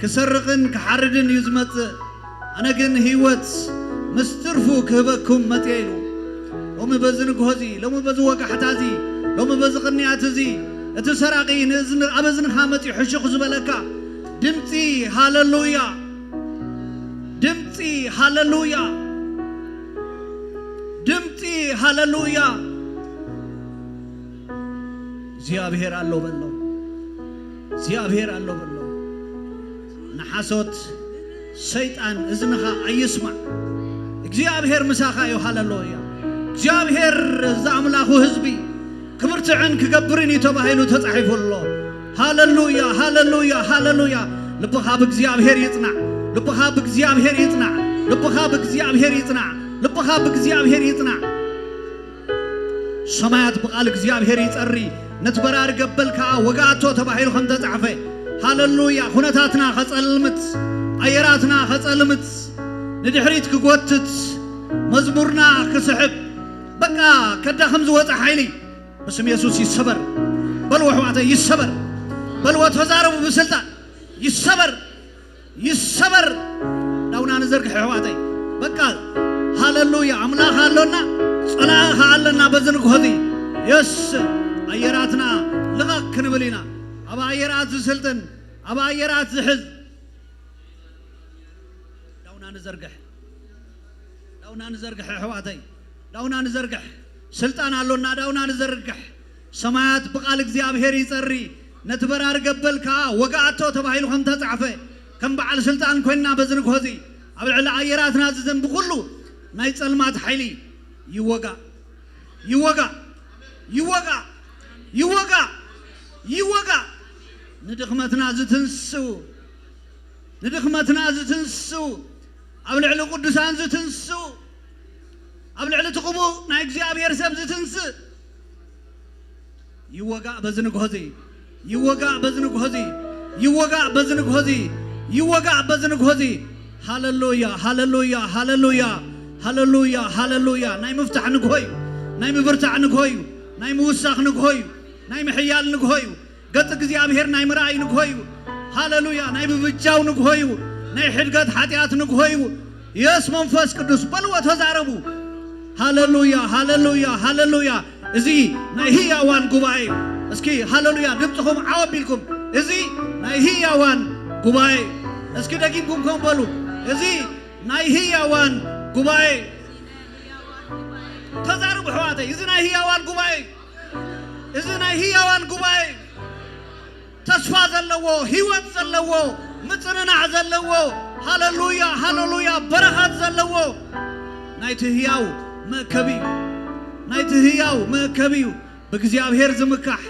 كسرقن كحردن يزمت أنا جن هيوت مسترفو كهبكم متيلو لو مبزن جهزي لو مبزوق حتازي لو مبزقني عتزي تسرقي نزن أبزن خامتي حشق زبلكا دمتي هاللويا دمتي هاللويا دمتي هاللويا زيابير الله بالله زيابير الله بالله نحاسوت شيطان إذنها أيسمع እግዚአብሔር مساخا يو هاللويا እግዚአብሔር زعملاخو حزبي كبرت عنك كبرني تباهيلو تصحيف الله هاللويا هاللويا هاللويا لبخا بእግዚአብሔር يصنع لبخا بእግዚአብሔር يصنع لبخا بእግዚአብሔር يصنع لبخا بእግዚአብሔር يصنع سمايات بقال እግዚአብሔር يصري نتبرار قبلك وقاتو تباهيلو خم تصحفه هاللويا خناتاتنا خصلمت ايراتنا خصلمت ندحريت كغوتت مزمورنا كسحب بقى كدا خمز وطا حيلي بسم يسوع يسبر بل وحواته يسبر بل وتزاربوا بسلطان يسبر يسبر داونا نزرك حواته بقى هاللويا املاح هالونا صلاح هالنا بزنك هذي يس ايراتنا لغا كنبلينا أبا أيرات سلطن أبا أيرات حز داونا نزرقح حواتي داونا نزرقح سلطان اللونا داونا نزرقح سمايات بقال እግዚአብሔር يصري نتبرار قبلك وقعتو تباهيلو خم تصعفه كم بعل سلطان كوينا بزنك هذي أبل أيرات ناززن بكله ناي صلمات حيلي يوقع يوقع يوقع يوقع يوقع ندخمتنا زتنسو ندخمتنا زتنسو أبلع القدسان زتنسو أبلع تقومو نا እግዚአብሔር ሰብ زتنس يوقع بزنك هذي يوقع بزنك هذي يوقع بزنك هذي يوقع بزنك هذي هاللويا هاللويا هاللويا هاللويا هاللويا ناي مفتح نكوي ناي مبرتع نكوي ناي موسخ نكوي ناي محيال نكوي قط እግዚአብሔር ناي مراي نكوي هاللويا ناي ببجاو نكوي ناي حدقت حاتيات نكوي يس منفس قدوس بلوا تزاربو هاللويا هاللويا هاللويا ازي ناي هياوان غباي اسكي هاللويا دمصكم عوبيلكم ازي ناي هياوان غباي اسكي دقيقكم كم بلو ازي ناي هياوان غباي تزاربو حواتي ازي ناي هياوان غباي ازي ناي هياوان غباي تسفا زلوو هيوت زلوو مصننا زلوو هاللويا هاللويا بركات زلوو نايتهياو مكبي نايتهياو مكبي بእግዚአብሔር ዝምካሕ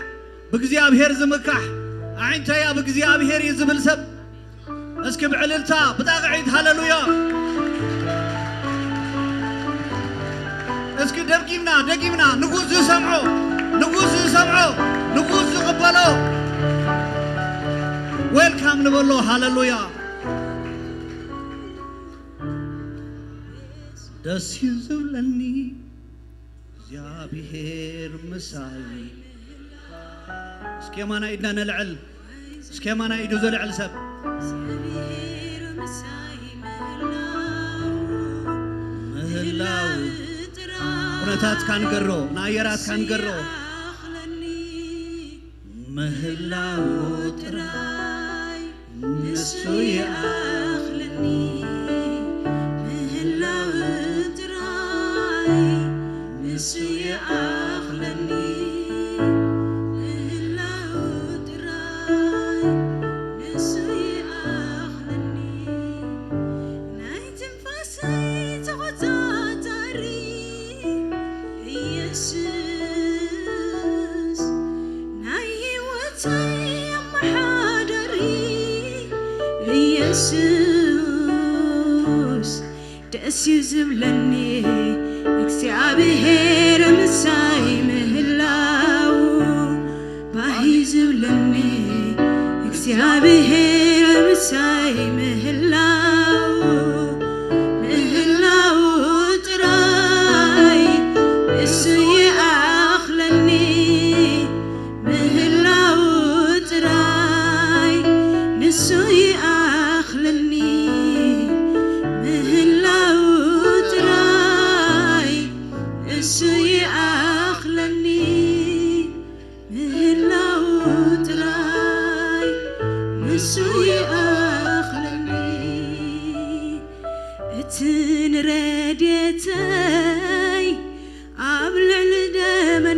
بእግዚአብሔር ዝምካሕ ዓይንተያ بእግዚአብሔር ይዝብል ሰብ እስኪ ብዕልልታ ብጣቕዒት ሃሌሉያ እስኪ ደጊምና ንጉስ ዝሰምዖ ንጉስ ዝቕበሎ ዌልካም ንበሎ ሃሌሉያ ደስ ይዝብለኒ እግዚአብሔር ምሳይ እስኪ የማና ኢድና ነልዕል እስኪ የማና ኢዱ ዘልዕል ሰብ ምህላው ኩነታት ካንገሮ ናየራት ካንገሮ ምህላው ጥራይ ንሱ ይኣኽለኒ ምህላው ጥራይ ንሱ ይኣኽለኒ ደስ ይዝብለኒ እግዚአብሔር ምሳይ ምህላው ባህ ይዝብለኒ እግዚአብሔር ምሳይ ምህላው ጥራይ ንሱ ይኣኽለኒ ምህላው ጥራይ ንሱ ይኣኽለኒ ረድኤተይ ኣብ ልዕሊ ደመናታትን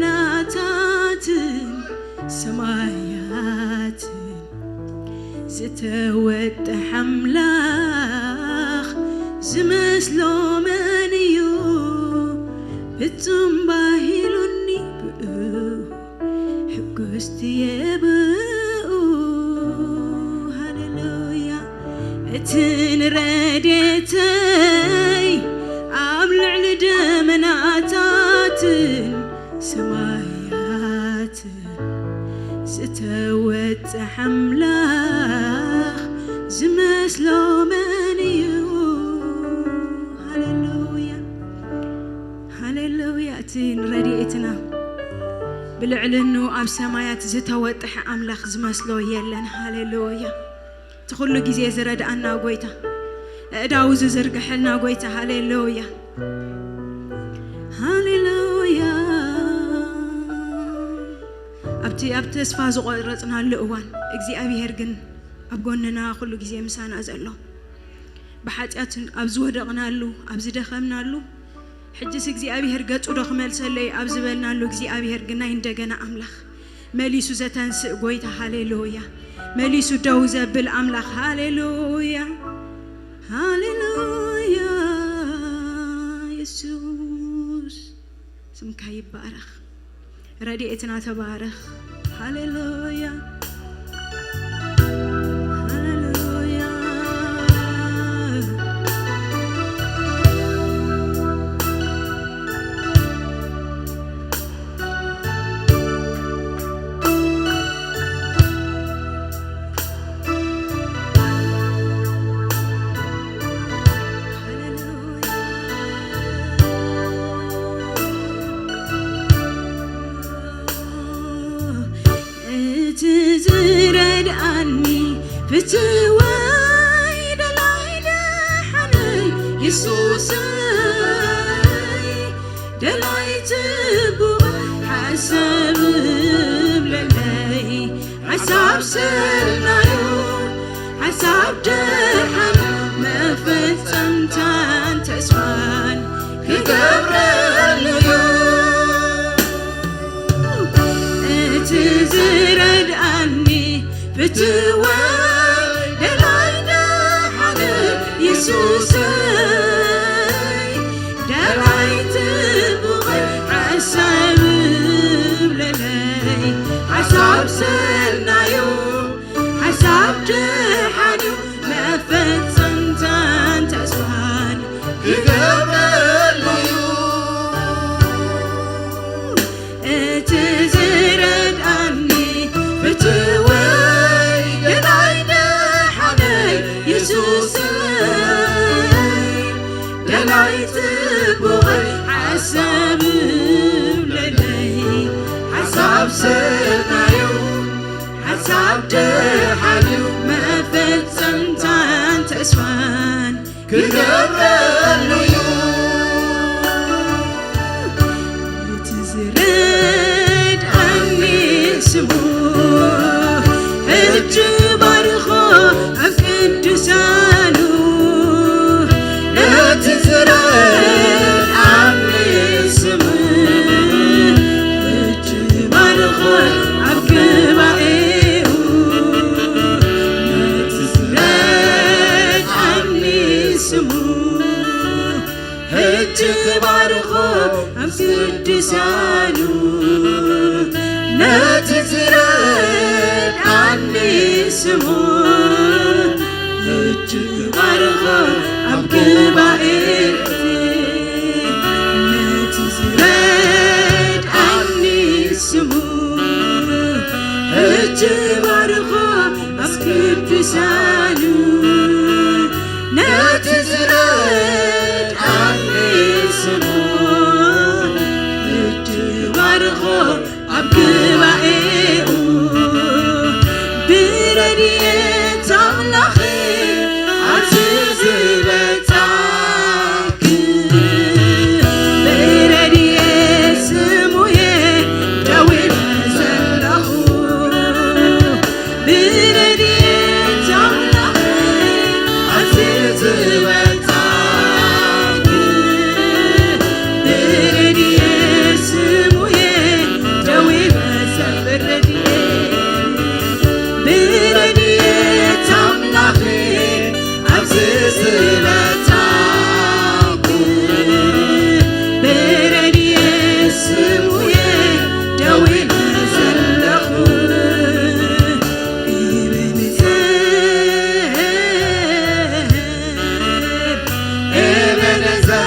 ሰማያትን ዝተወጥሕ ኣምላኽ ዝመስሎ መን እዩ ፍጹም ባሂሉኒ ብኡ ሕጉስቲ የብኡ ሃሌሉያ እትን ረድኤተይ ኣብ ልዕሊ ደመናታትን ሰማያትን ዝተወጥሕ ኣምላኽ ዝመስሎ መን እዩ ሃሌሉያ እትን ረድኤትና ብልዕልኑ ኣብ ሰማያት ዝተወጥሕ ኣምላኽ ዝመስሎ የለን ሃሌሉያ ትኹሉ ጊዜ ዝረድኣና ጎይታ እዳው ዝዝርግሐልና ጎይታ ሃሌሉያ ኣብቲ ተስፋ ዝቆረጽናሉ እዋን እግዚአብሔር ግን ኣብ ጎንና ኩሉ ጊዜ ምሳና ዘሎ ብሓጢአት ኣብ ዝወደቕናሉ ኣብ ዝደኸምናሉ ሕጅስ እግዚአብሔር ገጹ ዶ ክመልሰለይ ኣብ ዝበልናሉ እግዚአብሔር ግን ናይ እንደገና ኣምላኽ መሊሱ ዘተንስእ ጎይታ ሃሌሉያ መሊሱ ደው ዘብል ኣምላኽ ሃሌሉያ ኢየሱስ ስምካ ይባረኽ ረድኤትና ተባረኽ ሃሌሉያ فتوي دلايد حني يسوسي دلايت بو حسب بلي حساب سلنايو حساب دحم ما فتمتان تسوان كقبرليو تزرد عني فتوي يسوسي دلعت بغي عساب بلي عساب حساب لدي حساب سنايو حساب دحانيو ما فتسمتان تسوان كقبلو تزرد عني سمو الجبرخو أفقد سانو لا تزرد عني سمو الجبرخو أفقد بائيو لا تزرد عني سمو الجبرخو أفقد سانو لا تزرد عني سمو الجبرخو أبكي بائرتي لا تزرد عني سمو الجبرخو أبكي بسانو لا تزرد عني سمو الجبرخو أبكي بائرتي بريت أملاخي عزيز بتاعك بريت سمويه جوي زلخو بريت أملاخي عزيز بتاعك بريت سمويه جوي زلخو بريت أملاخي عزيز بتاعك بريت سمويه جوي زلخو ابن زير ابن زير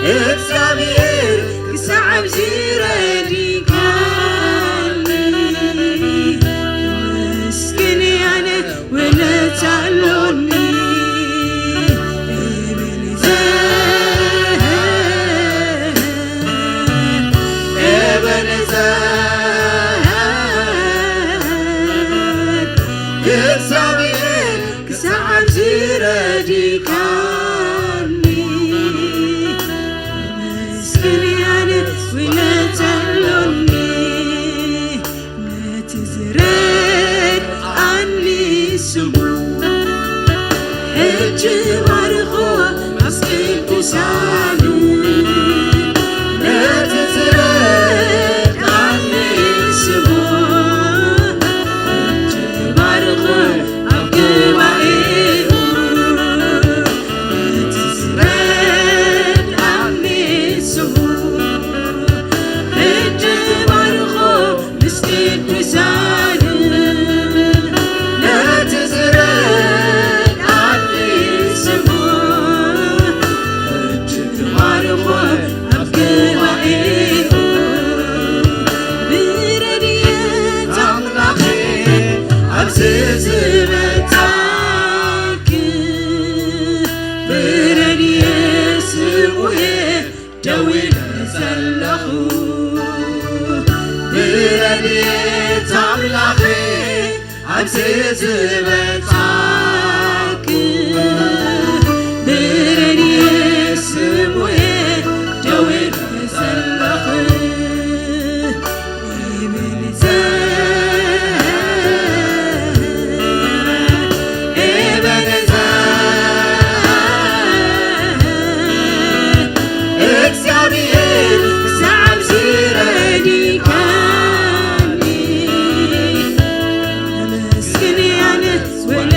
እግዚአብሔር ክሳብ ዝረዲካ مسكين يعني ولا تعلوني ابن زير ابن زير እግዚአብሔር ክሳብ ዝረዲካ مسكين يعني ولا تعلوني لا تزرد عني سمو الجبرخو أسكت سانو لا تزرد عني سمو الجبرخو أبكي بائيو لا تزرد عني سمو الجبرخو مسكت سانو لا تزرد عني سمو الجبرخو أبكي بائيو بريت أملاخي عزيز بتاعك بريت سمويه جوي زلخو بريت أملاخي عزيز بتاعك بريت سمويه جوي زلخو ابن زير ابن زير እግዚአብሔር ክሳብ ዝረዲካ مسكين يعني ولا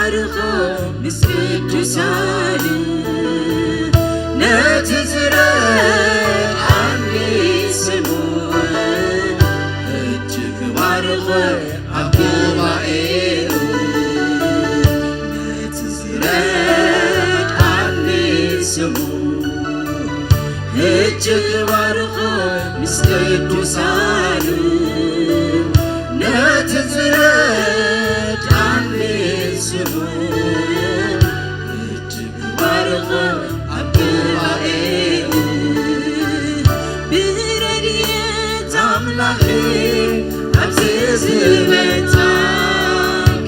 ባርኸ ምስ ቅዱሳን ነቲ ዝረድኣኒ ስሙ እጅግ ባርኸ ኣብ ጉባኤኡ ነቲ ዝረድኣኒ ስሙ እጅግ ባርኸ ምስ ቅዱሳን ነቲ ዝረድኣኒ ስሙ እጅግ ባርኸ ኣብ ጉባኤኡ ብረድኤት ኣምላኽ ኣብዚ ዝመጻእክ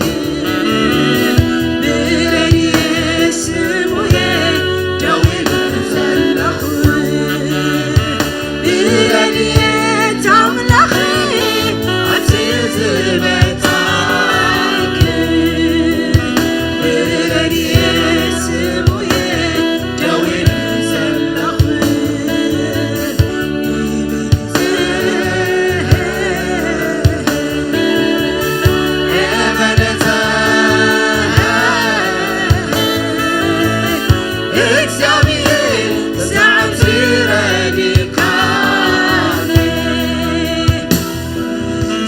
ብረድኤት ስሙየ ደው ኢለ ዘለኹ ብረድኤት ኣምላኽ ኣብዚ ዝመጻእክ ብረድኤት ስሙየ ደው ኢለ ዘለኹ እግዚአብሔር ዛዕብ ዝረዲካኒ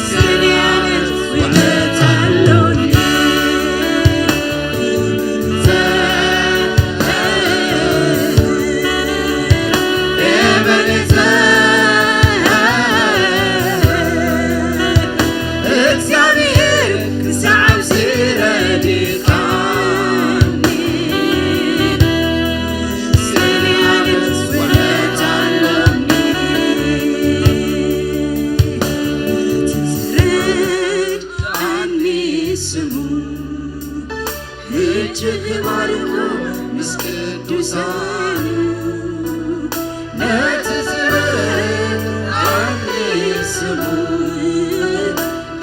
ስንያነት ውደት ኣሎኒ እግዚአብሔር ዛዕብ ዝረዲካኒ ስንያነት ውደት ኣሎኒ ዝረድኣኒ ስሙ እጅግ ባርኸ ምስ ቅዱሳን ነቲ ዝረድኣኒ ስሙ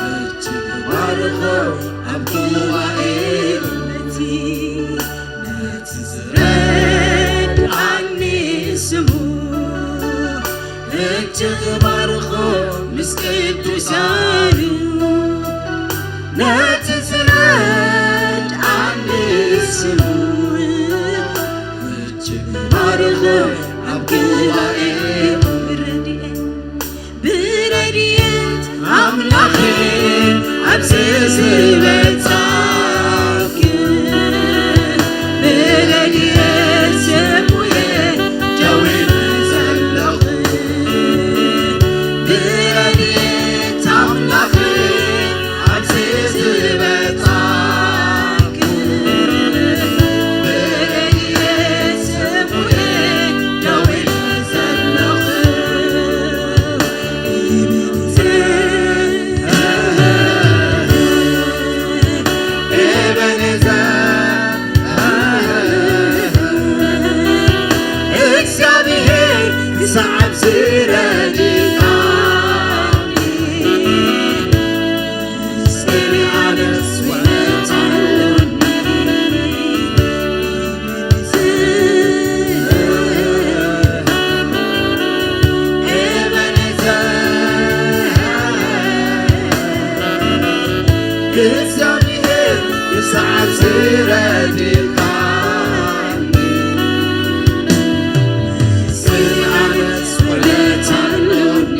እጅግ ባርኸ ኣብ ጉባኤኡ ነቲ ዝረድኣኒ ስሙ እጅግ ባርኸ ምስ ቅዱሳን ነቲ ዝረድኣኒ ስሙ እጅግ ባርኸ ኣብ ጉባኤኡ ብረድኤት ኣምላኽ ኣብዚ ዝመጻእክ ብረድኤት ስሙየ ደው ኢለ ዘለኹ ብረድኤት ኣምላኽ ኣብዚ ዝመጻእክ ብረድኤት ስሙየ ደው ኢለ ዘለኹ እግዚአብሔር ዛዕብ ዝረዲካኒ ስንያነት ውደት ኣሎኒ እግዚአብሔር ዛዕብ ዝረዲካኒ ስንያነት ውደት ኣሎኒ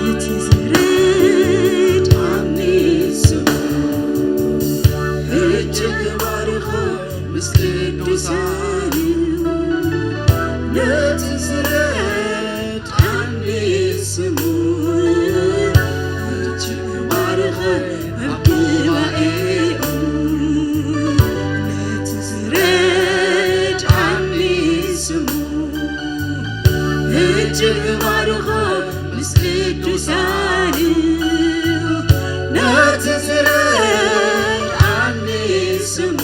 ነቲ ዝረድኣኒ ስሙ እጅግ ባርኸ ምስ ቅዱሳን ነቲ ዝረድኣኒ ስሙ እጅግ ባርኸ ኣብ ጉባኤኡ ነቲ ዝረድኣኒ ስሙ እጅግ ባርኸ ምስ ቅዱሳን ነቲ ዝረድኣኒ ስሙ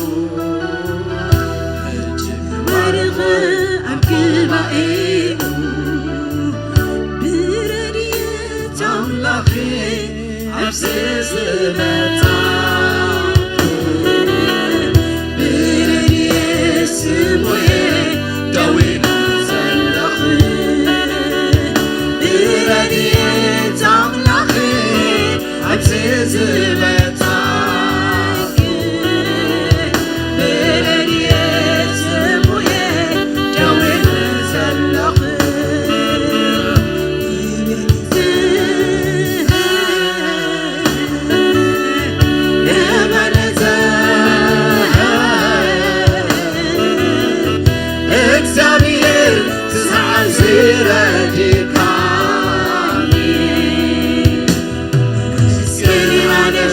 እጅግ ባርኸ ኣብ ጉባኤኡ ብረድኤት ኣምላኽ ኣብዚ ዝመጻእክ ብረድኤት ስሙየ ደው ኢለ ዘለኹ ብረድኤት ኣምላኽ ኣብዚ ዝመጻእክ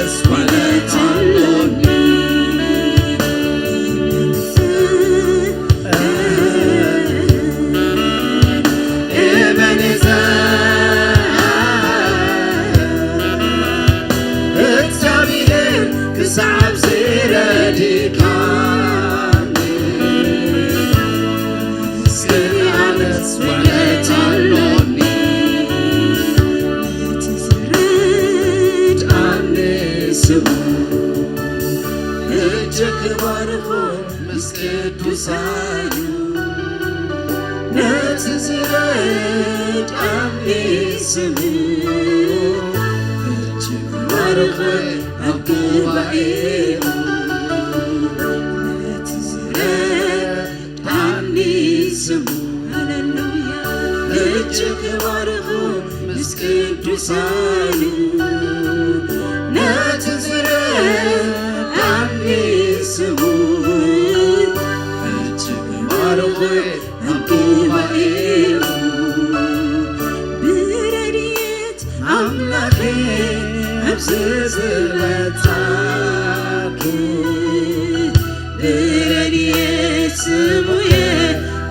عدس ولا تعلوني صعب زيرادي كاني سكري عدس ولا تعلوني تزرد عني سمو اجك بارخو مسكد وسايو نتزرد عني سمو اجك بارخو أقبعي تزرد عني سمو هللويا اجك بارخو مسكين تسالو نتزرد عني سمو اجك بارخو أقبعي برريت أملاكي أبسس لتاكي برريت سموية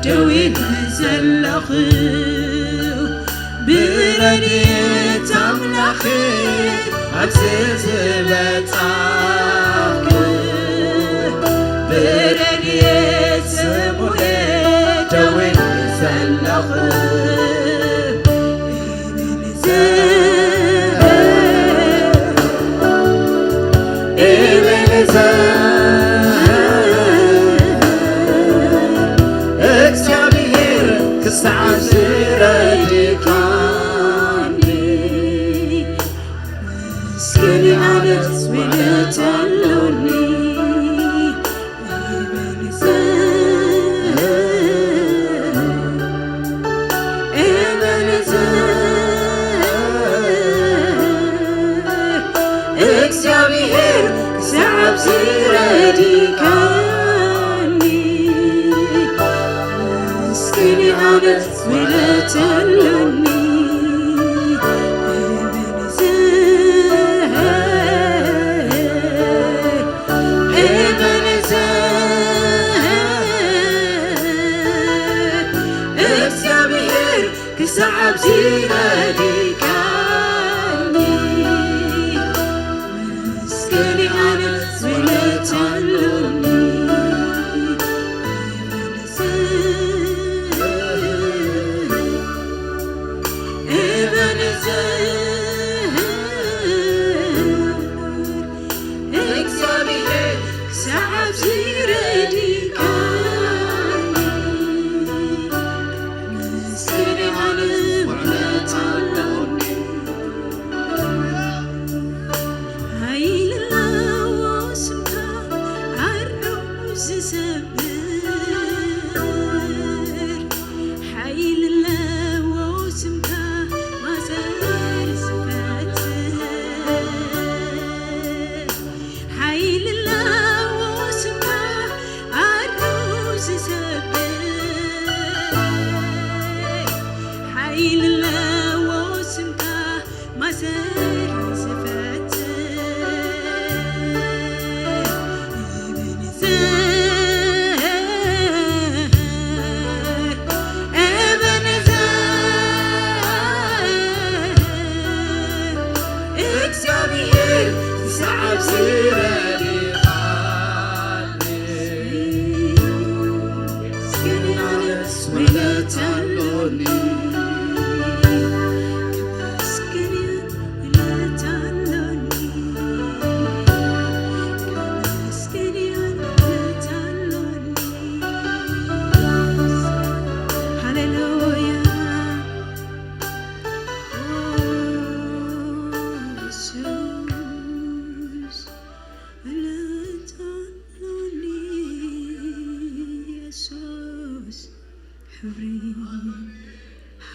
دوين زلخو برريت أملاكي أبسس لتاكي برريت سموية دوين زلخو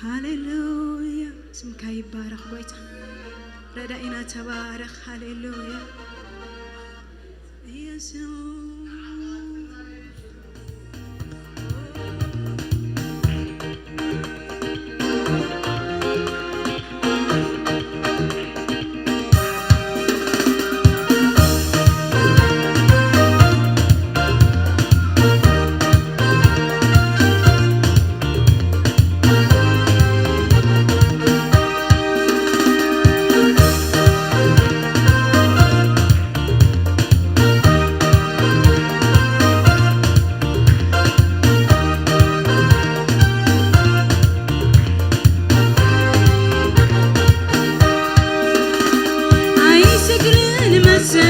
هاليلويا اسمك يبارك بيتا ردائنا تبارك هاليلويا يسوع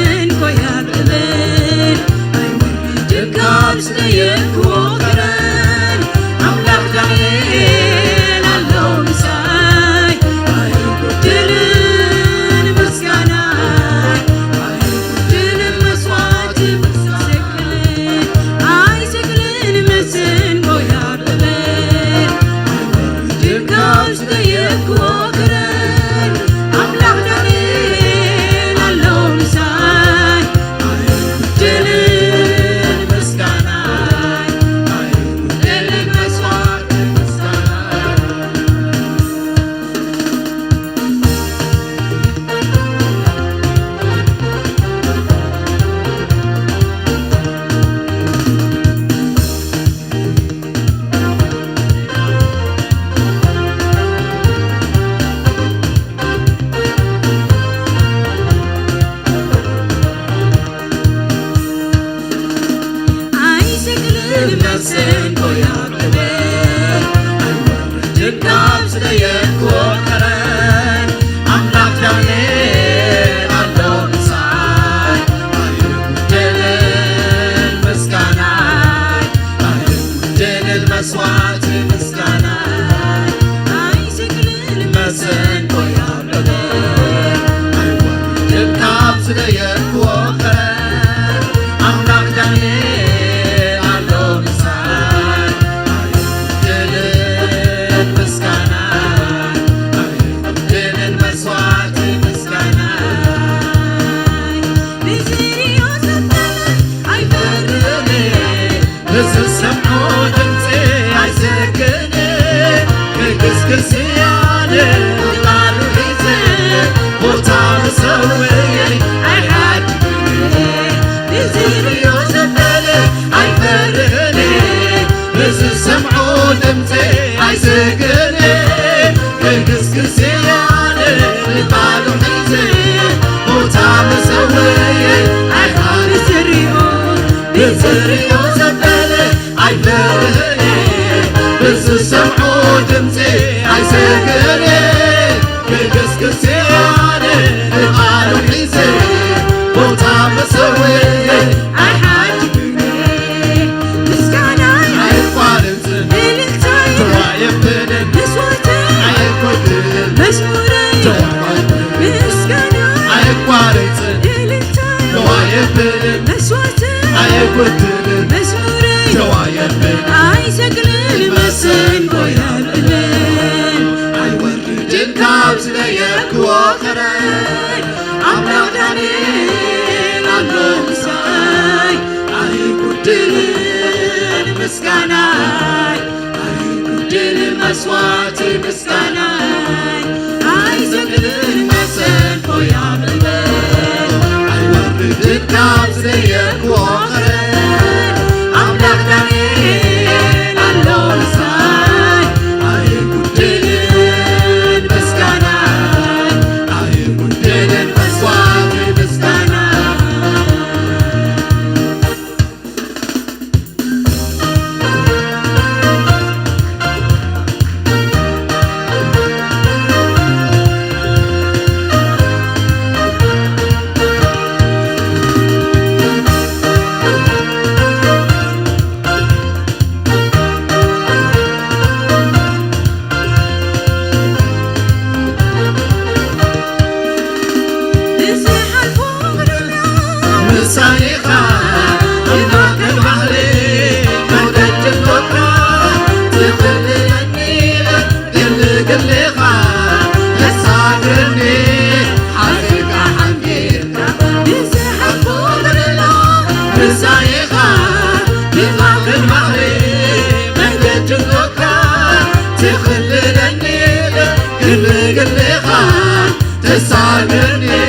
مسنكو يا بلبل أيورد كابس ليك وقرن أملاك دانيال الله مساي أيورد المسكناي أيورد المسوات سكلن أي سكلن مسنكو يا بلبل أيورد كابس ليك وقرن أملاك دانيال الله مساي أيورد المسكناي أيورد المسوات أي سكلن مسنكو يا بلبل أيورد كابس ليك وقرن أملاك دانيال الله مساي أيورد المسكناي أيورد المسوات مسكناي أي سكلن مسنكو يا بلبل أيورد كابس ليك وقرن أملاك دانيال الله مساي أيورد المسكناي أيورد المسوات مسكناي بزيري وزبلة أيفرني بس سمعو دمتي عيسكني كسكس يعني طلعلو حيتي وطعم سوي أيحاكني بزيري وزبلة أيفرني بس سمعو دمتي عيسكني كسكس يعني طلعلو حيتي وطعم سوي أيحاكني بزيري وزبلة أيفرني بس سمعو دمتي عيسكني كسكس يعني طلعلو حيتي وطعم سوي أيحاكني مسكناي أيقوالنتن إلكتاي توايبنن نسوتن أيقودن مسمورين مسكناي أيقوالنتن إلكتاي توايبنن نسوتن أيقودن مسمورين توايبنن أي سكلن مسنكو يا بلبل أيورد كابس ليك وقرن أملاك دانيال الله مساي أيورد المسكناي أيورد المسوات مسكناي أي سكلن مسنكو يا بلبل أيورد كابس ليك وقرن أملاك دانيال الله مساي أيورد المسكناي أيورد المسوات مسكناي تسامرني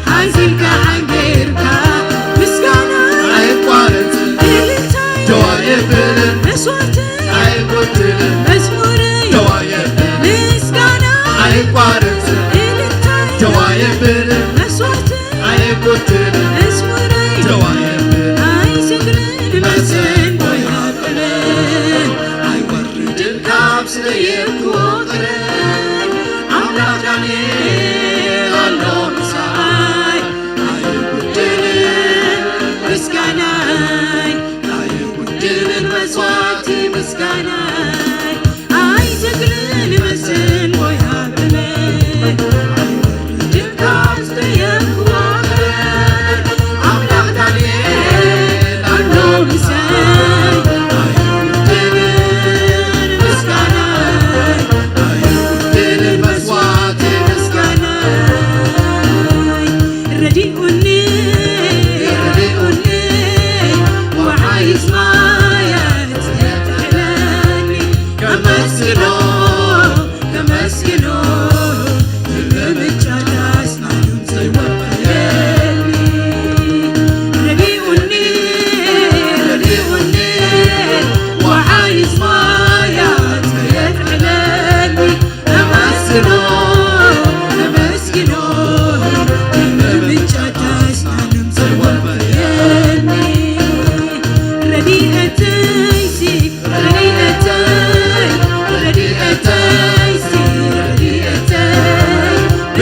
حنزلك حنجيرك مسكانة عيقوارت جوايب مسوات عيقوت مسموري جوايب مسكانة عيقوارت جوايب مسوات عيقوت مسموري جوايب أي سكرين مسن ويابلين عيورد الكابس ليك وقرن أملاك دانيال الله مساي أيورد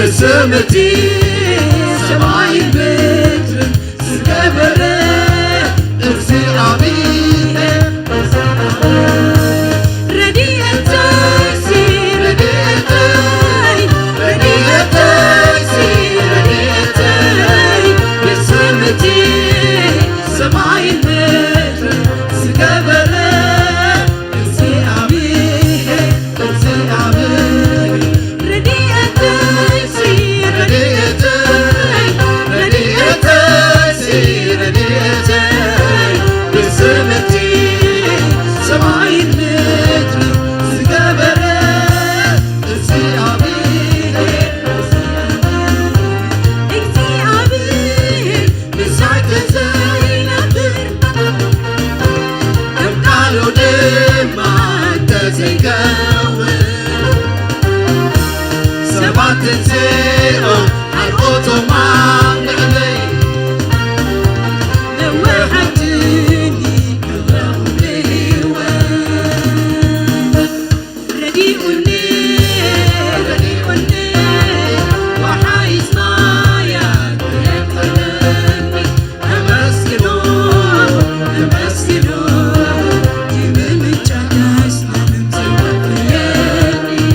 بسمتي سماي بيتر سكبرة ارسي عبيه رديئتي بسمتي سماي بيتر سكبرة ارسي عبيه تنسيقو حرقوتو مام نعمي لو حدني كبرهم لهوان رديئوني وحايز مايا يتحلمني أمسكنو جيب من جاكاس نمزي وفياني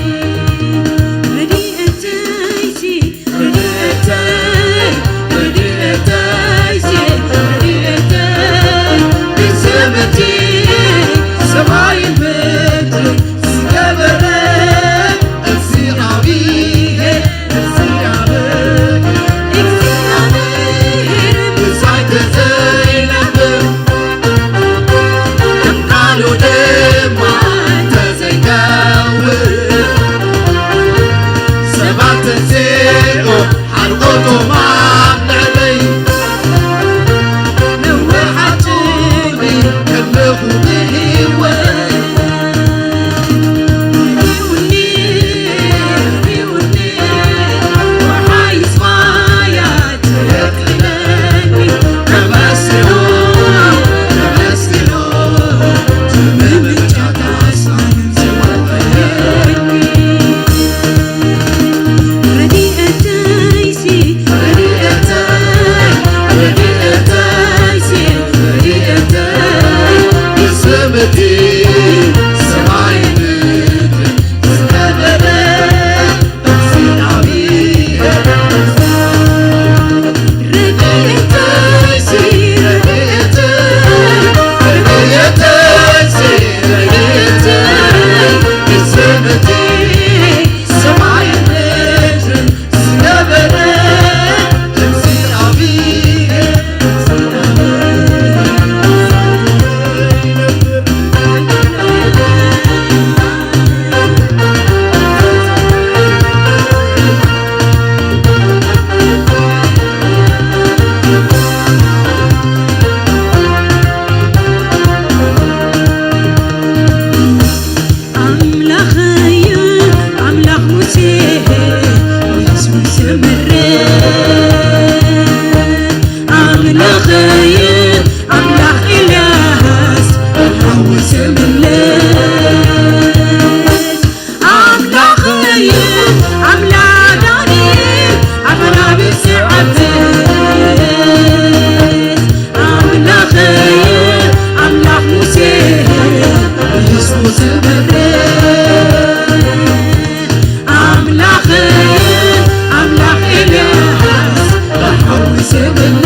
Come on. Amen.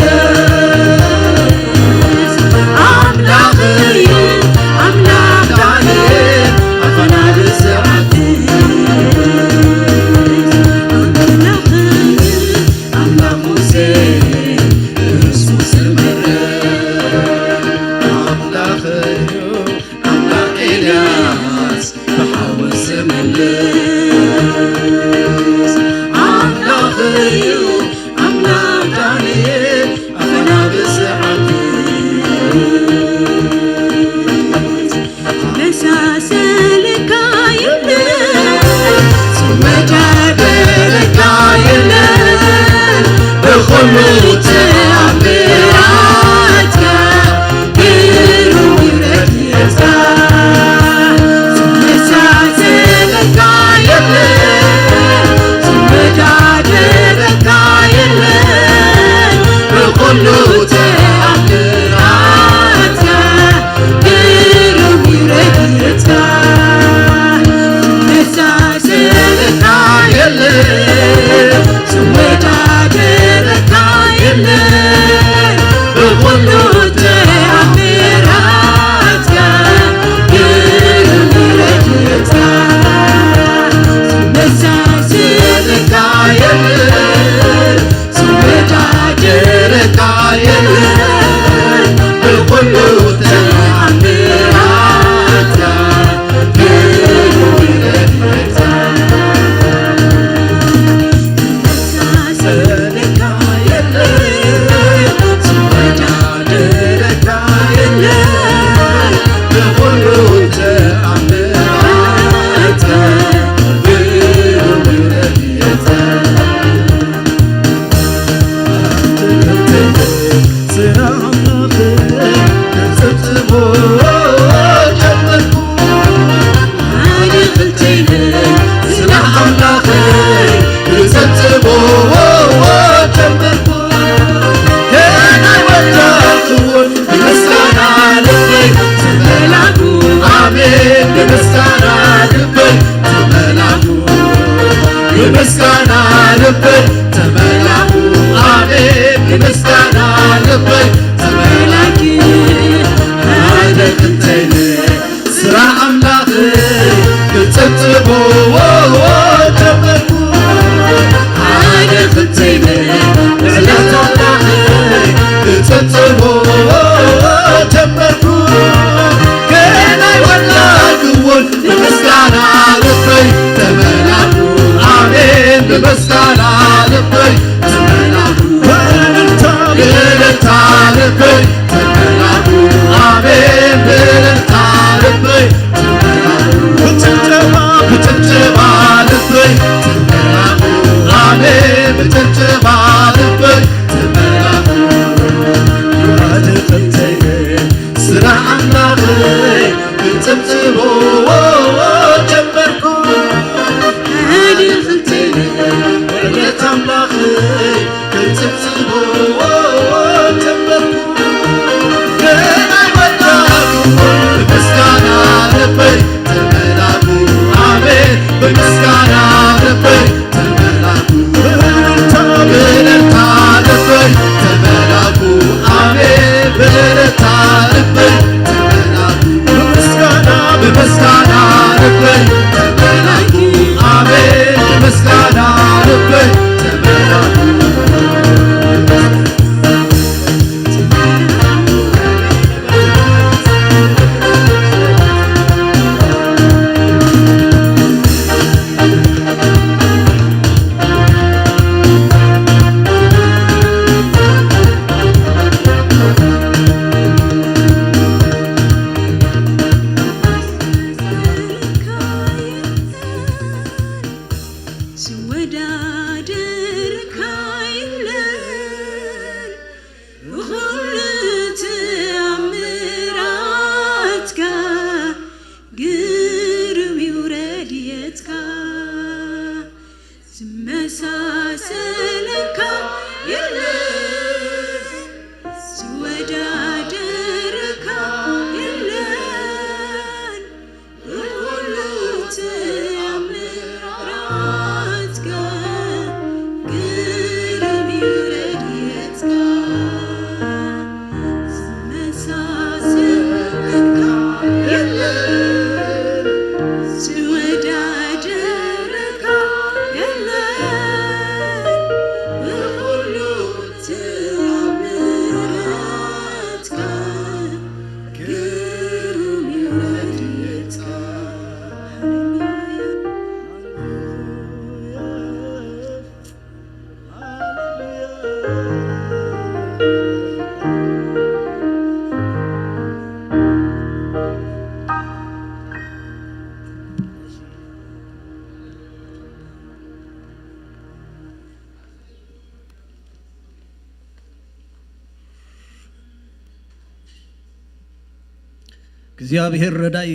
እግዚአብሔር ረዳይ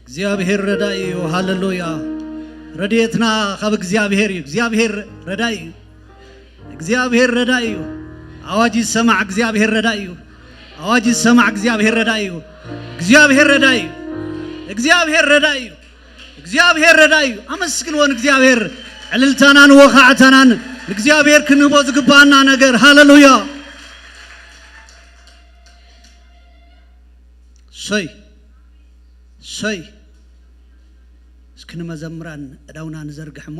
እግዚአብሔር ረዳይ ሃሌሉያ ረድኤትና ካብ እግዚአብሔር እግዚአብሔር ረዳይ እግዚአብሔር ረዳይ አዋጅ ሰማዕ እግዚአብሔር ረዳይ አዋጅ ሰማዕ እግዚአብሔር ረዳይ እግዚአብሔር ረዳይ እግዚአብሔር ረዳይ እግዚአብሔር ረዳይ አመስግንዎን እግዚአብሔር ዕልልታናን ወኻዕታናን እግዚአብሔር ክንቦ ዝግባና ነገር ሃሌሉያ ሸይ እስክን መዘምራን እዳውና ንዘርግሕሞ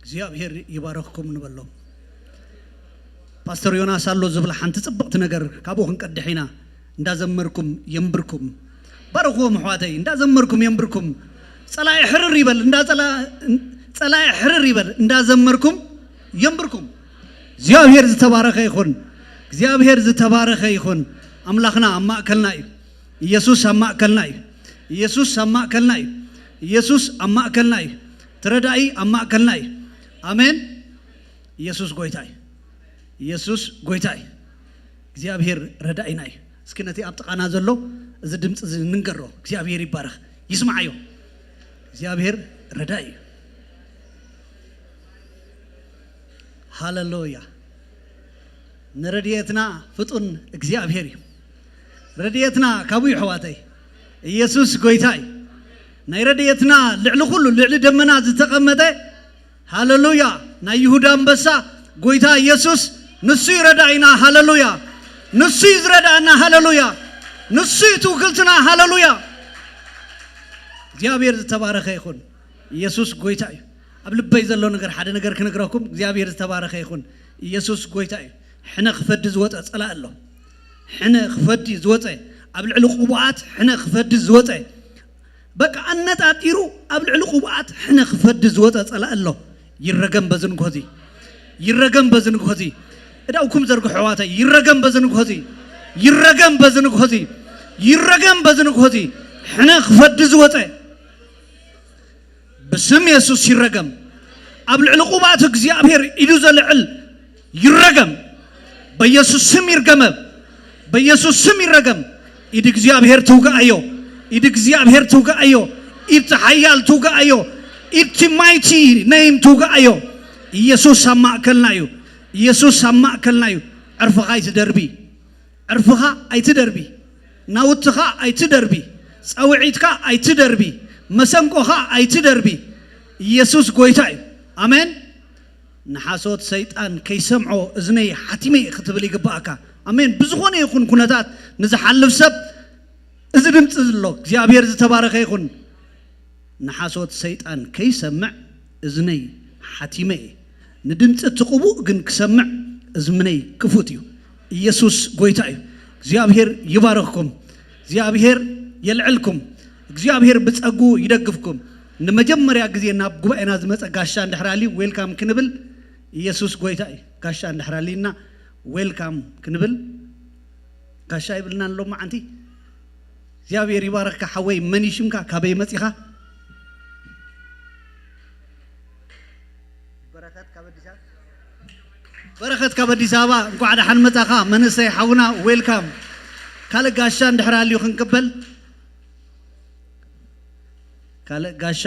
እግዚአብሔር ይባረክኩም ንበሎም ፓስተር ዮናስ አሎ ዝብል ሓንቲ ጽብቕቲ ነገር ካብኡ ክንቀድሒና እንዳዘመርኩም የምብርኩም ባረኽዎም ኣሕዋተይ እንዳዘመርኩም የምብርኩም ጸላኢ ሕርር ይበል ጸላኢ ሕርር ይበል እንዳዘመርኩም የምብርኩም እግዚአብሔር ዝተባረኸ ይኹን እግዚአብሔር ዝተባረኸ ይኹን አምላኽና ኣብ ማእከልና እዩ ኢየሱስ ኣብ ማእከልና እዩ ኢየሱስ ኣብ ማእከልና እዩ ኢየሱስ ኣብ ማእከልና እዩ ትረዳኢ ኣብ ማእከልና እዩ አሜን ኢየሱስ ጎይታ እዩ ኢየሱስ ጎይታ እዩ እግዚአብሔር ረዳኢና እዩ እስኪ ነቲ ኣብ ጥቃና ዘሎ እዚ ድምፂ እዚ ንንገሮ እግዚአብሔር ይባረኽ ይስማዓዮ እግዚአብሔር ረዳኢ እዩ ሃሌሉያ ንረድኤትና ፍጡን እግዚአብሔር እዩ ረድኤትና ካብኡ ኣሕዋተይ ኢየሱስ ጎይታ እዩ ናይ ረድኤትና ልዕሊ ኩሉ ልዕሊ ደመና ዝተቐመጠ ሃሌሉያ ናይ ይሁዳ አንበሳ ጎይታ ኢየሱስ ንሱ ይረዳኢና ሃሌሉያ ንሱ ይዝረዳእና ሃሌሉያ ንሱ ይትውክልትና ሃሌሉያ እግዚአብሔር ዝተባረኸ ይኹን ኢየሱስ ጎይታ እዩ ኣብ ልበይ ዘሎ ነገር ሓደ ነገር ክነግረኩም እግዚአብሔር ዝተባረኸ ይኹን ኢየሱስ ጎይታ እዩ ሕነ ክፈዲ ዝወፀ ጸላእ ኣሎ ሕነ ክፈዲ ዝወፀ ኣብ ልዕሊ ቁቡዓት ሕነ ክፈዲ ዝወፀ በቃ ኣነጣጢሩ ኣብ ልዕሊ ቁቡዓት ሕነ ክፈዲ ዝወፀ ጸላእ ኣሎ ይረገም በዝንጎዚ ይረገም በዝንጎዚ እዳውኩም ዘርጉ ሕዋተይ ይረገም በዝንጎዚ ይረገም በዝንጎዚ ይረገም በዝንጎዚ ሕነ ክፈዲ ዝወፀ بسم يسوع يرجم قبل العقوبات እግዚአብሔር ኢዱ ዘልዕል ይረገም በኢየሱስ ስም ይረገም በኢየሱስ ስም ይረገም ኢድ እግዚአብሔር ተውጋአዮ ኢድ እግዚአብሔር ተውጋአዮ ኢድ ኃያል ተውጋአዮ ኢድ ማይቲ ነይም ተውጋአዮ ኢየሱስ አማከልናዩ ኢየሱስ አማከልናዩ ዕርፍኻ አይትደርቢ ዕርፍኻ አይትደርቢ ናውትኻ አይትደርቢ ጸውዒትካ አይትደርቢ መሰንቆኻ አይትደርቢ ኢየሱስ ጎይታ እዩ አሜን ንሓሶት ሰይጣን ከይሰምዖ እዝነይ ሓቲመ ክትብል ይግባእካ አሜን ብዝኾነ ይኹን ኩነታት ንዝሓልፍ ሰብ እዚ ድምፂ ዘሎ እግዚአብሔር ዝተባረኸ ይኹን ንሓሶት ሰይጣን ከይሰምዕ እዝነይ ሓቲመ ንድምፂ ትቕቡእ ግን ክሰምዕ እዝምነይ ክፉት እዩ ኢየሱስ ጎይታ እዩ እግዚአብሔር ይባረኽኩም እግዚአብሔር የልዕልኩም እግዚአብሔር በጸጉ ይደግፍኩም ለመጀመሪያ ጊዜ ናብ ጉባኤና ዝመጸ ጋሻ እንደሕራሊ ዌልካም ክንብል ኢየሱስ ጎይታ እዩ ጋሻ እንደሕራሊና ዌልካም ክንብል ጋሻ ይብልና ኣሎ ማዓንቲ እግዚአብሔር ይባረክካ ሓወይ መንይሽምካ ካበይ መጺኻ በረከት ካበዲስ አበባ እንኳዕ ደሓን መጻኻ መንሰይ ሓውና ዌልካም ካለ ጋሻ እንደሕራሊ ክንቀበል ካለ ጋሻ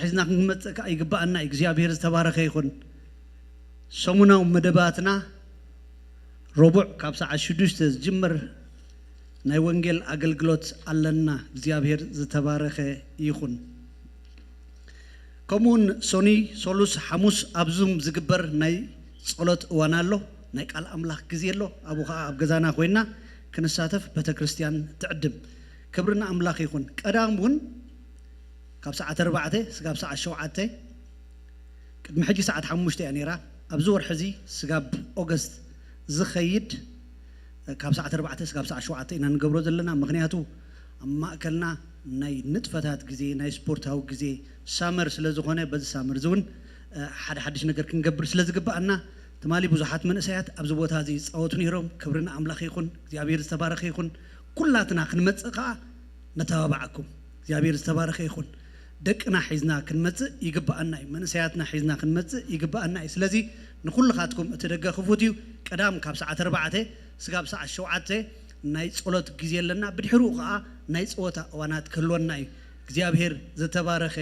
ሒዝና ክንመጽእ ይግባአና እግዚአብሔር ዝተባረከ ይኹን ሰሙናው መደባትና ረቡዕ ካብ ሰዓት 6 ዝጅምር ናይ ወንጌል አገልግሎት ኣለና እግዚአብሔር ዝተባረከ ይኹን ከምኡን ሶኒ ሶሉስ ሐሙስ ኣብዙም ዝግበር ናይ ጸሎት እዋን ኣሎ ናይ ቃል አምላኽ ግዜ ኣሎ ኣብኡ ከዓ ኣብ ገዛና ኮይና ክንሳተፍ ቤተክርስቲያን ትዕድም ክብርና አምላኽ ይኹን ቀዳሙን ካብ ሰዓት 4 ስጋብ ሰዓት 7 ቅድሚ ሕጂ ሰዓት 5 እያ ነይራ ኣብዚ ወርሒ እዚ ስጋብ ኦገስት ዝኸይድ ካብ ሰዓት 4 ስጋብ ሰዓት 7 ኢና ንገብሮ ዘለና ምክንያቱ ኣብ ማእከልና ናይ ንጥፈታት ግዜ ናይ ስፖርታዊ ግዜ ሳመር ስለ ዝኾነ በዚ ሳመር ዝውን ሓደ ሓድሽ ነገር ክንገብር ስለ ዝግባአና ትማሊ ብዙሓት መንእሰያት ኣብዚ ቦታ እዚ ጻወቱ ነይሮም ክብርና አምላኽ ይኹን እግዚአብሔር ዝተባረከ ይኹን ኩላትና ክንመጽእ ከዓ ነተባባዓኩም እግዚአብሔር ዝተባረከ ይኹን ደቅና ሒዝና ክንመጽእ ይግባአና እዩ መንእሰያትና ሒዝና ክንመጽእ ይግባአና እዩ ስለዚ ንኩልኻትኩም እትደገ ክፉት እዩ ቀዳም ካብ ሰዓት 4 ስጋብ ሰዓት 7 ናይ ጸሎት ጊዜ ኣለና ብድሕሩ ኸዓ ናይ ጸወታ እዋናት ክህልወና እዩ እግዚአብሔር ዝተባረኸ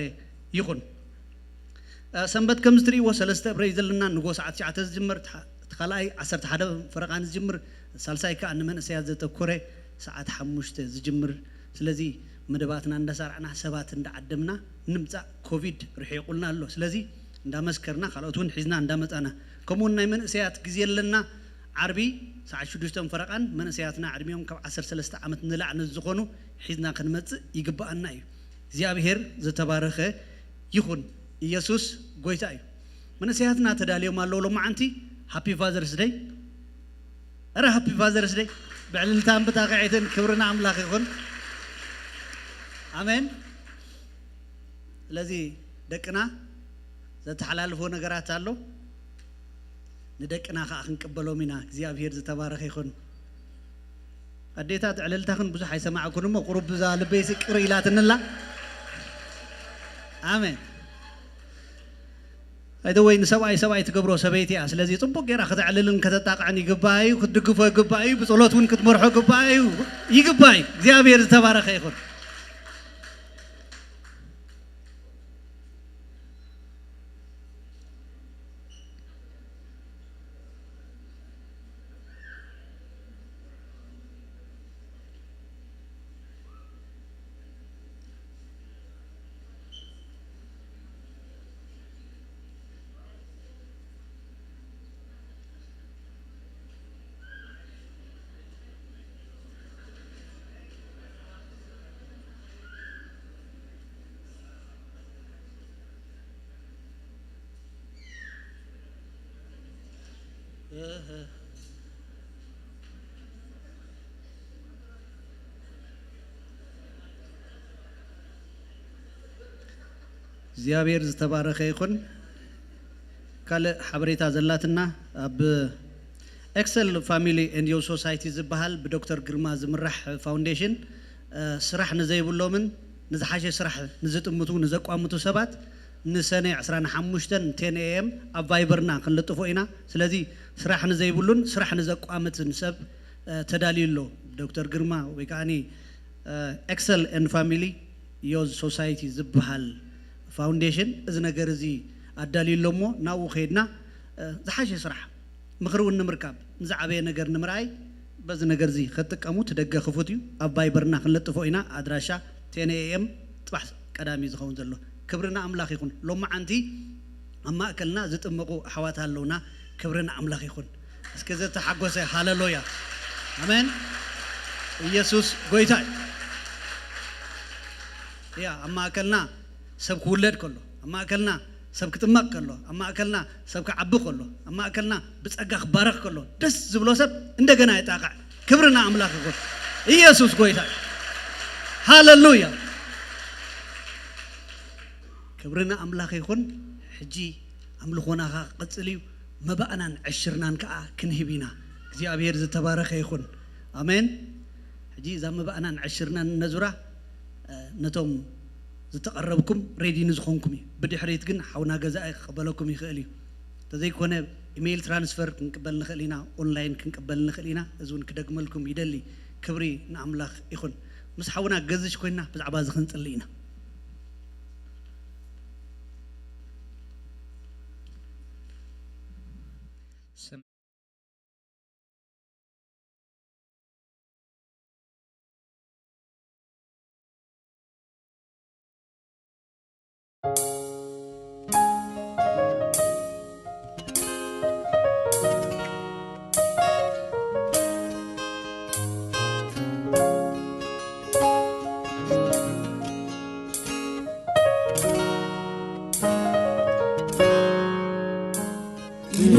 ይኹን ሰንበት ከም ዝትርእይዎ 3 እብረይ ዘለና ንጎ ሰዓት 9 ዝጅምር ተኻላይ 11 ፈረቓን ዝጅምር ሳልሳይ ከዓ ንመንእሰያት ዘተኮረ ሰዓት 5 ዝጅምር ስለዚ መደባትና እንዳሳርዕና ሰባት እንዳዓደምና ንምጻእ ኮቪድ ርሒቁልና ኣሎ ስለዚ እንዳመስከርና ካልኦቱን ሒዝና እንዳመጣና ከምኡን ናይ መንእሰያት ጊዜ ኣለና ዓርቢ ሰዓት 6 ፈረቓን መንእሰያትና ዕድሜኦም ካብ 13 ዓመት ንላዕሊ ዝኾኑ ሒዝና ክንመጽእ ይግባአና እዩ እግዚአብሔር ዝተባረኸ ይኹን ኢየሱስ ጎይታ እዩ መንእሰያትና ተዳልዮም ኣለዉ ሎማዓንቲ ሃፒ ፋዘርስ ዴይ أرى هابي فازرز داي بعلنتان بتاقعيتن كبرنا أملاك يكون آمين الذي دكنا ذات حلال فونا قرات الله ندكنا خاخن قبلوا منا እግዚአብሔር ዝተባረከ ይኹን አዴታት ዕልልታኽን ብዙ አይሰማዕኩንም ቁሩብ ዛ ልበይ ስቅር ኢላትንላ አሜን አይደወይን ሰብአይ ትገብሮ ሰበይቲያ ስለዚህ ጥቡቅ ገራ ከተዕልልን ከተጣቃዕን ይግባዩ ክትድግፎ ይግባዩ በጸሎቱን ክትመርሖ ይግባዩ እግዚአብሔር ዝተባረከ ይኹን እግዚአብሔር ዝተባረከ ይኹን ካለ ሐብሬታ ዘላትና አብ ኤክሰል ፋሚሊ ኤንድ ዮ ሶሳይቲ ዝበሃል በዶክተር ግርማ ዝምራሕ ፋውንዴሽን ስራሕ ንዘይብሎምን ንዝሓሸ ስራሕ ንዝጥምቱ ንዘቋምቱ ሰባት ንሰኔ 15 10 am ኣብ ቫይበርና ክንልጥፎ ኢና ስለዚ ስራሕ ንዘይብሉን ስራሕ ንዘቋምትን ሰብ ተዳልዩሎ ዶክተር ግርማ ወይ ካኒ ኤክሰል ኤንድ ፋሚሊ ዮ ሶሳይቲ ዝበሃል ፋውንዴሽን እዚ ነገር እዚ አዳልዩሎሞ ናው ኸይድና ዝሓሸ ስራሕ ምኽሩን ንምርካብ ንዝዓበየ ነገር ንምርኣይ በዚ ነገር እዚ ከተቀሙ ተደገኽፉት እዩ ኣብ ቫይበርና ክንልጥፎ ኢና አድራሻ 10 am ጥባሕ ቀዳሚ ዝኸውን ዘሎ كبرنا أملاك يكون لما عندي أما أكلنا زت أمقو حوات هاللونا كبرنا أملاك يكون إسكذا تحقوسه هاللويا آمين يسوع قويتاي يا أما أكلنا سب كولد كله أما أكلنا سب كتمك كله أما أكلنا سب كعبو كله أما أكلنا بس أجاك بارك كله دس زبلو سب إنده جنا يتاقع كبرنا أملاك يكون يسوع قويتاي هاللويا كبرنا أملاك يكون حجي أملخونا قتليو ما بقنا عشرنا كأ كنهبينا እግዚአብሔር ዝተባረከ ይኹን አሜን حجي إذا ما بقنا عشرنا نزورة نتوم زتقربكم ريدي نزخونكم بدحريت جن حونا جزاء قبلكم يخليه تزي كونه إيميل ترانسفير كنقبل نخلينا أونلاين كنقبل نخلينا أزون كدقملكم يدلي كبري نأملاك يخون مس حونا جزش كوينا بس عباز خنت اللينا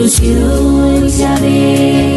It's gonna be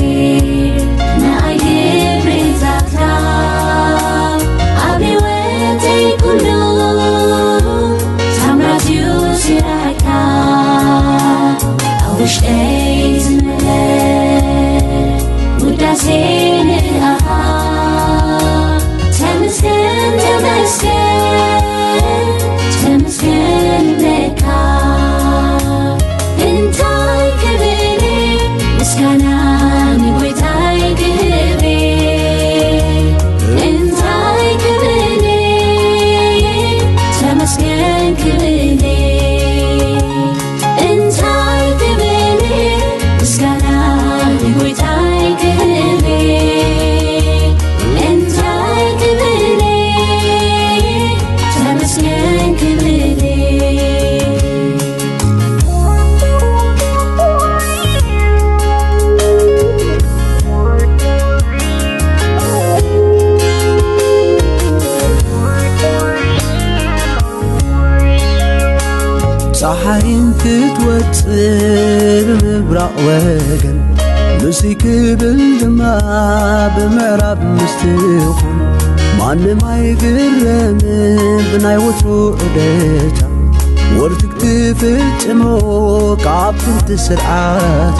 ፀሐይን ክትወፅእ ብምብራቕ ወገን ንሱይ ክብል ድማ ብምዕራብ ምስትኾን ማንም ኣይግረምን ብናይ ወትሮ ዑደታ ወርቲ ክትፍጽሞ ካብ ጥንቲ ስርዓት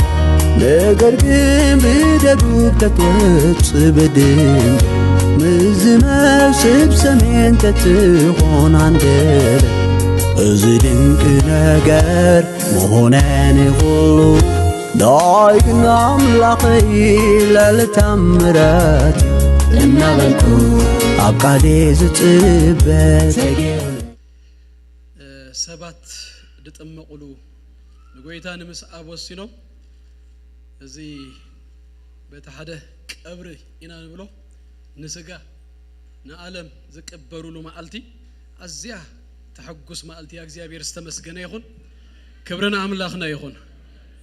ነገር ግን ብደቡብ ተትወፅእ ብድንቅ ምዝመስብ ሰሜን ተትኾን አንደበት እዚ ድንቅ ነገር መሆነን ይኹሉ ዳይ ግን ኣምላኸይ ለልታምራት እናበልኩ ኣብ ቃሌ ዝጽበት ሰባት ድጥመቁሉ ንጎይታ ንምስኣብ ወሲኖም እዚ በቲ ሓደ ቀብሪ ኢና ንብሎ ንስጋ ንዓለም ዝቅበሩሉ መዓልቲ ኣዝያ ተሐጉስ መዓልቲ እግዚአብሔር ዝተመስገነ ይኹን ክብርና አምላኽና ይኹን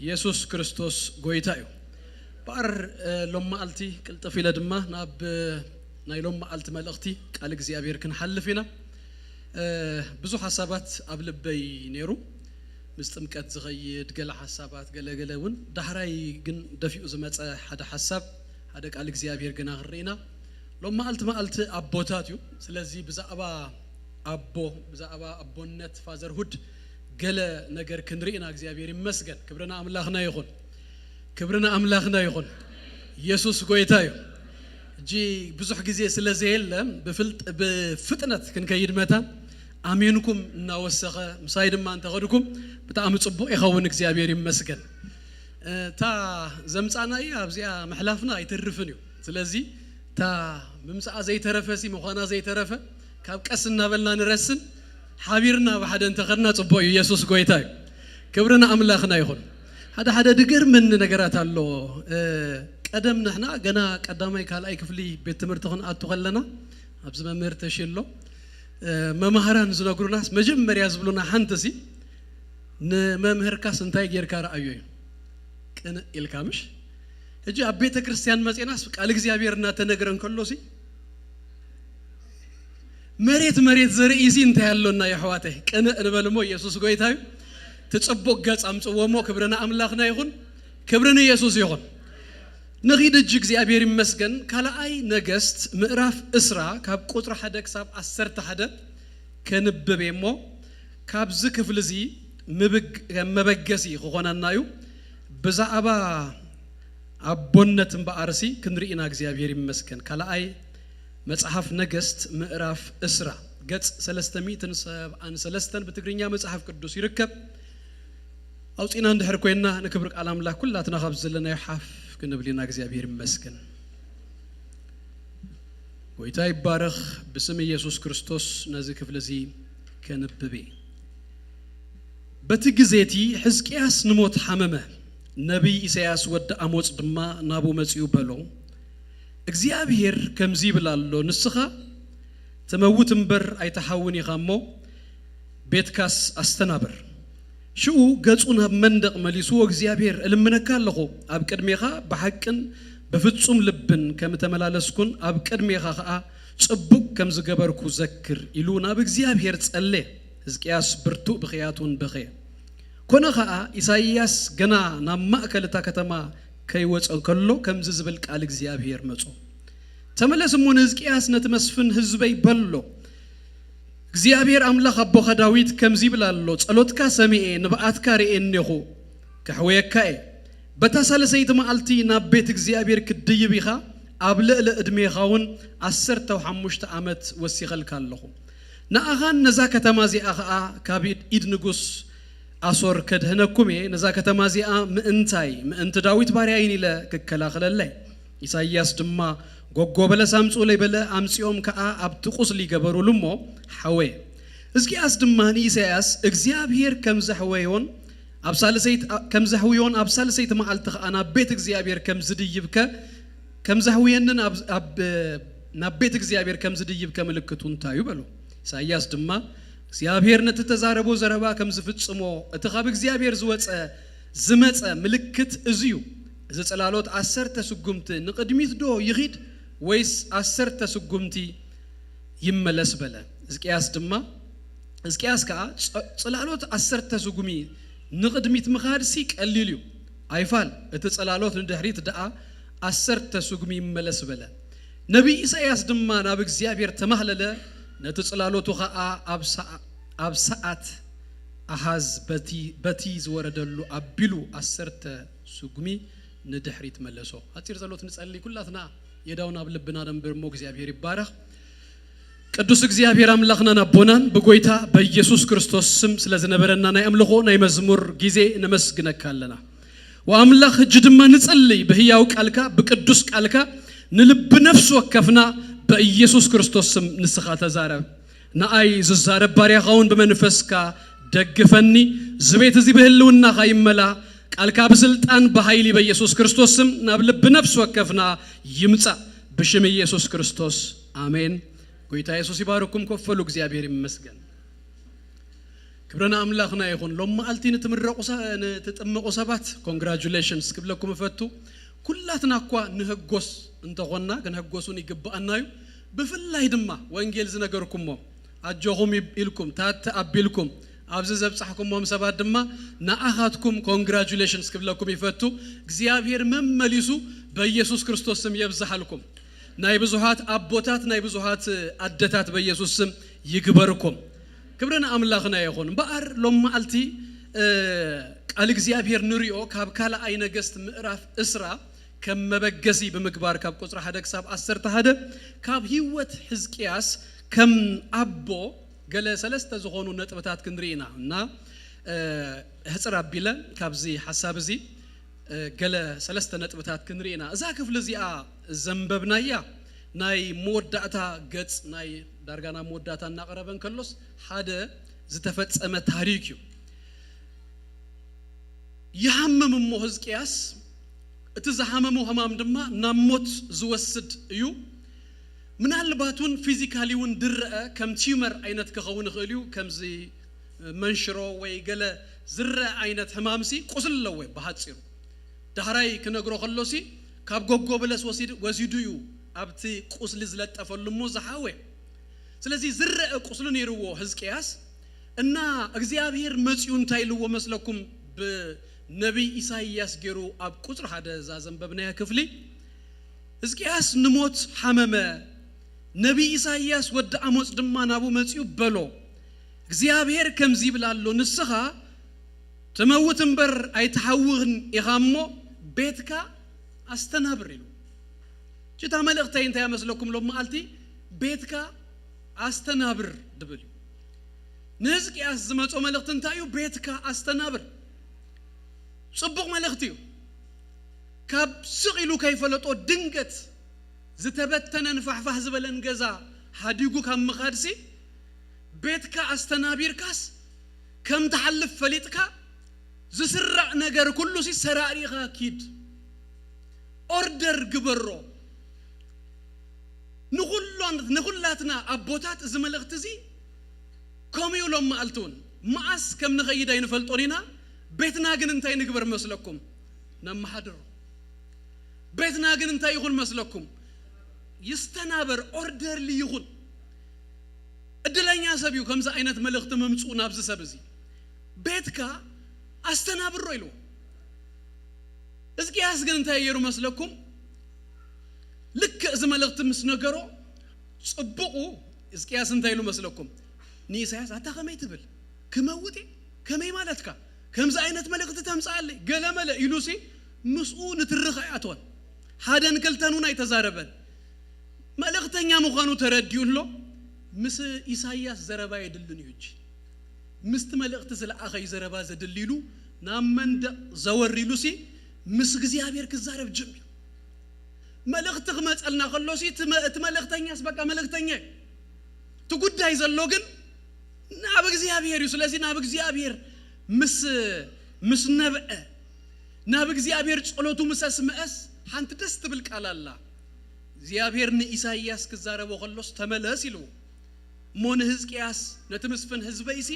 ኢየሱስ ክርስቶስ ጎይታ እዩ ባር ሎም መዓልቲ ቅልጥፍ ኢለ ድማ ናብ ናይ ሎም መዓልቲ መልእኽቲ ቃል እግዚአብሔር ክንሐልፍ ኢና ብዙ ሐሳባት ኣብ ልበይ ነይሩ ምስጥምቀት ዝኸይድ ገለ ሐሳባት ገለገለውን ዳህራይ ግን ደፊኡ ዝመፀ ሓደ ሐሳብ ሓደ ቃል እግዚአብሔር ግን አኽሪና ሎም መዓልቲ አቦታት እዩ ስለዚህ ብዛዕባ አቦ ብዛዕባ አቦነት ፋዘርሁድ ገለ ነገር ክንሪና እግዚአብሔር ይመስገን ክብርና አምላኽና ይኹን ኢየሱስ ጎይታ እዩ እጂ ብዙሕ ጊዜ ስለዚህ የለም በፍጥነት ክንከይድ መታ አሜንኩም እናወሰኸ ምሳይ ድማ እንተኸድኩም በጣም ጽቡቕ ይኸውን እግዚአብሔር ይመስገን ታ ዘምጻናይ ኣብዚያ መሕላፍና አይተርፍን እዩ ስለዚህ ታ ምምጻእ ዘይተረፈሲ ምዃና ዘይተረፈ ካብ ቀስና በልና ንረስን ሓቢርና በሓደ እንተኸድና ጽቡቕ እዩ ኢየሱስ ጎይታ እዩ ክብርና አምላኽና ይኹን ሓደ ድግር ምን ነገራት አሎ ቀደም ንሕና ገና ቀዳማይ ካልኣይ ክፍሊ ቤት ትምህርቲ ክንኣቱ ከለና ኣብዚ መምህር ተሽሎ መማህራን ዝነግሩናስ መጀመርያ ዝብሉና ሓንተሲ ንመምህርካስ እንታይ ጌርካ ረኣዩ እዩ ቅን ኢልካምሽ እጂ ኣብ ቤተ ክርስቲያን መጽናስ ቃል እግዚአብሔር እናተነገረን ከሎሲ መሬት ዘርእይሲ እንታይ ያለውና የሕዋተይ ቅን እንበልሞ ኢየሱስ ጎይታ እዩ ተጽቡቕ ገጽ አምጽወሞ ክብርና አምላኽና ይኹን ክብርን ኢየሱስ ይኹን ንኺድ እጅ እግዚአብሔር ይመስገን ካልኣይ ነገስት ምዕራፍ እስራ ካብ ቁጥሪ 1 ክሳብ 11 ከንብቤሞ ካብዚ ክፍል እዚ መበገሲ ክኾነናዩ ብዛዕባ አቦነት እምበኣርሲ ክንሪኢና እግዚአብሔር ይመስገን ካልኣይ መጽሐፍ ነገስት ምዕራፍ እስራ ገጽ 373 በትግርኛ መጽሐፍ ቅዱስ ይርከብ አውጪና እንድሕር ኮይና ንክብር ቃል አምላክ ኩላትና ካብ ዘለና ይሓፍ ክንብሊና እግዚአብሔር ይመስገን ጎይታ ይባረኽ በስም ኢየሱስ ክርስቶስ ነዚ ክፍል እዚ ከንብቤ በቲ ግዜቲ ሕዝቅያስ ንሞት ሓመመ ነቢይ ኢሳያስ ወዲ አሞጽ ድማ ናቡ መጽኡ በሎ እግዚአብሔር ከምዚ ይብላሎ ንስኻ ተመውት እምበር አይተሐውን ይኻሞ ቤትካስ አስተናበር ሽኡ ገጹን መንደቅ መሊሱ እግዚአብሔር እልምነካ ኣለኹ ኣብ ቅድሜኻ በሐቅን በፍጹም ልብን ከም ተመላለስኩን ኣብ ቅድሜኻ ኸኣ ጽቡቕ ከም ዝገበርኩ ዘክር ኢሉ ናብ እግዚአብሔር ጸለ ሕዝቅያስ ብርቱዕ ብኽያቱን በኸየ ኮነ ኸኣ ኢሳይያስ ገና ናብ ማእከልታ ከተማ ከይወፀ ከሎ ከምዚ ዝብል ቃል እግዚአብሔር መጾ ተመለስሙን ሕዝቅያስ ነትመስፍን ህዝበይ በሎ እግዚአብሔር አምላኽ አቦኻ ዳዊት ከምዚ ይብላሎ ጸሎትካ ሰሚኤ ንብኣትካ ርኤኒኹ ከሕወየካኤ በታሳለሰይቲ መዓልቲ ናብ ቤት እግዚአብሔር ክድይብ ኢኻ ኣብ ልዕሊ ዕድሜኻውን 15 ዓመት ወሲኸልካ ኣለኹ ንኣኻን ነዛ ከተማ እዚኣ ኸኣ ካብ ኢድ ንጉስ አሶር ከድህነኩም ነዛ ከተማ እዚኣ ምእንቲ ዳዊት ባርያይን ኢለ ክከላኸለለይ ኢሳይያስ ድማ ጎጎ በለስ አምጹ ለይ በለ አምጺኦም ከኣ ኣብቲ ቁስሊ ገበሩሉሞ ሓወየ ሕዝቅያስ ድማ ንኢሳይያስ እግዚአብሔር ከምዚ ሓወዮን أبسالسيت كم زحويون أبسالسيت ما ألتخ أنا بيت إغزيابير كم زديب كم زحوينن أب نبيت إغزيابير كم زديب كم لكتون تايو بلو ساياس دما إغزيابير نتتزاربو زربا كم زفتسمو اتخاب إغزيابير زمت ملكت إزيو إذا تلالوت أسرت سقمت نقدميت دو يغيد ويس أسرت سقمتي يملس بلا إزكياس دما إزكياس كا تلالوت أسرت سقمي نقدميت مخارسيك الليليو أيفال تلالوت ندهريت دعا أسرت سقمي يملس بلا نبي إساياس دما نابك زيابير تمهللا نتلالوت خاء أبساءت أحاز بتي زوردلو أبلو أسرت سقمي ندحريت ملسو هاتير زلوت نسألي كلاتنا يداونا بلبنا نمبر مو እግዚአብሔር ይባረክ ቅዱስ እግዚአብሔር አምላክና ናቦናን በጎይታ በኢየሱስ ክርስቶስ ስም ስለዝነበረና ናይ አምልኮ ናይ መዝሙር ጊዜ ነመስግነካለና ወአምላክ ጅድማ ንጸልይ በህያው ቃልካ በቅዱስ ቃልካ ንልብ ነፍስ ወከፍና በኢየሱስ ክርስቶስ ስም ንስኻ ተዛረብ ናአይ ዝዛረብ ባሪያኸውን በመንፈስካ ደግፈኒ ዝቤት እዚ በህልውና ኻይመላ ቃልካ በስልጣን በኃይል በኢየሱስ ክርስቶስ ስም ናብልብ ነፍስ ወከፍና ይምጻ በሽም ኢየሱስ ክርስቶስ አሜን ጎይታ ኢየሱስ ይባርኩም ኮፈሉ እግዚአብሔር ይመስገን ክብረና አምላክና ይሁን ለማልቲን ተጠመቁ ሰባት ኮንግራቹሌሽንስ ክብለኩም ፈቱ ኩላትና እኳ ንህጎስ እንተቆና ግን ህጎሱን ይግባአናዩ በፍላይ ድማ ወንጌል ዝነገርኩሞ አጆኹም ይልኩም ታተ አቢልኩም أبز زبصحكم ومسبات دما نأخذكم congratulations كبلكم يفتو እግዚአብሔር መመሊሱ በኢየሱስ ክርስቶስ ስም ይብዛሃልኩም ናይ ብዙሃት አቦታት ናይ ብዙሃት አደታት በኢየሱስ ስም ይግበርኩም ክብረና አምላክና ይሁን በአር ለማልቲ ቃል እግዚአብሔር ንሪኦ ካብካላ አይ ነገስት ምዕራፍ እስራ ከመበገሲ በመግባር ካብ ቁጥር 1 ክሳብ 10 ተሃደ ካብ ህይወት ሕዝቅያስ ከም አቦ قال سلسته زخونو نطبታት كندرينا እና ህጽር አቢለ ካብዚ ሐሳብ እዚ قال سلسته نطبታት كندرينا እዛ ክፍል እዚኣ ዘንበብናያ ናይ ሞዳታ ገጽ ናይ ዳርጋና ሞዳታ እናቀረበን ከሎስ ሓደ ዝተፈጸመ ታሪክ እዩ ይሐመም ሕዝቅያስ እቲ ዘሐመሙ ህማም ድማ ናሞት ዝወስድ እዩ ምናልባቱን ፊዚካሊውን ድርአ ከም ቲዩመር አይነት ከኸውን ኸሊው ከምዚ መንሽሮ ወይ ገለ ዝረ አይነት ህማምሲ ቁስልለው ወይ በሐጽሩ ዳህራይ ከነግሮ ኸሎሲ ካብ ጎጎ በለስ ወሲዱዩ አብቲ ቁስል ዝለጠፈሉሞ ዘሐወ ስለዚህ ዝረ ቁስሉን ይርዎ ሕዝቅያስ እና እግዚአብሔር መጽዩን ታይልዎ መስለኩም በነብይ ኢሳይያስ ገሩ አብ ቁጥር 1 ዘንበብናያ ክፍሊ ሕዝቅያስ ንሞት ሐመመ ነብይ ኢሳይያስ ወደ አሞጽ ድማ ናቡ መጽዩ በሎ እግዚአብሔር ከምዚ ብላሎ ንስኻ ተመውትን በር አይተሐውህን ኢኻሞ ቤትካ አስተናብር ይሉ ጭታ መልእክተይ እንታይ ያመስለኩም ለማልቲ ቤትካ አስተናብር ድብል ንሕዝቅያስ ዝመጾ መልእክት እንታዩ ቤትካ አስተናብር ጽቡቅ መልእክት እዩ ካብ ስቂሉ ከይፈለጦ ድንገት ዝተበተነን ፋሕፋህ ዝበለን ገዛ ሓዲጉ ካብ መኻድሲ ቤትካ አስተናቢርካስ ከም ተሐልፍ ፈሊጥካ ዝስራዕ ነገር ኩሉ ሲ ሰራሪኻ ኪድ ኦርደር ግበሮ ንኹላትና አቦታት እዚ መልእክት እዚ ኮሚውሎም ማልቱን ማአስ ከም ንኸይዳ ይንፈልጦኒና ቤትና ግን እንታይ ንግበር መስለኩም ነማሐድሮ ቤትና ግን እንታይ ይኹን መስለኩም ይስተናበር ኦርደር ሊይኹን እድለኛ ሰብዩ ከምዛ አይነት መልእክት መምጹ ናብዝ ሰብዚ ቤትካ አስተናብሮ ይሉ ሕዝቅያስ ግን እንታይ ይሩ መስለኩም ልክ እዚ መልእክት ምስ ነገሮ ጽቡቁ ሕዝቅያስ እንታይ ይሉ መስለኩም ንኢሳይያስ አታኸመይ ትብል ከመውጤ ከመይ ማለትካ ከምዛ አይነት መልእክት ተምጻለይ ገለመለ ይሉሲ ምስኡ ንትርኽ አያቶን ሓደን ክልተኑን አይተዛረበን መልእክተኛ መዃኑ ተረዲዩሎ ምስ ኢሳይያስ ዘረባ ይድልን ይጂ ምስት መልእክት ስለአኸይ ዘረባ ዘድልሉ ናመንደ ዘወሪሉሲ ምስ እግዚአብሔር ክዛረብ ጀምሩ መልእክት ከመጸልና ከሎሲ መልእክተኛስ በቃ መልእክተኛ ትጉዳይ ዘሎ ግን ናብ እግዚአብሔር ስለዚህ ናብ እግዚአብሔር ምስ مسنبأ ناب እግዚአብሔር ጸሎቱ ምሰስ መእስ ሓንቲ ደስ ትብል ቃል አላ እግዚአብሔር ንኢሳይያስ ክዛረበው ከሎስ ተመለስ ይሉ ሞን ሕዝቅያስ ነተመስፈን ህዝበይሲ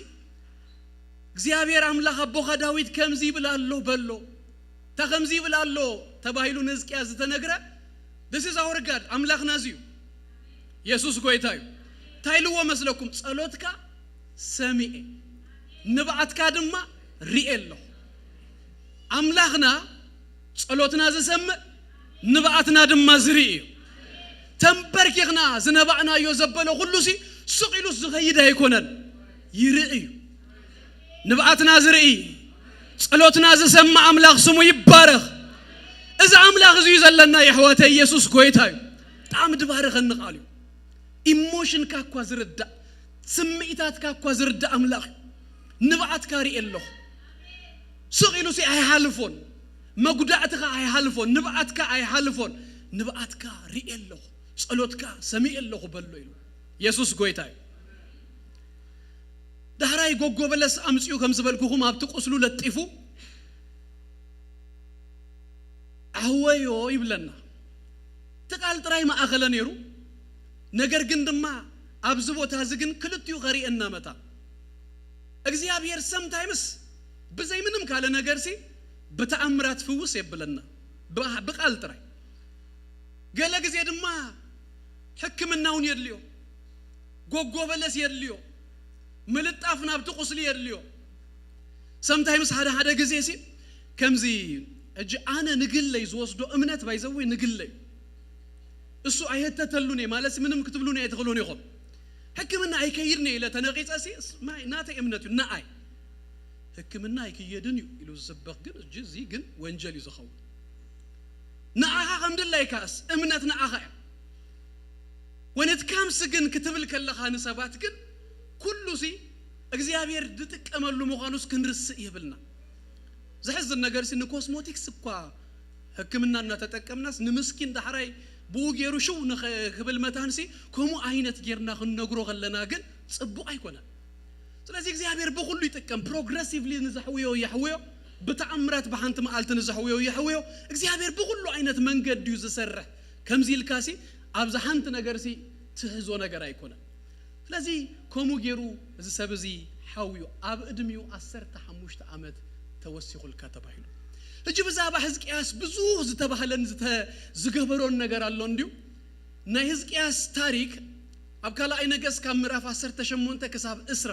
እግዚአብሔር አምላክ አቦኻ ዳዊት ከምዚ ብላሎ በሎ ተከምዚ ብላሎ ተባይሉ ሕዝቅያስ ተነግረ this is our God አምላክና ዚዩ ኢየሱስ ጎይታዩ ታይልዎ መስለኩም ጸሎትካ ሰሚኤ ንባዓትካ ድማ ሪኤሎ አምላክና ጸሎትና ዘሰምዕ ንባዓትና ድማ ዝሪእ ተንበርኪኽና ዝነባዕና ዘበለ ሁሉሲ ስቂሉስ ዝኸይድ አይኮነን ይርኢ ንባዓትና ዝርኢ ጸሎትና ዘሰምዕ አምላክ ስሙ ይባረክ እዛ አምላክ እዚ ዘለና ይሕወተ ኢየሱስ ጎይታዩ ጣም ድባረኸን ቃልዩ ኢሞሽን ካኳ ዝርዳ ስምዒታት ካኳ ዝርዳ አምላክ ንባዓትካ ሪኤሎ سقيلوسي أي حالفون ما قدعتك أي حالفون نبعتك أي حالفون نبعتك ريالله سألوتك سميع الله بلويلو يسوس قويتاي دهراي قوقو بلس أمسيو كم زبالكوهم أبتقسلو لطيفو أهويو يبلنا تقال تراي ما أغلا نيرو نجر قندما أبزبو تازقن كلتيو غري النامتا أجزيابير sometimes بزي منهم كاله ነገር ሲ በተአምራት ፍውስ ይብለና በቃል ጥራይ ገለ ጊዜ ድማ ሕክምናውን ይርልዮ ጎጎ በለስ ይርልዮ ምልጣፍና ብትቁስል ይርልዮ sometimes ሓደ ጊዜ ሲ ከምዚ እጂ አነ ንግለይ ዝወስዶ እምነት ባይዘው ንግለይ እሱ አይተተሉኔ ማለት ምንም ክትብሉኔ አይተخلوني ይቆም ሕክምና አይከይርኔ ለተነቂጻሲ ማይ ናተ እምነቱ ናአይ ሕክምና አይከየድን ይሉ ዘበክ ግን እጂ ግን ወንጀል ይዘኸው ናአኻ ከምድላይ ካስ እምነት ናአኻ when it comes ግን ክትብል ከለኻ ንሰባት ግን ኩሉሲ እግዚአብሔር ድጥቀመሉ መኻኑስ ክንርስ ይብልና ዝሕዝን ነገር ሲን ኮስሞቲክስ እኳ ሕክምናና ተጠቀምናስ ንምስኪን ዳሕራይ ቡጌሩ ሹው ንኽብል መታንሲ ኮሙ አይነት ጌርና ክንነግሮ ከለና ግን ጽቡ አይኮነ ስለዚህ እግዚአብሔር በሁሉ ይጥቀም ፕሮግሬሲቭሊ ንዘሕውዮ ይሕውዮ በተአምራት በሐንት ማዓልት ንዘሕውዮ ይሕውዮ እግዚአብሔር በሁሉ አይነት መንገድ እዩ ዝሰርሕ ከምዚ ልካሲ አብዛ ሐንት ነገር ሲ ትህዞ ነገር አይኮነ ስለዚህ ኮሙ ጌሩ እዚ ሰብዚ ሓውዮ አብ እድሚው 15 ዓመት ተወሲኹል ከተባሂሉ እጂ በዛባ ሕዝቅያስ ብዙ ዝተባህለን ዝገበሮን ነገር አለ እንዲው ናይ ሕዝቅያስ ታሪክ አብ ካላይ ነገስ ካብ ምዕራፍ 18 ክሳብ እስራ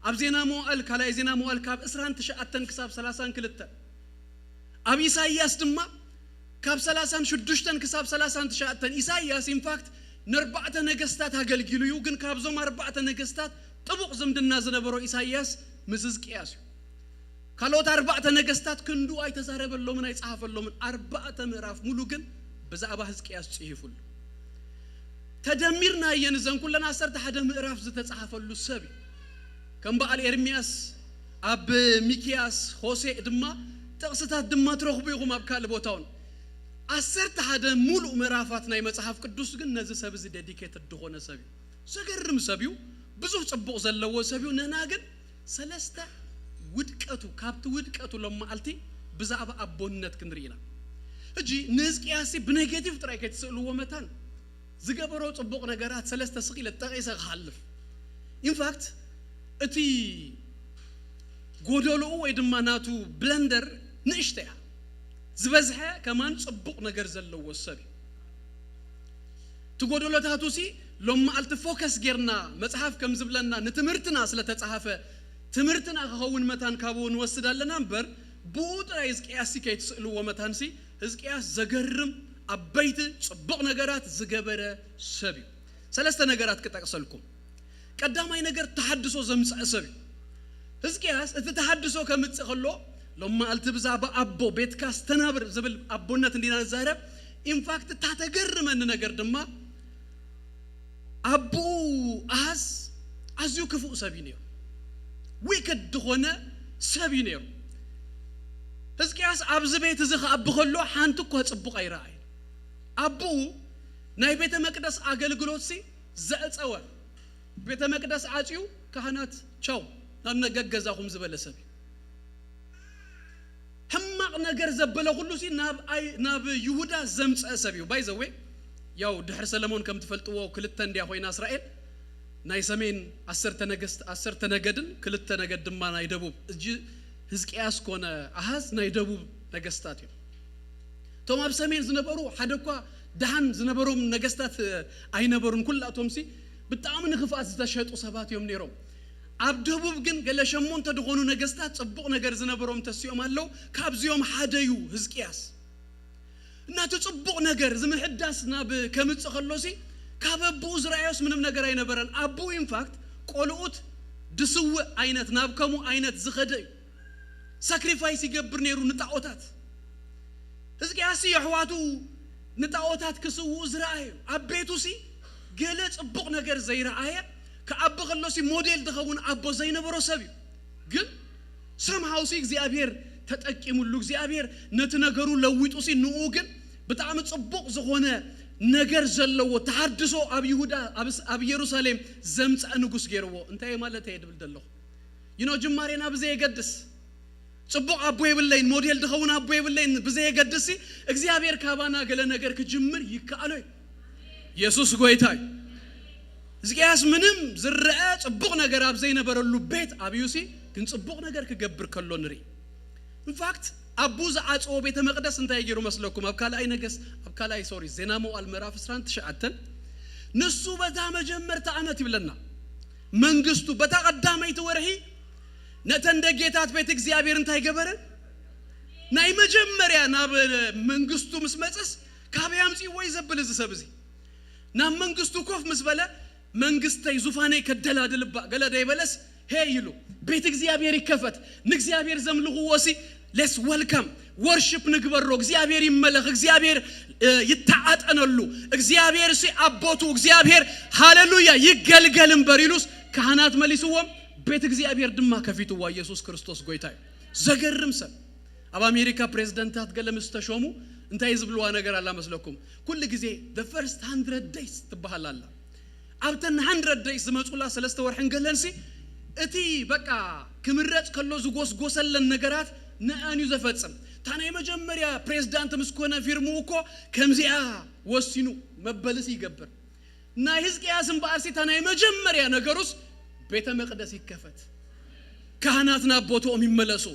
አብ ዜና ሞዓል ካላይ ዜና ሞዓል ካብ እስራን ተሸአተን ክሳብ 32 አብ ኢሳይያስ ድማ ካብ 36 ክሳብ 30 ተሸአተን ኢሳይያስ ኢንፋክት ነርባዕተ ነገስታት አገልግሉዩ ግን ካብዞም አርባዕተ ነገስታት ጥቡቅ ዝምድና ዝነበሮ ኢሳይያስ ምዝዝቅያስ ካሎት አርባዕተ ነገስታት ክንዱ አይተዛረበሎም ናይ ጻፈሎም አርባዕተ ምዕራፍ ሙሉ ግን በዛባ ሕዝቅያስ ጽይፉል ተደሚርና የንዘን ኩለና 11 ምዕራፍ ዝተጻፈሉ ሰብ ከም በዓል ኤርሚያስ አብ ሚኪያስ ሆሴ ድማ ጥቅስታት ድማ ትረኽቡ ይኹም አብ ካል ቦታውን 11 ሙሉ ምዕራፋት ናይ መጽሐፍ ቅዱስ ግን ነዚ ሰብ እዚ ዴዲኬትድ ድኾነ ሰብ ዘገርም ሰብዩ ብዙ ጽቡቕ ዘለዎ ሰብዩ ነና ግን ሰለስተ ውድቀቱ ካብቲ ውድቀቱ ለማዓልቲ ብዛዕባ አቦነት ክንሪና እጂ ንሕዝቅያስ ብኔጌቲቭ ጥራይ ከተስእልዎ መታን ዝገበሮ ጽቡቕ ነገራት ሰለስተ ስቂለ ጠቂሰ ክሓልፍ ኢንፋክት እቲ ጎደሎ ወይ ድማ ናቱ ብለንደር ንእሽተያ ዝበዝሐ ከማን ጽቡቕ ነገር ዘለዎ ሰብ ትጎደሎታቱ ሲ ለማዓልቲ ፎከስ ጌርና መጽሐፍ ከም ዝብለና ንትምህርትና ስለተጻፈ ትምህርትና ከኸውን መታን ካብውን ወስዳለና እንበር ቡጥራ ሕዝቅያስ ከይትስእልዎ መታንሲ ሕዝቅያስ ዘገርም አበይት ጽቡቕ ነገራት ዝገበረ ሰብ ሰለስተ ነገራት ከጠቅሰልኩም ቀዳማይ ነገር ተሐድሶ ዘምጽእ ሰብ ሕዝቅያስ እቲ ተሐድሶ ከምጽእ ከሎ ለማዓልቲ ብዛዕባ አቦ ቤትካስ ተናብር ዝብል አቦነት እንዲና ዛረብ ኢንፋክት ታተገርመን ነገር ድማ አቦ አዝ አዝዩ ክፉእ ሰብ ነይሩ wicked ሆነ ሰብ ነይሩ ሕዝቅያስ አብዝ ቤት ዝኸ አብኸሎ ሓንቱ እኮ ጽቡቕ አይራአይ አቡ ናይ ቤተ መቅደስ አገልግሎት ሲ ዘዕጸወ ቤተ መቅደስ አጪው ካህናት ቻው ናነገገዛኹም ዝበለ ሰብ ነገር ዘበለ ሁሉ ሲ ናብ ይሁዳ ዘምጽ ሰብዩ ባይዘዌ ያው ድሕር ሰለሞን ከም ትፈልጥዎ ክልተ እንዲያ ሆይና እስራኤል ናይ ሰሜን 10 ነገድን ክልተ ነገድ ድማ ናይ ደቡብ እጂ ሕዝቅያስ ኮነ አሃዝ ናይ ደቡብ ነገስታት እዩ ቶም ኣብ ሰሜን ዝነበሩ ሓደኳ ደሃን ዝነበሩም ነገስታት ኣይነበሩን ኩላቶም ሲ ብጣዕሚ ንኽፋት ዝተሸጡ ሰባት እዮም ነይሮም ኣብ ደቡብ ግን ገለ ሸሞንተ ድኾኑ ነገስታት ጽቡቕ ነገር ዝነበሮም ተስዮም ኣለው ካብዚኦም ሓደዩ ሕዝቅያስ እናቱ ጽቡቕ ነገር ዝምሕዳስ ናብ ከምጽእ ከሎሲ ካብ አቡ ዝራእዮስ ምንም ነገር አይነበረን አቡ ኢንፋክት ቆልኡት ድስው አይነት ናብ ከሙ አይነት ዝኸደዩ ሳክሪፋይስ ይገብር ነይሩ ንጣዖታት ሕዝቅያስ ይሕዋቱ ንጣዖታት ክስው ዝራእዩ አቤቱሲ ገለ ጽቡቕ ነገር ዘይራአየ ከአብ ከሎሲ ሞዴል ድኸውን አቦ ዘይነበሮ ሰብ ግን ሰምሃውሲ እግዚአብሔር ተጠቂሙሉ እግዚአብሔር ነቲ ነገሩ ለዊጡሲ ንኡ ግን በጣም ጽቡቕ ዝኾነ ነገር ዘለዎ ተሐድሶ አብ ይሁዳ አብ ኢየሩሳሌም ዘምጽ ንጉስ ገርዎ እንታይ ማለት ይድብል ደለኹ ይኖ ጅማሬና በዘይ ይገድስ ጽቡቕ አቦ ይብለይን ሞዴል ድኸውን አቦ ይብለይን በዘይ ይገድሲ እግዚአብሔር ካባና ገለ ነገር ክጅምር ይካአለይ ኢየሱስ ጎይታይ ሕዝቅያስ ምንም ዝረአ ጽቡቕ ነገር አብ ዘይነበረሉ ቤት አብዩሲ ግን ጽቡቕ ነገር ክገብር ከሎ ንሪ ኢንፋክት አቡ ዘዓጽኦ ቤተ መቅደስ እንታይ ይገሩ መስለኩም አብካላይ ነገስ አብካላይ ሶሪ ዜና መዋዕል ምዕራፍ 19 ንሱ በታ መጀመርታ ዓመት ይብለና መንግስቱ በታ ቀዳማይት ወርሂ ነተንደ ጌታት ቤተ እግዚአብሔር እንታይ ገበረ ናይ መጀመሪያ ናብ መንግስቱ ምስመጽስ ካብያምጽ ወይ ዘብል ዝሰብዚ ናብ መንግስቱ ኮፍ ምስበለ መንግስተይ ዙፋኔ ከደላድልባ ገለዳ ይበለስ ሄይ ይሉ ቤተ እግዚአብሔር ይከፈት ንእግዚአብሔር ዘምልኹ ወሲ let's welcome worship ንግበሮ እግዚአብሔር ይመለኽ እግዚአብሔር ይተዓጠነሉ እግዚአብሔር ሲ አቦቱ እግዚአብሔር ሃሌሉያ ይገልገልም በሪሉስ ካህናት መልሱዎም ቤተ እግዚአብሔር ድማ ከፊቱዋ ኢየሱስ ክርስቶስ ጎይታይ ዘገርም ሰብ አብ አሜሪካ ፕሬዝዳንታት ገለምስ ተሾሙ እንታይ ዝብልዋ ነገር አላ መስለኩም ኩል ጊዜ the first 100 days ትባሃላላ አብተን 100 days ዝመጹላ ሰለስተ ወርሕን ገለንሲ እቲ በቃ ክምረጽ ከሎ ዝጎስጎሰለን ነገራት ነአን ይዘፈጽም ታናይ መጀመሪያ ፕሬዝዳንት ምስኮነ ፊርሙ እኮ ከምዚያ ወሲኑ መበልስ ይገብር እና ሕዝቅያስን በአርሲ ታናይ መጀመሪያ ነገሩስ ቤተ መቅደስ ይከፈት ካህናትና ቦቶም ይመለሱ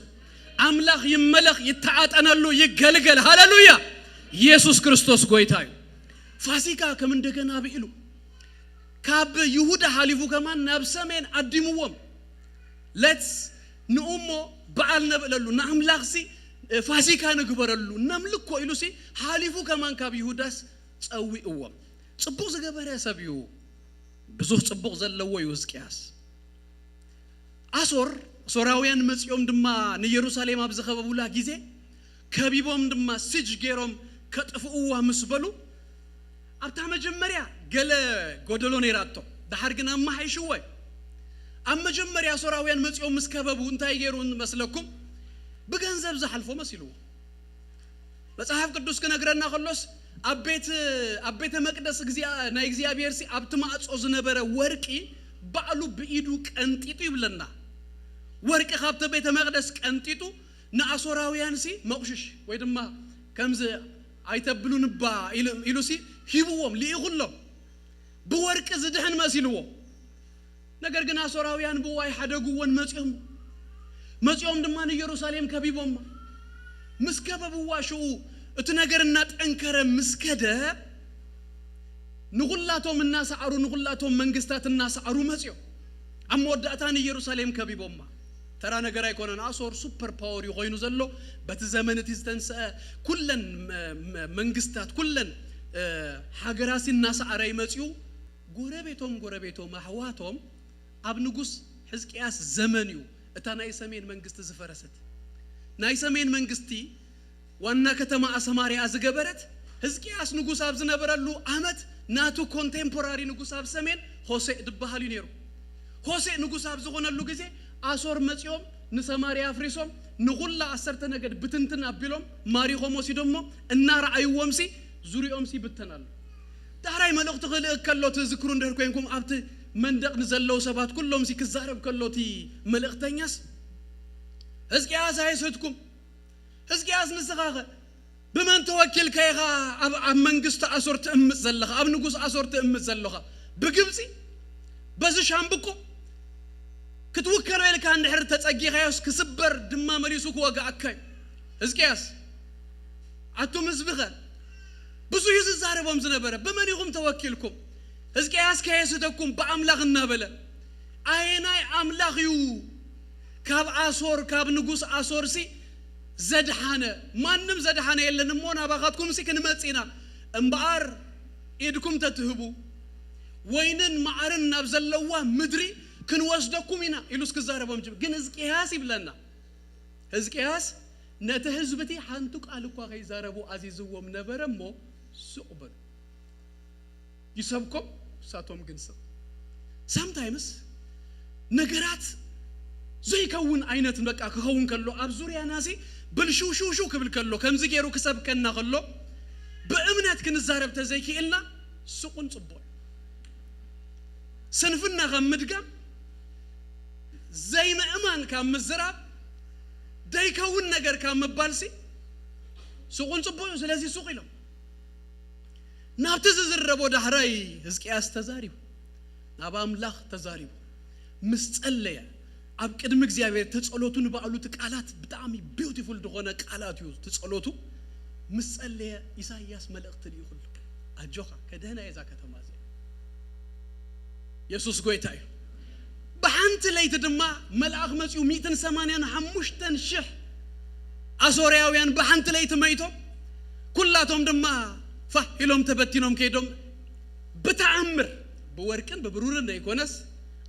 አምላክ ይመለኽ ይተዓጠነሉ ይገልገል ሃሌሉያ ኢየሱስ ክርስቶስ ጎይታዩ ፋሲካ ከም እንደገና ቢሉ ካብ ይሁዳ ሐሊፉ ከማን ናብ ሰሜን አዲሙዎም let's ንኡሞ በዓል ነብለሉ ናምላክሲ ፋሲካ ንግበረሉ ናምልኮ ኢሉሲ ሐሊፉ ከማን ካብ ይሁዳስ ጸዊእዎም ጽቡቕ ዝገበረ ሰብዩ ብዙ ጽቡቕ ዘለዎ ሕዝቅያስ ሶራውያን መጽዮም ድማ ንኢየሩሳሌም ኣብ ዝኸበቡላ ጊዜ ከቢቦም ድማ ስጅ ገሮም ከጥፍኡዋ ምስበሉ ኣብታ መጀመሪያ ገለ ጎደሎ ነይራቶ ዳሕር ግን አማሓይሽወይ ኣብ መጀመሪያ ሶራውያን መጽዮም ምስከበቡ እንታይ ገሩን መስለኩም በገንዘብ ዘሐልፎ መስሉ መጽሐፍ ቅዱስ ከነግረና ከሎስ አቤተ መቅደስ ናይ እግዚአብሔር ሲ ኣብቲ ማዕጾ ዝነበረ ወርቂ ባዕሉ በኢዱ ቀንጢጡ ይብለና ወርቂ ካብተ ቤተ መቅደስ ቀንጢጡ ንአሶራውያን ሲ መቁሽሽ ወይ ድማ ከምዝ አይተብሉንባ ኢሉሲ ሂብዎም ሊኢኹሎም በወርቂ ዝድህን መስልዎ ነገር ግን አሶራውያን በዋይ ሐደጉውን መጽዮም ድማ ኢየሩሳሌም ከቢቦም ምስከበቡዋ ሹ እቲ ነገርና ጠንከረ ምስከደ ንሁላቶም እናሳዕሩ ንሁላቶም መንግስታትና ሳዕሩ መጽዮ አሞዳታን ኢየሩሳሌም ከቢቦም ተራ ነገር አይኮነን አሶር ሱፐር ፓወር ይሆይኑ ዘሎ በተዘመነት ይስተንሰ ኩለን መንግስታት ኩለን ሀገራሲና ሳዕራ ይመጽዩ ጎረቤቶም አህዋቶም አብ ንጉስ ሕዝቅያስ ዘመንዩ እታ ናይ ሰሜን መንግስት ዝፈረሰት ናይ ሰሜን መንግስቲ ዋና ከተማ አሰማሪያ ዝገበረት ሕዝቅያስ ንጉስ አብ ዝነበረሉ አመት ናቱ ኮንቴምፖራሪ ንጉስ አብ ሰሜን ሆሴዕ ድባሃሉ ነይሩ ሆሴዕ ንጉስ አብ ዝሆነሉ ጊዜ አሶር መጽዮም ንሰማሪያ አፍሪሶም ንሁላ 10 ነገድ ብትንትን አብሎም ማሪሆም ወሲዶሞ እና ራአይዎም ሲ ዙሪኦም ሲ ብተናሉ ዳራይ መልእክት ከሎት ዝክሩ እንደርኩንኩም አብት መንደቅ ንዘለው ሰባት ኩሎም ሲ ክዛረብ ከሎቲ መልእክተኛስ ሕዝቅያስ አይሰትኩም ሕዝቅያስ ንስኻኸ بمن توكل كيغا أب منجست أسرت زلخا أب نجوس أسرت زلخا بجبسي بس شامبكو كتوكلوا إلك عن حرت تأجي خياس كسبر دم مريسوك وجا أكاي إزكياس عتوم زبغة بس يز الزهر بمزنا برا بمن يقوم توكلكم إزكياس كياس تكون بأملاغ النابلة أيناي أملاغ يو كاب أسور كاب نجوس أسور سي زدحانة ما نم زدحانة إلا نمونا بقاتكم سكن ماتينا امبار إيدكم تتهبو وينن معرن نبزلوا مدري كن وصدكم هنا يلوس كزارة بمجب جن إزكياس يبلنا إزكياس نتهزبتي حنتك علىكوا غي زاربو عزيز ومنبرة مو سؤبر يسبكم ساتهم جنسا sometimes نجارات زي كون عينة بك أكون كله أبزور يا ناسي بالشو شو شو قبل كله كم زجيرو كسب كنا غلو بأمنات كن الزهرب تزيكي إلنا سقون صبور سنفنا غمد قام زي ما أمان كام مزراب داي كون نجار كام مبالسي سقون صبور سلاسي سقيلهم نابتز الربو دهراي هزكياس تزاريو نابام لاخ تزاريو مستقلية أب كده مجزية تتصلوتو نبقالو تقالات بتعمي beautiful دغنا قالات يوز تتصلوتو مسألة إساياس ملأقت لي يخلو أجوخا كدهنا إذا كتمازي يسوس قويتاي بحانت ليت دما ملأق مسيو 185 شح أسورياويان بحانت ليت ميتو كلاتهم دما فهلهم تبتينهم كيدهم بتعمر بوركن ببرورن دايكونس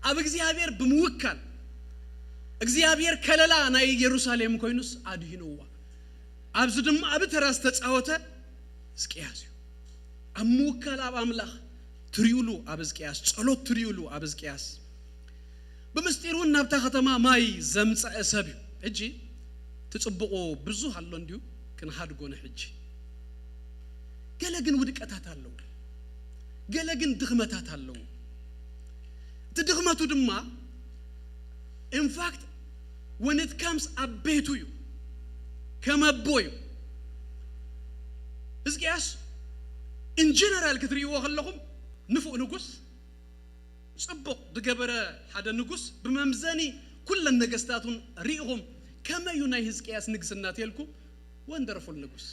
أب إغزيابير بموكال إغزيابير كلالا ناي يروساليم كوينوس أدهينوا أبزدم أبتراس تتصاوته إزكياسيو أموكال أب أملاخ تريولو أب إزكياس ጸሎት تريولو أب إزكياس بمستيرون نابتا ختما ماي زمص أسبيو እጂ تصبقو ብዙ አለ እንዲሁ ከናሃድጎነ እጂ ገለግን ውድቀታት አለው ገለግን ድግመታት አለው ትድግመቱ ድማ in fact when it comes አቤቱ ዩ ከመቦዩ ሕዝቅያስ in general ክትሪዎ ከለኹም ንፉእ ንጉስ ጽቡቕ ድገበረ ሓደ ንጉስ በመምዘኒ ኩለ ነገስታቱን ሪኢኹም ከመዩ ናይ ሕዝቅያስ ንግስናት የልኩም ወንደርፉል ንጉስ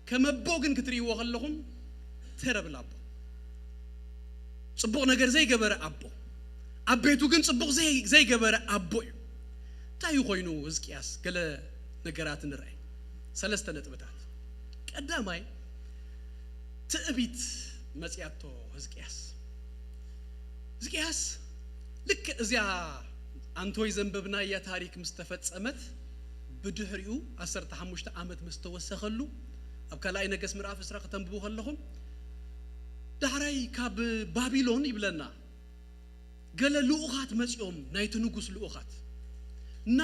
ከመቦ ግን ክትሪዎ ከለኹም ተረብል አቦ ጽቡቕ ነገር ዘይገበረ አቦ አቤቱ ግን ጽቡቕ ዘይገበረ አቦ ታዩ ኮይኑ ሕዝቅያስ ገለ ነገራት ንራይ ሰለስተ ነጥብታት ቀዳማይ ትዕቢት መጽያቶ ሕዝቅያስ ልክ እዚያ አንቶይ ዘንበብና ያ ታሪክ ምስተፈጸመት ብድህሪኡ 15 ዓመት ምስተወሰኸሉ ኣብ ከላይ ነገስ ምዕራፍ 10 ከተንብቡ ከለኹም ዳሕራይ ካብ ባቢሎን ይብለና ገለ ልኡኻት መጽኦም ናይቲ ንጉስ ልኡኻት እና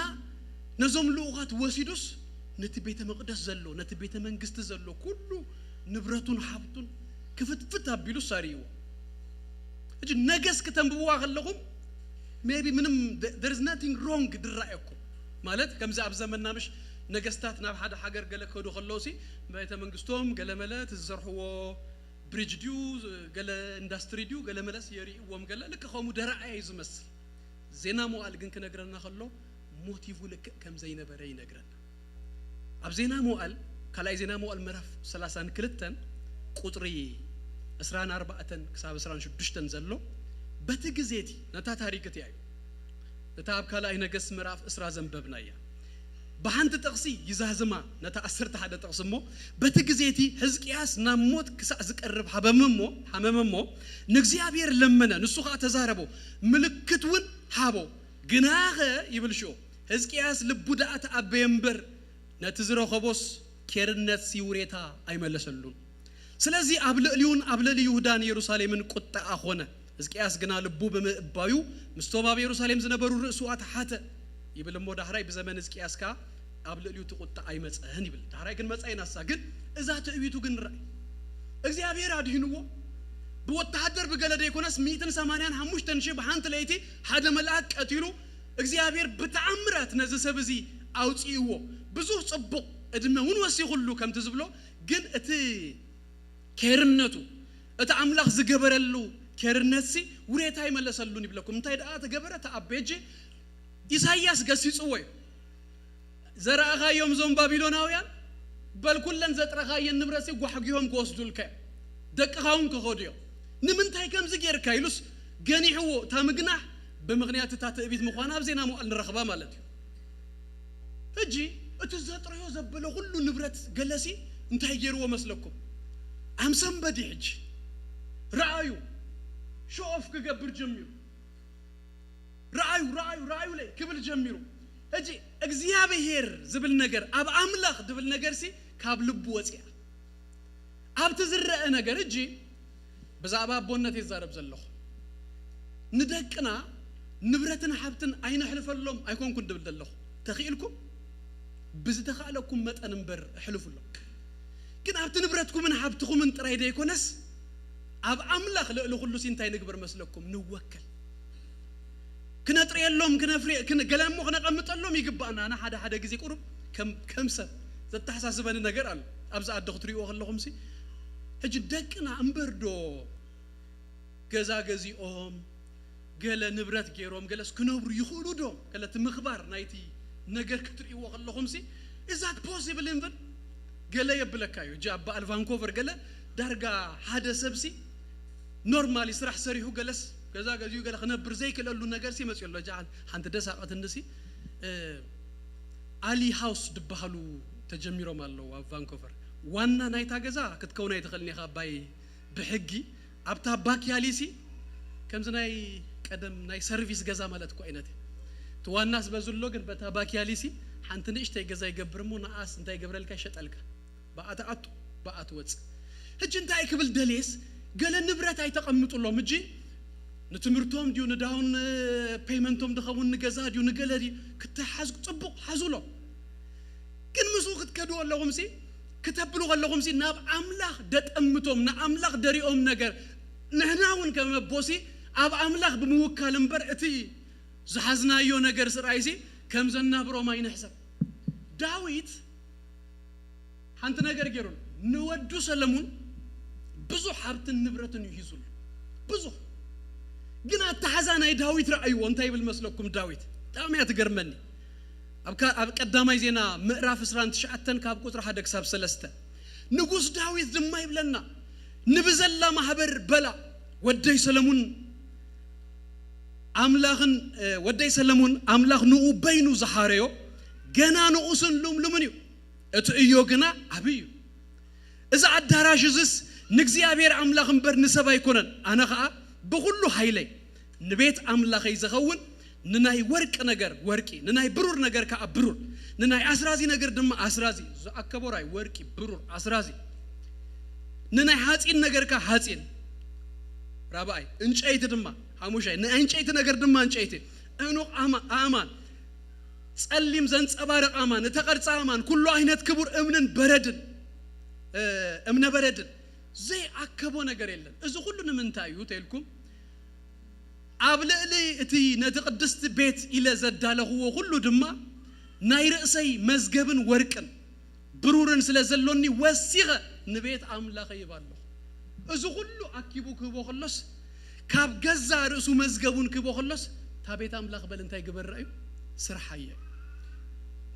ነዞም ልኡኻት ወሲዱስ ነቲ ቤተ መቅደስ ዘሎ ነቲ ቤተ መንግስት ዘሎ ኩሉ ንብረቱን ሓብቱን ክፍትፍት አቢሉ ሳሪው እጂ ነገስ ከተንብቡዋ ከለኹም maybe ምንም there is nothing wrong ድራእኩም ማለት ከምዛ ኣብ ዘመንና ምሽ ነገስታት ናብ ሓደ ሃገር ገለ ከዱ ከለውሲ ቤተ መንግስቶም ገለ መለት ዝሰርሕዎ ብሪጅ ዲዩ ገለ ኢንዳስትሪ ዲዩ ገለ መለስ የሪእዎም ገለ ልክ ኸሙ ደራኣይ ዝመስል ዜና ሞዓል ግን ክነግረና ከሎ ሞቲቭ ልክ ከምዘ ይነበረ ይነግረና ኣብ ዜና ሞዓል ከላይ ዜና ሞዓል ምዕራፍ 32 ቁጥሪ 24 ክሳብ 26 ዘሎ በትግዜቲ ነታ ታሪክት ያዩ ነታ ኣብ ከላይ ነገስ ምዕራፍ 10 ዘንበብናያ በሃንት ጥቅሲ ይዛዝማ ነታ 10 ሓደ ጥቅስሞ በትግዜቲ ሕዝቅያስ ናሞት ክሳዕ ዝቀርብ ሓመመሞ ንእግዚአብሔር ለመነ ንሱኻ ተዛረቦ ምልክትውን ሃቦ ግናኸ ይብልሾ ሕዝቅያስ ልቡ ዳእተ አበየምበር ነቲ ዝረኸቦስ ኬርነት ሲውሬታ አይመለሰሉን ስለዚህ አብለሊውን አብለሊ ይሁዳን ኢየሩሳሌምን ቁጣ ሆነ ሕዝቅያስ ግና ልቡ በመባዩ ምስተባብ ኢየሩሳሌም ዝነበሩ ርእሱ አታሐተ ይብልሞ ዳህራይ በዘመን ሕዝቅያስ ካ አብለሊው ተቆጣ አይመጽህን ይብል ዳህራይ ግን መጻይናሳ ግን እዛ ትዕቢቱ ግን ራይ እግዚአብሔር አድህንዎ በወታደር በገለደ ይኮነስ 185 ሺህ በሃንት ለይቲ ሓደ መልአክ ቀቲሉ እግዚአብሔር በተአምራት ነዚ ሰብዚ አውጪዎ ብዙ ጽቡቅ እድሜውን ወሲኹሉ ከም ትዝብሎ ግን እቲ ከርነቱ እቲ አምላኽ ዝገበረሉ ከርነትሲ ውሬታ ይመለሰሉን ይብለኩም እንታይ ደኣ ተገበረ ተአበጂ ኢሳይያስ ገሲጽዎ ዘራእኻዮም ዞም ባቢሎናውያን በልኩለን ዘጥረኻየን ንብረሲ ጓሕጊዮም ክወስዱልከ ደቅኻውን ክኸድዮ ንምንታይ ከምዚ ጌርካ ኢሉስ ገኒሕዎ ታምግናሕ ብምኽንያት እታ ትዕቢት ምዃና ኣብ ዜና መዋዕል ንረኽባ ማለት እዩ ሕጂ እቲ ዘጥረዮ ዘበለ ሁሉ ንብረት ገለሲ እንታይ ጌርዎ መስለኩም አምሰንበዲ ሕጂ ረአዩ ሾፍ ክገብር ጀሚሩ ረአዩ ላይ ክብል ጀሚሩ ሕጂ እግዚአብሔር ዝብል ነገር ኣብ አምላኽ ዝብል ነገርሲ ካብ ልቡ ወፂያ ኣብ ትዝረአ ነገር ሕጂ ብዛዕባ አቦነት ይዛረብ ዘለኹ ንደቅና ንብረትን ሓብትን ኣይነሕልፈሎም ኣይኮንኩን ድብል ዘለኹ ተኽኢልኩም ብዝተኻለኩም መጠን እምበር እሕልፉሎም ግን ኣብቲ ንብረትኩምን ሓብትኩምን ጥራይ ደይኮነስ ኣብ አምላኽ ልዕሊ ኩሉ ሲንታይ ንግበር መስለኩም ንወከል ክነጥርየሎም ገለሞ ክነቐምጠሎም ይግባእና ኣነ ሓደ ጊዜ ቁሩብ ከም ሰብ ዘተሓሳስበኒ ነገር ኣሎ ኣብዛ ኣደ ክትሪእዎ ከለኹም ሲ ሕጂ ደቅና እምበርዶ ገዛ ገዚኦም ገለ ንብረት ገይሮም ገለስ ክነብሩ ይኽእሉ ዶ ገለ ትምኽባር ናይቲ ነገር ክትሪእዎ ከለኹም ሲ is that possible even ገለ የብለካዩ ጂ ኣብ በዓል ቫንኮቨር ገለ ዳርጋ ሓደ ሰብሲ ኖርማሊ ስራሕ ሰሪሑ ገለስ ገዛ ገዚኡ ገለ ክነብር ዘይክለሉ ነገር ሲ መጽዮ ሎ ጃል ሓንቲ ደሳቐት እንሲ አሊ ሃውስ ድበሃሉ ተጀሚሮም ኣለው ኣብ ቫንኮቨር ዋና ናይታ ገዛ ክትከውና ይትኽእልኒ ባይ ብሕጊ ኣብታ ባክያሊሲ ከምዚ ናይ ቀደም ናይ ሰርቪስ ገዛ ማለት እኮ አይነት ተዋናስ በዝሎ ግን በታ ባክያሊሲ ሓንቲ ንእሽተይ ገዛ ይገብርሞ ንኣስ እንታይ ይገብረልካ ይሸጠልካ በኣት ወፅ ሕጂ እንታይ ክብል ደሌስ ገለ ንብረት ኣይተቐምጡሎም እጂ ንትምህርቶም ዲዩ ንዳውን ፔይመንቶም ድኸውን ንገዛ ዲዩ ንገለ ዲ ክትሓዝ ጽቡቕ ሓዙሎም ግን ምሱ ክትከዱ ኣለኹም ሲ ከተብሉ ከለኹም ሲ ናብ አምላኽ ደጠምቶም ንአምላኽ ደሪኦም ነገር ንሕናውን ከመቦሲ ኣብ አምላኽ ብምውካል እምበር እቲ ዝሓዝናዮ ነገር ስራይሲ ከም ዘናብሮም ኣይንሕሰብ ዳዊት ሓንቲ ነገር ገይሩ ንወዱ ሰለሙን ብዙሕ ሓብትን ንብረትን ይሂዙሉ ብዙሕ ግን ኣተሓዛ ናይ ዳዊት ረአይዎ እንታይ ይብል መስለኩም ዳዊት ጣዕሚ እያ ትገርመኒ ኣብ ቀዳማይ ዜና ምዕራፍ 29 ካብ ቁጥሪ 1 ክሳብ 3 ንጉስ ዳዊት ድማ ይብለና ንብዘላ ማህበር በላ ወደይ ሰለሙን አምላኽ ንኡ በይኑ ዝሓረዮ ገና ንኡስን ሉምሉምን እዩ እቲ እዩ ግና ኣብዩ እዚ ኣዳራሽ እዝስ ንእግዚአብሔር አምላኽ እምበር ንሰብ ኣይኮነን ኣነ ኸኣ ብኩሉ ሃይለይ ንቤት አምላኸይ ዝኸውን ንናይ ወርቅ ነገር ወርቂ ንናይ ብሩር ነገር ከኣ ብሩር ንናይ ኣስራዚ ነገር ድማ ኣስራዚ ዝኣከቦራይ ወርቂ ብሩር ኣስራዚ ንናይ ሓፂን ነገር ከ ሓፂን ራባይ እንጨይቲ ድማ ሓሙሻይ ንናይ እንጨይቲ ነገር ድማ እንጨይቲ እንቕ ኣማን ጸሊም ዘንጸባረቕ ኣማን ተቐርጻ ኣማን ኩሉ ዓይነት ክቡር እምንን በረድን እምነ በረድን ዘይ ኣከቦ ነገር የለን እዚ ሁሉ ንምንታይ እዩ ተልኩም ኣብ ልዕሊ እቲ ነቲ ቅድስቲ ቤት ኢለ ዘዳለኽዎ ሁሉ ድማ ናይ ርእሰይ መዝገብን ወርቅን ብሩርን ስለ ዘሎኒ ወሲኸ ንቤት አምላኸ ይባለሁ እዚ ሁሉ ኣኪቡ ክቦ ከሎስ ካብ ገዛ ርእሱ መዝገቡን ክቦ ከሎስ ታ ቤት አምላኽ በል እንታይ ግበርአዩ ስርሓየ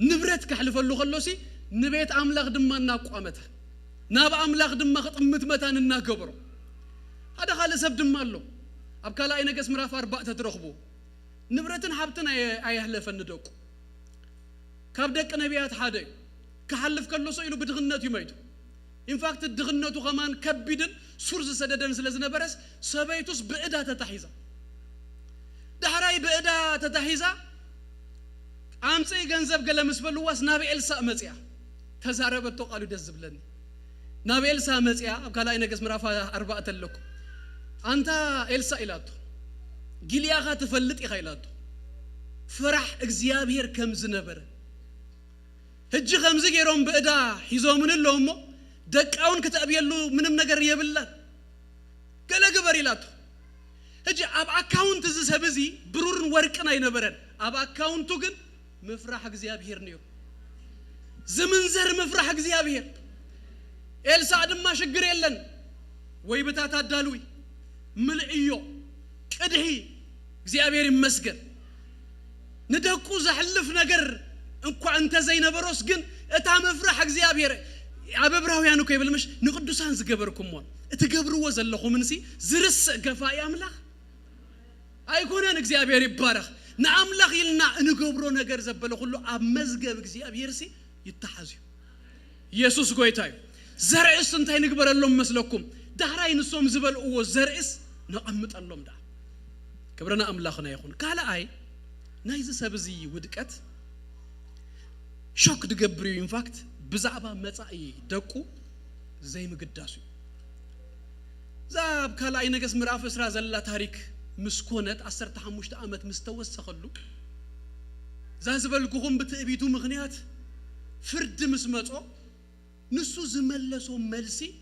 ንብረት ከሕልፈሉ ከሎሲ ንቤት አምላኽ ድማ እናቋመተ ናብ አምላኽ ድማ ክጥምት መታን እናገብሮ ሓደ ካለ ሰብ ድማ ኣሎ ኣብ ካልኣይ ነገሥት ምዕራፍ 4 ተትረኽቡ ንብረትን ሓብትን ኣይሕለፈን ደቁ ካብ ደቂ ነቢያት ሓደ ክሓልፍ ከሎሶ ኢሉ ብድኽነቱ ይመይቱ ኢንፋክት ድኽነቱ ከማን ከቢድን ሱር ዝሰደደን ስለ ዝነበረስ ሰበይቱስ ብዕዳ ተታሒዛ ዳሕራይ ብዕዳ ተታሒዛ ኣምፂ ገንዘብ ገለ ምስ በልዋስ ናብ ኤልሳዕ መፅያ ተዛረበቶ ቃሉ ደስ ዝብለኒ ናብ ኤልሳዕ መፅያ ኣብ ካልኣይ ነገሥት ምዕራፍ 4 ኣለኩ አንታ ኤልሳዕ ኢላቶ ጊልያኻ ትፈልጥ ኢኻ ኢላቶ ፍራሕ እግዚአብሔር ከም ዝነበረ ሕጂ ከምዚ ገይሮም ብዕዳ ሒዞምን ኣለውሞ ደቃውን ክትዕብየሉ ምንም ነገር የብላን ገለ ግበር ኢላቶ ሕጂ ኣብ አካውንት እዚ ሰብ እዚ ብሩርን ወርቅን ኣይነበረን ኣብ አካውንቱ ግን ምፍራሕ እግዚአብሔር ነይሩ زمنزر مفرح እግዚአብሔር ኤልሳ ድማ ሽግር የለን ወይ በታት አዳሉይ ምልእዮ ቅድሂ እግዚአብሔር ይመስገን ንደቁ ዘሕልፍ ነገር እንኳን እንተ ዘይነበሮስ ግን እታ መፍራህ እግዚአብሔር አበብራውያን እኮ ይብልምሽ ንቅዱሳን ዝገበርኩም ሞን እትገብርዎ ዘለኹምንሲ ዝርስ ገፋ ያምላኽ አይኮነን እግዚአብሔር ይባረክ ንአምላኽ ይልና እንገብሮ ነገር ዘበለ ሁሉ አብ መዝገብ እግዚአብሔርሲ ይተሐዙ ኢየሱስ ጎይታዩ ዘርዕስ እንታይ ንግበረሎም መስለኩም ዳህራይ ንሶም ዝበልእዎ ዘርዕስ ነቀምጠሎም ዳ ክብረና አምላኽና ይኹን ካልአይ ናይዚ ሰብዚ ውድቀት ሾክ ድገብር ኢንፋክት ብዛዕባ መጻኢ ደቁ ዘይምግዳሱ ዛብ ካልአይ ነገስ ምዕራፍ 10 ዘላ ታሪክ مسكونت 15 ዓመት مستوسخلو زازبلكم بتأبيتو مغنيات فرد مسمطو نسو زملسو ملسي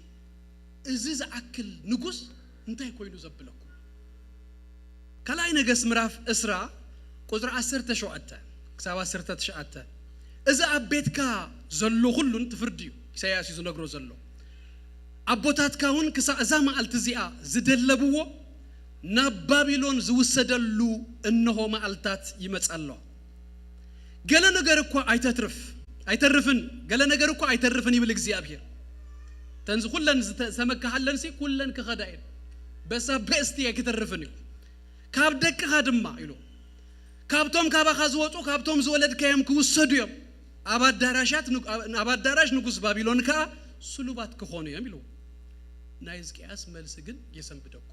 ازز عكل نقص انتي كوينو زبلكم كلاي نقص مراف اسرا قدر 10 تشوعتا كساب 10 تشعتا اذا ابيتكا زلو كلن تفرديو سياسي زنغرو زلو ابوتات كاون كسا ازاما التزيا زدلبوو نبابيلون زوسدلو انه مالتات يمصالو ገለ ነገር እኮ አይተርፍን ገለ ነገር እኮ አይተርፍን ይብል እግዚአብሔር ተንዝ ሁለን ተመካሐለን ሲ ሁለን ከኸዳይን በሰበስቲ ያከተርፍን ካብደቅኻ ድማ ይሉ ካብቶም ካባኻ ዝወጡ ካብቶም ዝወለድ ከየም ክውሰዱዮም አባዳራሽ ንጉስ ባቢሎን ካ ስሉባት ከሆነ የሚሉ ናይዝቂያስ መልስ ግን የሰንብደኩ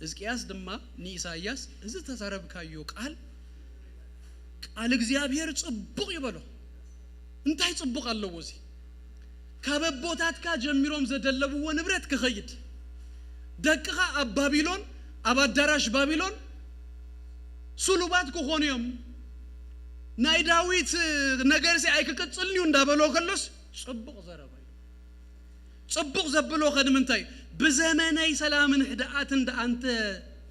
ሕዝቅያስ ድማ ንኢሳይያስ እዚ ተዛረብካዮ ቃል እግዚአብሔር ጽቡቅ ይበለው እንታይ ጽቡቅ አለው ወዚ ካበቦታት ካ ጀሚሮም ዘደለቡው ንብረት ከኸይድ ደቅኻ አባቢሎን አባዳራሽ ባቢሎን ሱሉባት ከሆነም ናይ ዳዊት ነገር ሲ አይከቀጽልኒ እንዳበለው ከለስ ጽቡቅ ዘረባይ ጽቡቅ ዘብሎ ኸድምንታይ بزماني سلام حدات عند انت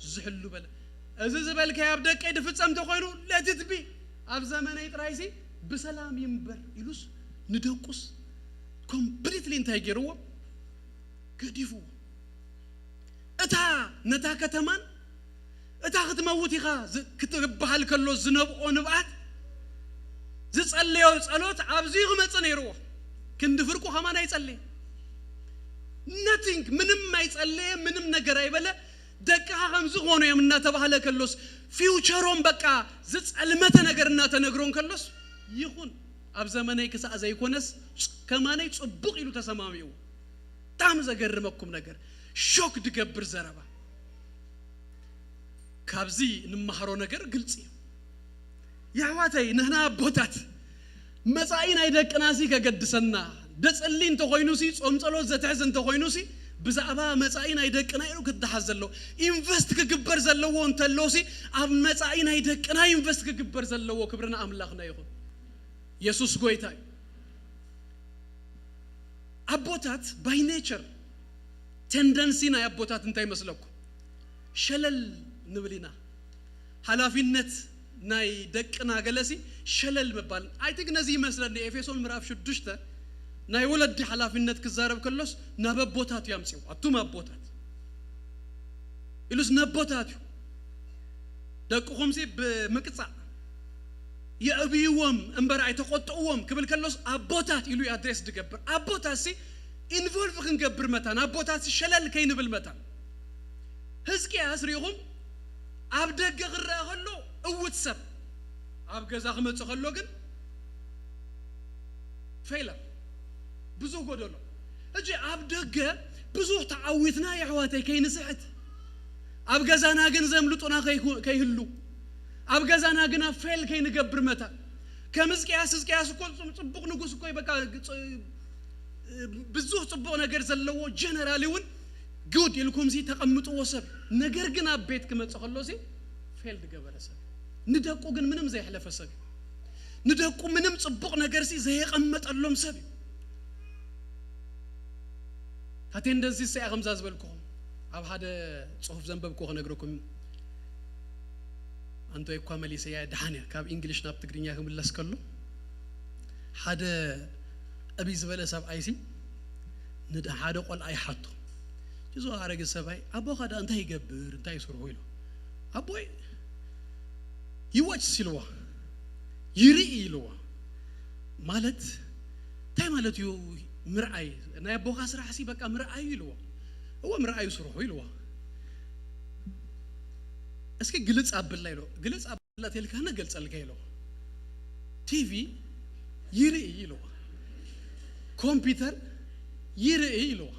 زحلو بلا از زبلك يا بدك يدفصم تخينو لا تتبي اب زماني ترايسي بسلام ينبر يلوس ندقص كومبليتلي انت يجرو كديفو اتا نتا كتمان اتا ختموتي خا كتبحال كلو زنبو نبعت زصليو صلوت ابزيغ مصنيرو كندفرقو خمانا يصلي nothing ምንም አይጸልይ ምንም ነገር አይበለ ደቅኻ ከምዝ ሆኖ የምና ተባህለ ከሎስ ፊውቸሮን በቃ ዝጸልመተ ነገርና ተነግሮን ከሎስ ይሁን አብ ዘመናይ ከሳዘ ይኮነስ ከማናይ ጽቡቅ ይሉ ተሰማሚው ታም ዘገርመኩም ነገር ሾክ ድገብር ዘረባ ካብዚ ንማህሮ ነገር ግልጽ ያዋታይ ነህና ቦታት መጻኢን አይደቅናሲ ከገድሰና ደጽልኝ ተቆይኑሲ ጾም ጸሎት ዘተሕዘን ተቆይኑሲ ብዛዕባ መጻኢን አይደቅና ይሉ ከተሐዘሎ ኢንቨስት ከግበር ዘለዎ እንተሎሲ አብ መጻኢን አይደቅና ኢንቨስት ከግበር ዘለዎ ክብርና አምላኽና ይሁን ኢየሱስ ጎይታይ አቦታት ባይ ኔቸር ቴንደንሲና ያቦታት እንታይ መስለኩ ሸለል ንብሊና ሐላፊነት ናይ ደቅና ገለሲ ሸለል መባል አይ ቲንክ ነዚህ መስለን ኤፌሶን ምዕራፍ 6 ናይ ወለድ ሐላፊነት ክዛረብ ከሎስ ናበቦታት ያምጽው አቱም አቦታት ኢሉስ ነቦታት ደቅኹም ሲ በመቅጻ የአብይዎም እንበር አይተቆጠውም ክብል ከሎስ አቦታት ኢሉ አድሬስ ድገብር አቦታት ሲ ኢንቮልቭ ክንገብር መታን አቦታት ሲ ሸለል ከይንብል መታን ሕዝቅያስ ሪኹም አብደገ ግራ ኸሎ እውትሰብ አብገዛ ኸመጽ ኸሎ ግን ፌላ ብዙ ጎደሎ እጂ አብደገ ብዙ ተዓዊትና ያህዋታይ ከይንስሕት አብገዛና ግን ዘምልጡና ከይህሉ አብገዛና ግን ፌል ከይንገብር መታ ከምዝቅያስ እኮ ጽቡቅ ንጉስ እኮ በቃ ብዙ ጽቡቅ ነገር ዘለዎ ጀነራሊውን ጉድ ይልኩም ሲ ተቀምጡ ወሰብ ነገር ግን አቤት ከመጽኸሎሲ ፌል ድገበረሰብ ንደቁ ግን ምንም ዘይሕለፈሰብ ንደቁ ምንም ጽቡቅ ነገር ሲ ዘይቀመጠሎም ሰብ አቴንደንሲ ሳይኸም ዛዝበልኩም አብ ሓደ ጽሁፍ ዘንበብኩ ኸነግረኩም አንተ እኮ መሊሰያ ዳህንያ ካብ እንግሊሽ ናብ ትግርኛ ክምለስ ከሎ حدا أبي زبالة سب أيسي ند حدا قال أي حطه جزء عرق السباي أبو خدا أنت يجبر أنت يسرو له أبوي يواتش سلوا يري لوا مالت تاي مالت يو مرأي أنا أبو خاسر حسي بك مرأي لوا هو مرأي يسرو لوا اسكي جلس أبل لايلو جلس أبل لا تلك هنا جلس الكيلو تي في يري لوا كمبيوتر يري لوا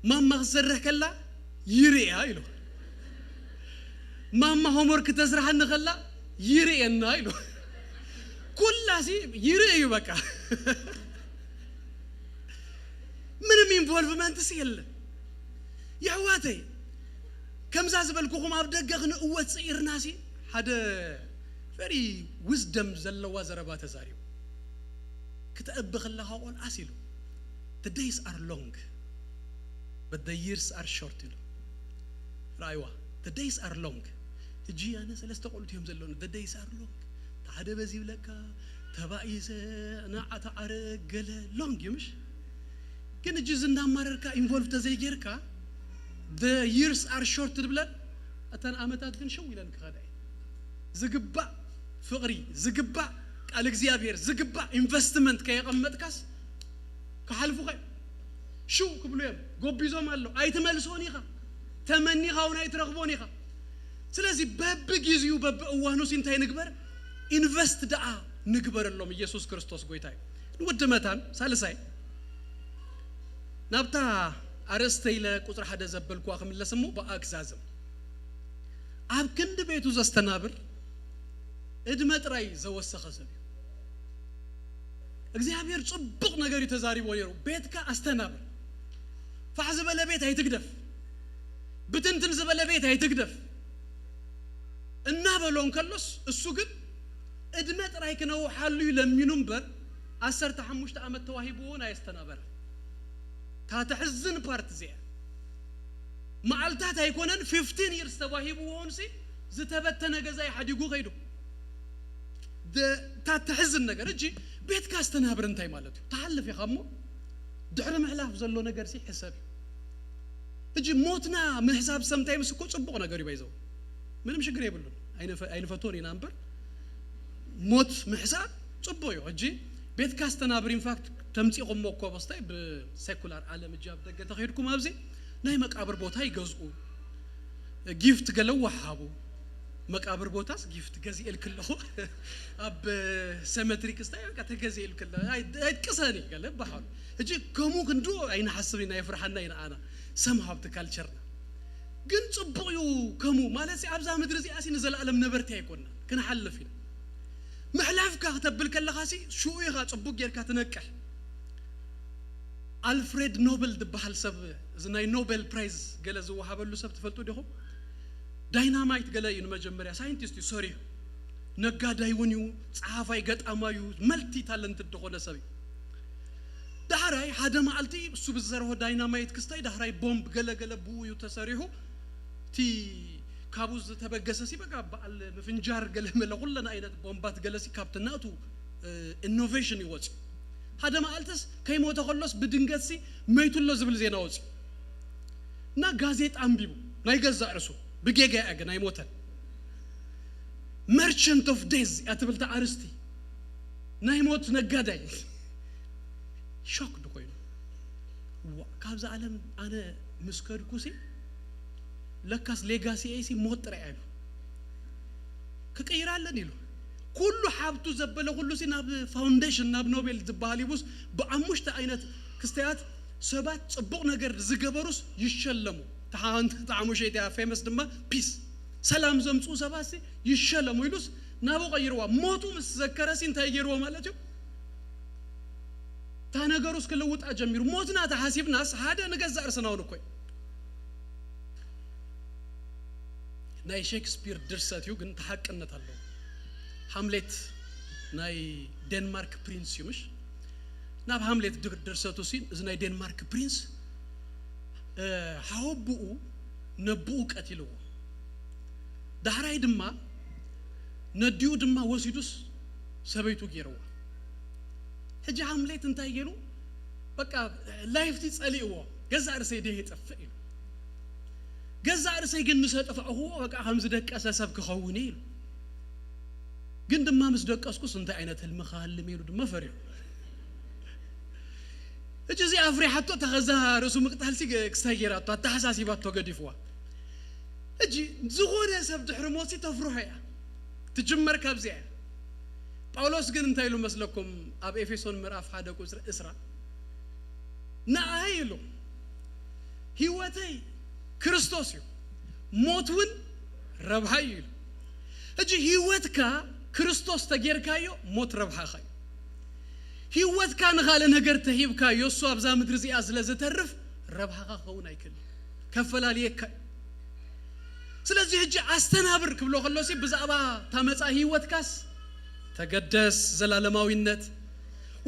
ماما غسره كلا يري هايلو ماما هومورك تزرح النخلا يري النايلو كل شيء يري بكا من مين فولفمنت سيل يا واتي كم زازب الكوخم أبدأ قوة صغير ناسي هذا very wisdom زلوا زربات زاريو كتاب بخلا هون أسيلو the days are long but the years are short رايوا the days are long تجي أنا سلست قلت يوم زلون the days are long هذا بزيو لك تبعيس أنا أتعرق قله long يمش كن جزنا مرركا involved تزيجركا the years are short تبلد أتان أمتات كن شو يلان كهذا زقبا فقري زقبا الإكزيابير زقبا investment كي قمت كاس كحلفو خير شو قبلوا يوم قبي زوم قالوا أي تملسوني خا تمني خا وناي ترغبوني خا سلازي باب جيزيو باب وانو سنتين نكبر invest دعاء نكبر اللهم يسوع كريستوس قويتاي نود متان سالساي نبتا أرستي لكوتر حدا زبل كواخ من لسمو بأكزازم أب كند بيتو زستنابر إدمت راي زوسخ خزبي እግዚአብሔር ጽብቅ ነገር ይተዛሪቦ ይሩ ቤትካ አስተናብር فحسب ለቤት አይትግደፍ ብትንትን ዝበለ ቤት አይትግደፍ እና በሎን ከሎስ እሱ ግን እድመ ጥራይክ ነው ሐሉ ለሚኑም በር 15 ዓመት ተዋሂቦን አይስተናበር ታተሕዝን ፓርት ዚያ ማዓልታት አይኮነን 15 years ተዋሂቦን ሲ ዝተበተነ ገዛይ ሐዲጉ ኸይዱ ታተሕዝን ነገር እጂ ቤት ካስተናብር እንታይ ማለት ነው ተሐልፍ ይኸሞ ድሕረ መሕላፍ ዘሎ ነገር ሲ ሕሳብ እጂ ሞትና መሕሳብ ሰምታይምስ እኮ ጽብቅ ነገር ይባይዘው ምንም ችግር የብሉን አይነፈቶን ይናምበር ሞት መሕሳብ ጽብቅ ይው እጂ ቤት ካስተናብር ኢንፋክት ተምጽቆም እኮ በስታይ በሴኩላር ዓለም ጃብ ደገ ተኸይድኩም አብዚ ናይ መቃብር ቦታ ይገዝኡ ጊፍት ገለው ወሃቡ مقابر بوتاس جيفت جزي الكله أب سيمتريك استاي كتجزي الكله هاي كساني قال بحال هجي كمو كندو أين حسبنا يفرحنا أين أنا somehow تكالشرنا جن صبيو كمو ما لسي عبزة مدرسي أسي نزل ألم نبرتي يكوننا كنا حل فينا محلاف كاتب بالكلا خاسي شو يغا صبوك يركا تنكح ألفريد نوبل دبحال سب زناي نوبل برايز قال زو حبلو سب تفلتو ديهم داينامايت قال ينو مجمريا ساينتيست سوري نقادا يونيو صحافاي قطامايو ملتي تالنت دخونه سبي دحراي حدا مالتي سو بزرو داينامايت كستاي دحراي بومب قال بويو تسريحو تي كابوز تبغسسي بقى بال مفنجار قال ملا كلنا اينت بومبات قالسي كابتناتو انوفيشن يوص حدا مالتس كيمو تخلص بدنگسي ميتولو زبل زيناوص نا غازيت امبيبو ناي غزا ارسو بجيجا أجناي موتن merchant of days أتبل تعرستي ناي موت نجداي شوك دكوين كابز عالم أنا مسكر كوسي لكاس ليجاسي أيسي موت رأيله كيرا لنيلو كله حابتو زبله كله سي ناب فاونديشن ناب نوبل زبالي بوس بأموش تأينت كستيات سبات صبق نجر زجبروس يشلمو تعامو شيء تاع فيمس دما بيس سلام زمصو سباسي يشلمو يلوس نابو غيروا موتو مسذكرسي انت يغيروا مالتو تا نغروس كلوط اجميرو موتنا تحاسب ناس هذا نغزا ارسناو نكوي ناي شكسبير درساتيو كن تحقنت الله هامليت ناي دنمارك برينس يمش ناب هامليت درساتو سين از ناي دنمارك برينس حوبو نبوك أتيلو دهراي دما نديو دما وسيدوس سبيتو جيروا ሕጂ ሓምሌት እንታይ ገይሩ በቃ ላይፍቲ ጸሊእዎ ገዛ ርሰይ ደይ ይጠፍእ ኢሉ ገዛ ርሰይ ግን ንሰጠፍእዎ በቃ ከምዚ ደቀሰ ሰብ ክኸውን ኢሉ ግን ድማ ምስ ደቀስኩስ እንታይ ዓይነት ህልሚ ክሃልም ኢሉ ድማ ፈሪሑ እጂ እዚ ኣፍሪሓቶ ተኸዛ ርእሱ ምቅታልሲ ክስታይ ገይራቶ ኣተሓሳሲባቶ ገዲፍዋ እጂ ዝኾነ ሰብ ድሕሪ ሞሲ ተፍርሖ እያ ትጅመር ካብዚያ ጳውሎስ ግን እንታይ ኢሉ መስለኩም ኣብ ኤፌሶን ምዕራፍ 1 ቁጥር 10 ንኣይ ኢሉ ህይወተይ ክርስቶስ እዩ ሞትውን ረብሓ እዩ ኢሉ እጂ ህይወትካ ክርስቶስ ተጌርካዮ ሞት ረብሓኻ እዩ ህይወትካ ንኻለ ነገር ተሂብካዮ እሱ ኣብዛ ምድሪ እዚኣ ስለ ዝተርፍ ረብሓኻ ክኸውን ኣይክእልን ከፈላለየካ ስለዚህ ሕጂ ኣስተናብር ክብሎ ከሎሲ ብዛዕባ ታመፃ ህይወትካስ ተገደስ ዘላለማዊነት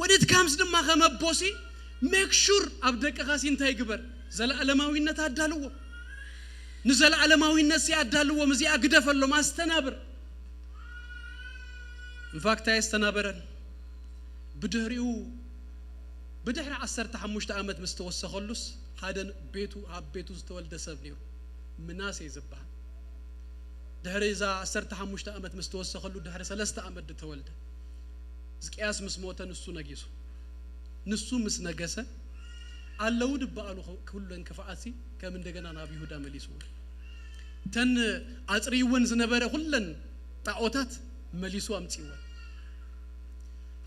ወዴት ካምስ ድማ ከመቦሲ ሜክ ሹር ኣብ ደቅኻሲ እንታይ ግበር ዘላለማዊነት ኣዳልዎ ንዘላለማዊነት ሲያዳልዎ እዚኣ ግደፈሎም ኣስተናብር ኢንፋክት ኣስተናበረን بدهريو بدهر 15 ዓመት مستوسخلوس حدن بيتو اب بيتو ዝተወልደ ሰብ ነይሩ ምናሴ ይዝባል ድህሪ ዛ 15 ዓመት مستوسخلو ድህሪ 3 ዓመት ተወልደ ዝቅያስ ምስ ሞተ ንሱ ነጊሱ ንሱ ምስ ነገሰ አለው ድባሉ ሁሉን ከፋአሲ ከም እንደገና ናብ ይሁዳ መሊሱ ተን አጽሪውን ዝነበረ ሁሉን ጣዖታት መሊሱ አምጪው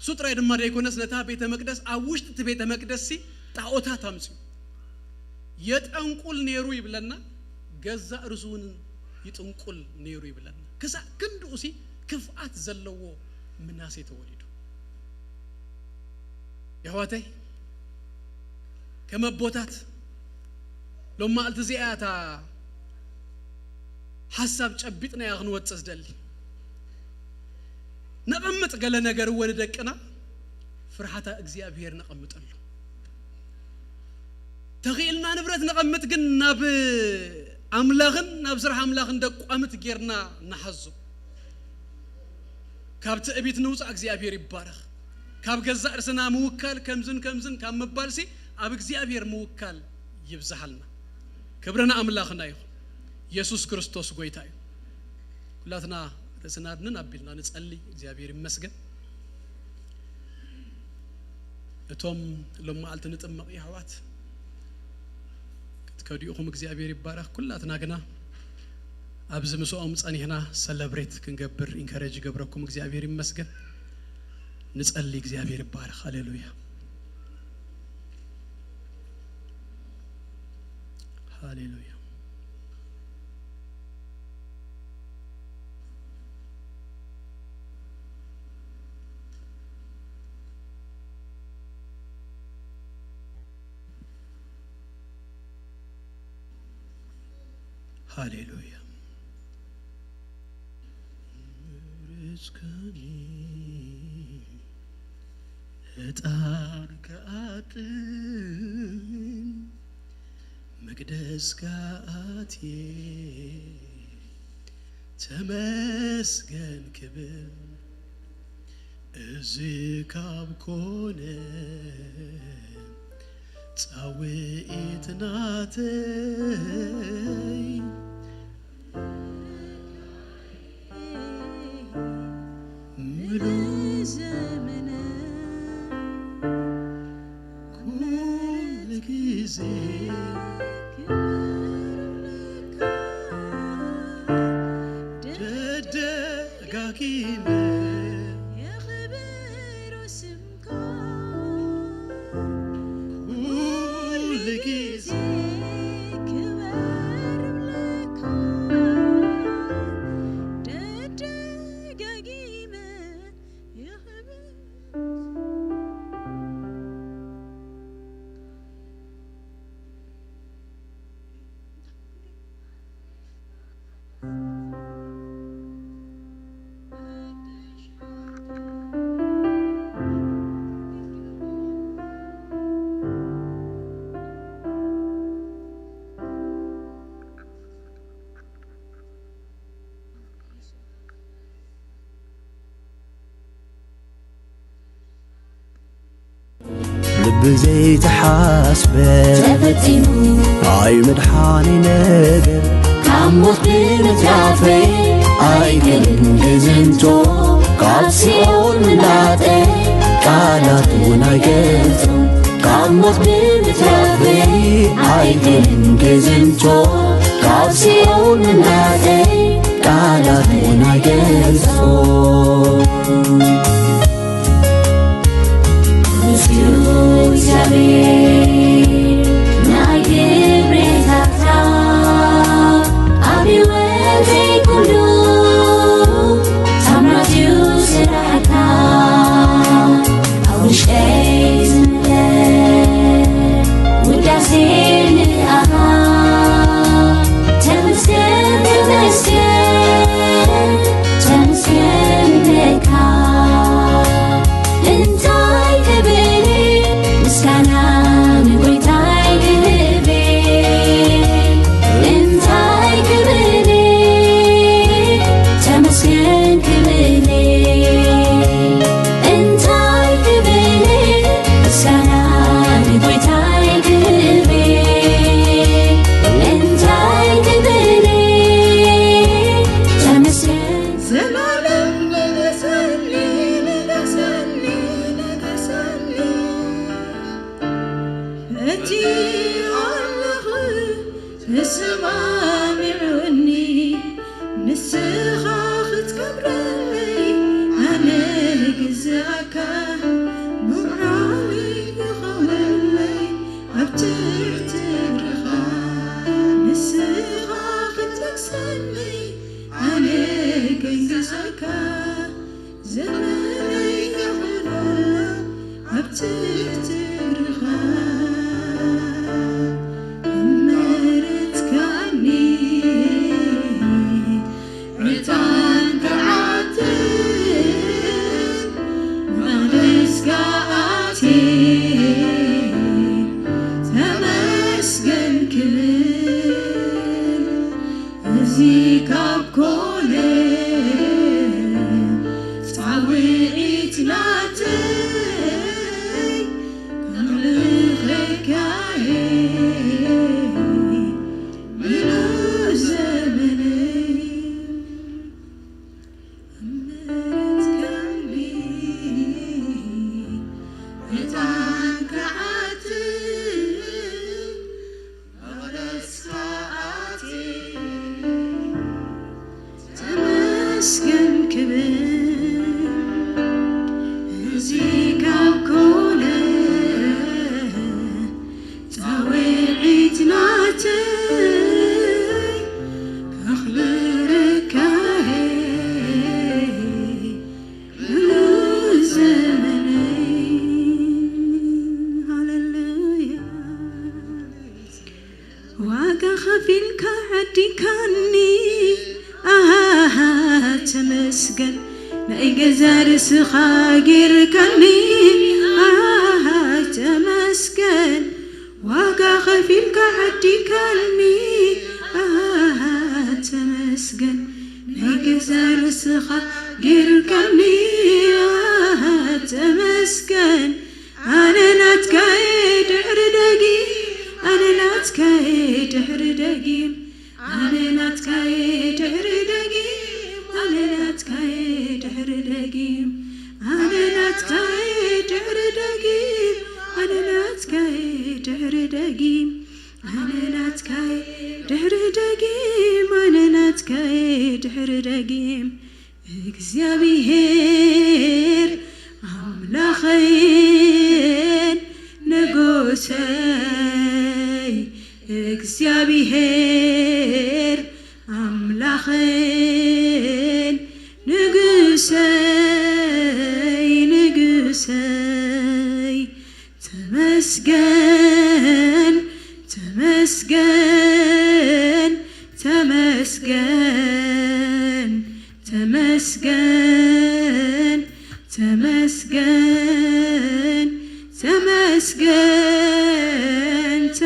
ሱጥራ ድማ ደይኮነስ ነታ ቤተ መቅደስ አውሽት ቤተ መቅደስ ሲ ጣዖታት አምጪው የጠንቁል ኔሩ ይብለና ገዛ ርሱን ይጥንቁል ኔሩ ይብለና ከዛ ክንዱሲ ክፍአት ዘለዎ ምናሴ ተወሊዱ يهواتي كما بوتات لما قلت زياتا حساب تشبيتنا يا غنوة تصدلي نقمت قال نجار ولدكنا فرحتا اغزيابير نقمت له تغيلنا نبرت نقمت قلنا بأملاغن نبزرح أملاغن دق قامت غيرنا نحزو كابت ابيت نوص اغزيابير يبارخ كاب جزاء رسنا موكل كمزن كاب مبالسي اب እግዚአብሔር موكل يبزحلنا كبرنا املاخنا يخ ኢየሱስ ክርስቶስ ጎይታ እዩ ሁላትና ረስናድን አብልና ንጸልይ እግዚአብሔር ይመስገን እቶም ለማዓልት ንጥምቅ ይህዋት ከዲኡኹም እግዚአብሔር ይባረክ ኩላትና ግና አብዝ መስኦም ጸኒህና ሰለብሬት ክንገብር ኢንካሬጅ ገብረኩም እግዚአብሔር ይመስገን نصلي እግዚአብሔር ይባረክ ሃሌሉያ ሃሌሉያ ሃሌሉያ እጣን ከአጥን መቅደስ ጋት ተመስገን ክብር እዝካብ ኮነ ጻዊት ናተይ ምሉ ዘመነ بزيت حاسبت تفتنو أي مدحاني نجر كموت بمترافي أي كلن جزنتو قاسي أول مناتي قالت ونايقلتو كموت بمترافي أي كلن جزنتو قاسي أول مناتي قالت ونايقلتو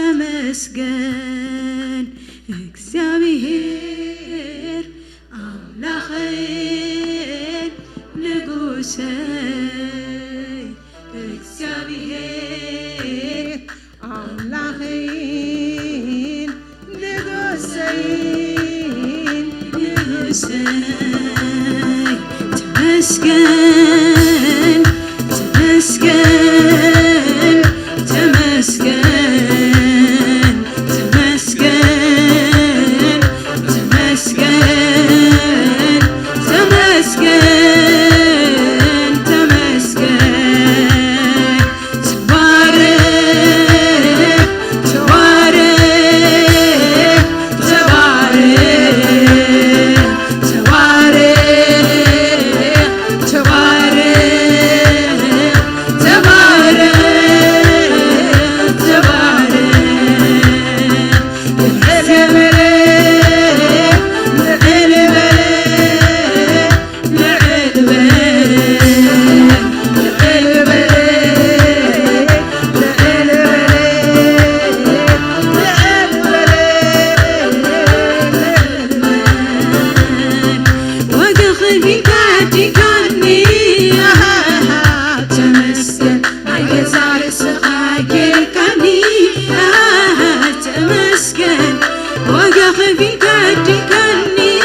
ተመስገን እግዚአብሔር አምላኬን ንጉሴ እግዚአብሔር تمسكن وقع في كدكني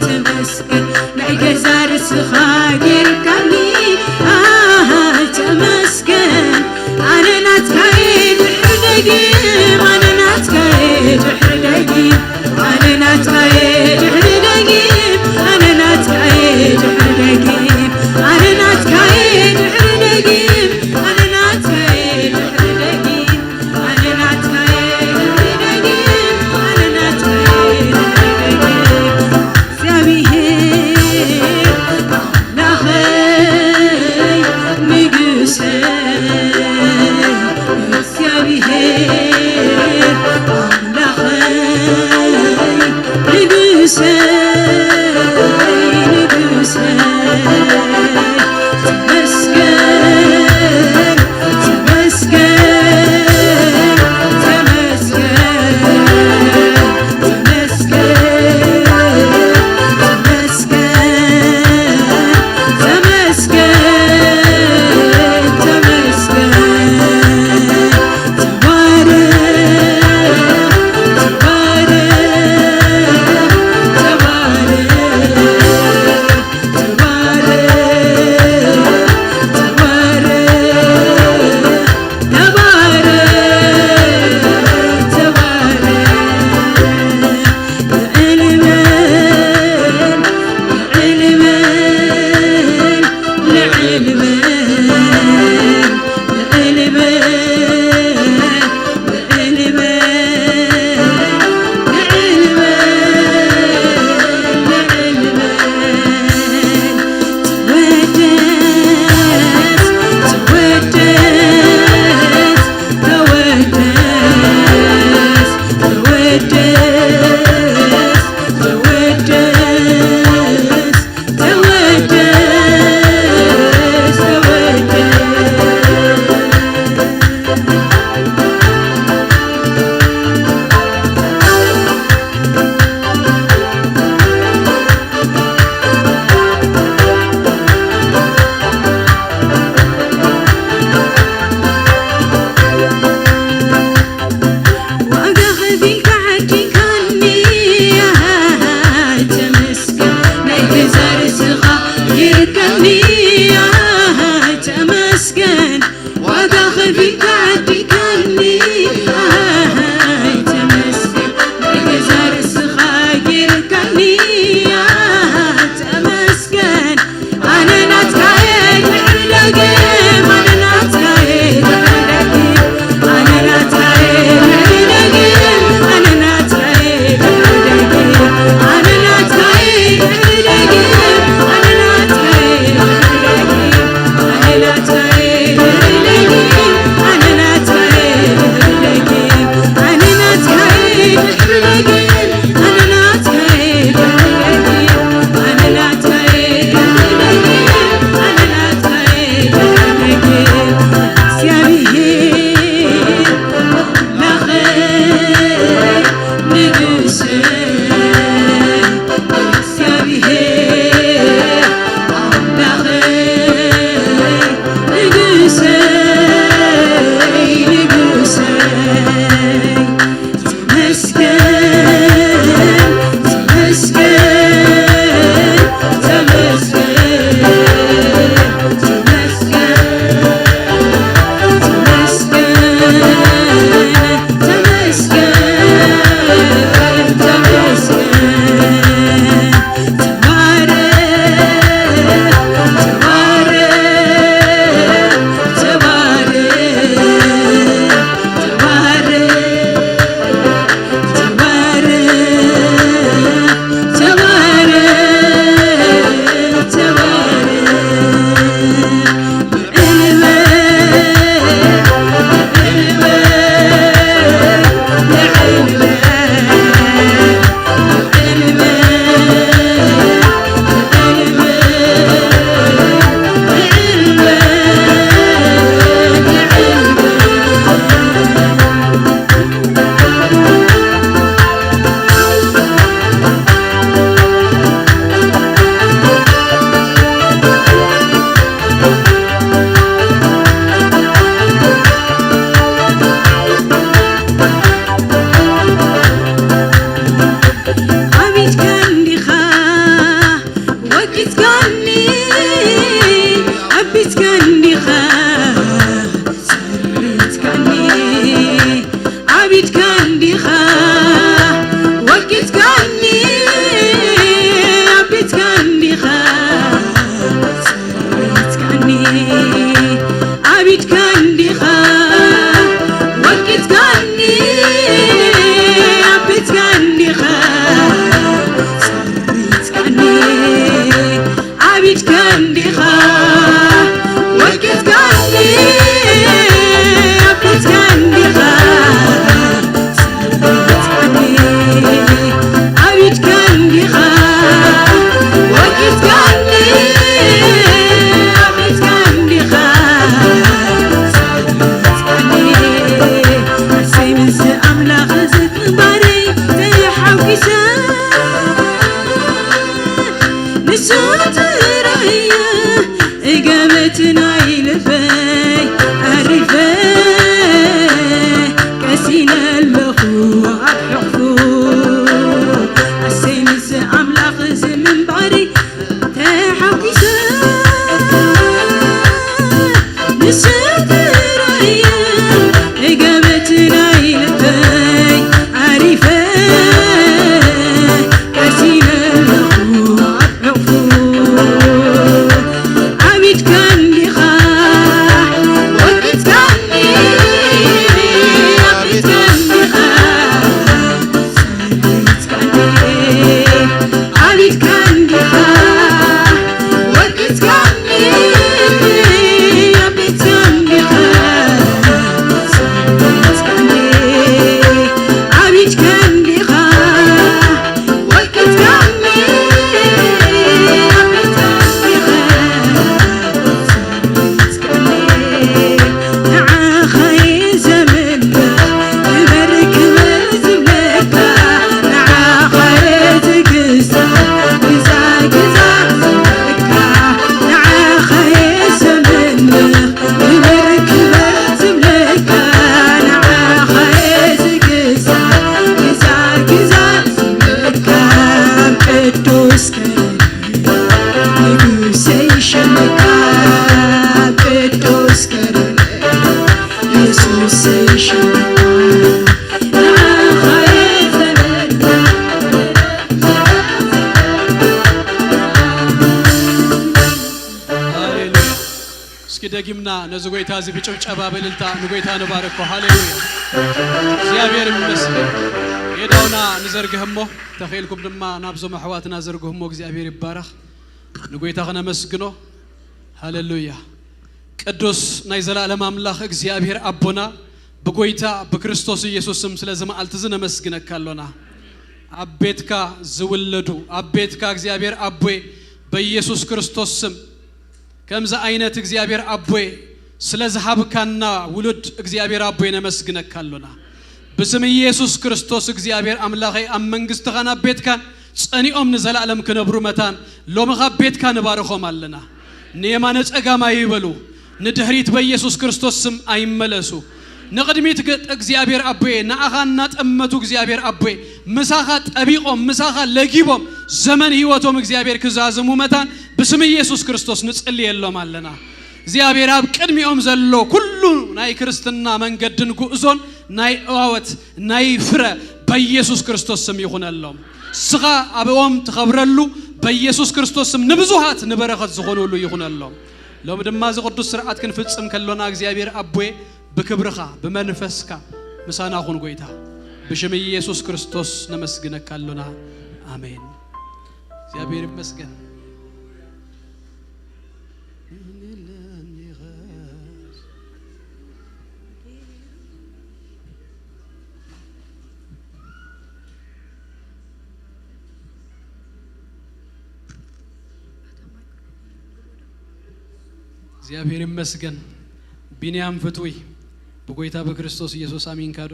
تمسكن ناي جزار سخاجر كني تمسكن أنا نتكيد حدقيم أنا نتكيد حدقيم أنا نتكيد حدقيم أنا نتكيد حدقيم أنا نتكيد حدقيم أنا نتكيد حدقيم أنا نتكيد حدقيم أنا نتكيد حدقيم سبيه نخي مقسي سبيه ደጊምና ነዝጎይታ ዚ ብጭብጨባ በልልታ ንጎይታ ንባረኮ ሃሌሉያ እግዚአብሔር ይመስገን የዳውና ንዘርግህሞ ተኸይልኩም ድማ ናብዞ ማሕዋትና ዘርግህሞ እግዚአብሔር ይባረክ ንጎይታ ከነመስግኖ ሃሌሉያ ቅዱስ ናይ ዘላለም አምላክ እግዚአብሔር አቦና በጎይታ በክርስቶስ ኢየሱስም ስለዘማልት ዝነመስግነካሎና አቤትካ ዝውለዱ አቤትካ እግዚአብሔር አቦይ በኢየሱስ ክርስቶስ ስም ከምዛ አይነት እግዚአብሔር አቦይ ስለዝሃብካና ውሉድ እግዚአብሔር አቦይ ነመስግነካሎና በስም ኢየሱስ ክርስቶስ እግዚአብሔር አምላክ አመንግስት ኻና ቤትካ ጸኒኦም ንዘላለም ከነብሩ መታን ሎምኻ ቤትካ ንባረኾም አለና ንየማነ ጸጋማ ይበሉ ንድህሪት በኢየሱስ ክርስቶስ ስም አይመለሱ نقدميت እግዚአብሔር አቦይ ናአኻና ጠመቱ እግዚአብሔር አቦይ ምሳኻ ጠቢቆም ምሳኻ ለጊቦም ዘመን ህይወቶም እግዚአብሔር ክዛዝሙ መታን በስም ኢየሱስ ክርስቶስ ንጽልየሎም አለና እግዚአብሔር አብ ቅድሚኦም ዘሎ ኩሉ ናይ ክርስትና መንገድን ጉዕዞን ናይ አዋት ናይ ፍረ በኢየሱስ ክርስቶስ ስም ይኹነሎም ስኻ አብኦም ተኸብረሉ በኢየሱስ ክርስቶስ ስም ንብዙሃት ንበረኸት ዝኾኑሉ ይኹነሎም ሎም ድማ ዝቅዱስ ስርዓት ክንፍጽም ከሎና እግዚአብሔር አቦይ በክብርኻ በመንፈስካ ምሳና ኹን ጎይታ በሽም ኢየሱስ ክርስቶስ ነመስግነካሎና አሜን እግዚአብሔር ይመስገን እግዚአብሔር ይመስገን ቢንያም ፍቱይ በጎይታ በክርስቶስ ኢየሱስ አሜን ካዶ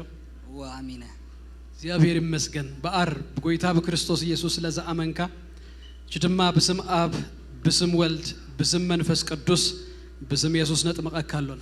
ወአሜን እግዚአብሔር ይመስገን በአር በጎይታ በክርስቶስ ኢየሱስ ለዛ አመንካ ጅድማ በስም አብ በስም ወልድ በስም መንፈስ ቅዱስ በስም ኢየሱስ ነጥመቀካሎና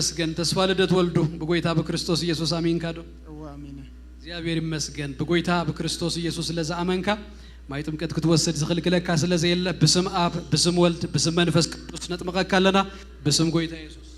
ይመስገን ተስፋ ልደት ወልዱ በጎይታ በክርስቶስ ኢየሱስ አሜን ካዶ ወአሜን እግዚአብሔር ይመስገን በጎይታ በክርስቶስ ኢየሱስ ለዛ አመንካ ማይጥምቀት ክትወሰድ ዝኽልክለካ ስለዘየለ በስም አብ በስም ወልድ በስም መንፈስ ቅዱስ ነጥመቀካለና በስም ጎይታ ኢየሱስ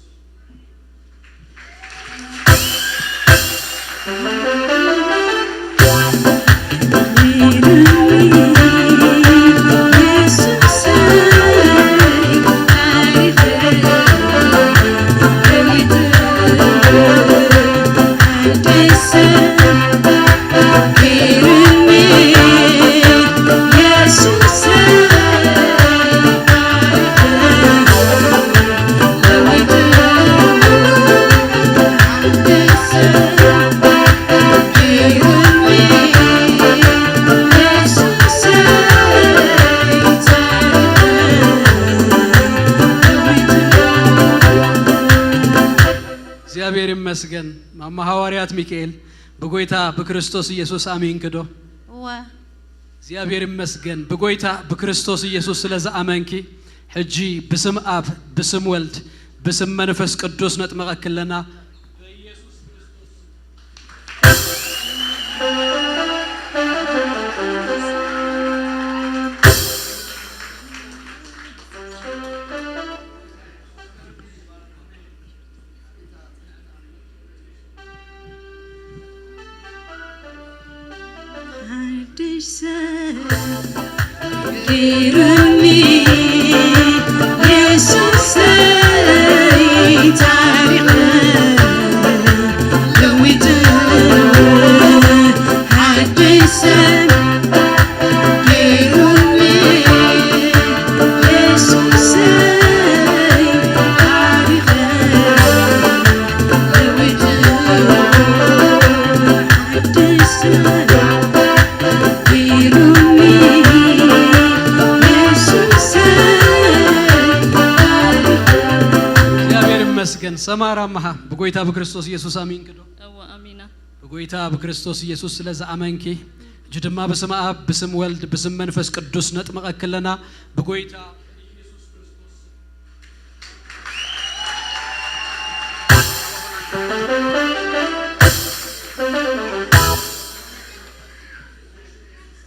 እግዚአብሔር ይመስገን ማማ ሐዋርያት ሚካኤል በጎይታ በክርስቶስ ኢየሱስ አሜን ክዶ እግዚአብሔር ይመስገን በጎይታ በክርስቶስ ኢየሱስ ስለዛ አመንኪ ሕጂ በስም አብ በስም ወልድ በስም መንፈስ ቅዱስ ነጥመቀክለና በኢየሱስ Jesus ሰማራ ማሃ በጎይታ በክርስቶስ ኢየሱስ አሜን ክዶ እዋ አሚና በጎይታ በክርስቶስ ኢየሱስ ስለዛ አመንኪ ጅድማ በስመ አብ በስም ወልድ በስም መንፈስ ቅዱስ ነጥመቀከለና በጎይታ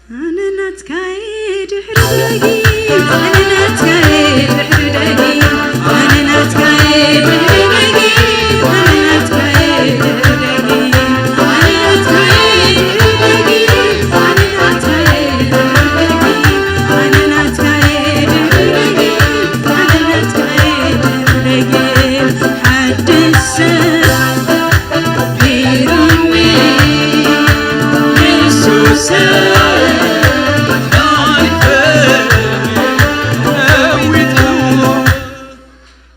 أنا تكايد حردقي أنا تكايد حردقي أنا تكايد حردقي أنا تكايد حردقي أنا تكايد حردقي أنا تكايد حردقي أنا تكايد حردقي أنا تكايد حردقي حد الساعة بيرمي يسوع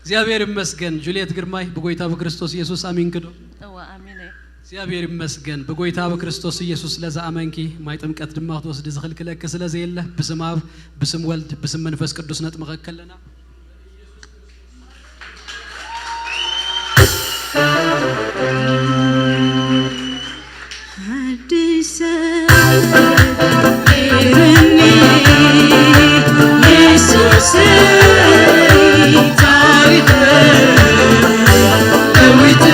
እግዚአብሔር ይመስገን ጁሊየት ግርማይ በጎይታ በክርስቶስ ኢየሱስ አሜን ክዶ እዋ አሚና እግዚአብሔር ይመስገን በጎይታ በክርስቶስ ኢየሱስ ለዛ አመንኪ ማይ ጥምቀት ድማ ተወስድ ዝኽልክለክ ስለዘየለ በስመ አብ በስም ወልድ በስም መንፈስ ቅዱስ ነጥመቀከለና አዲስ ኤረኒ ኢየሱስ ታሪክ ለዊት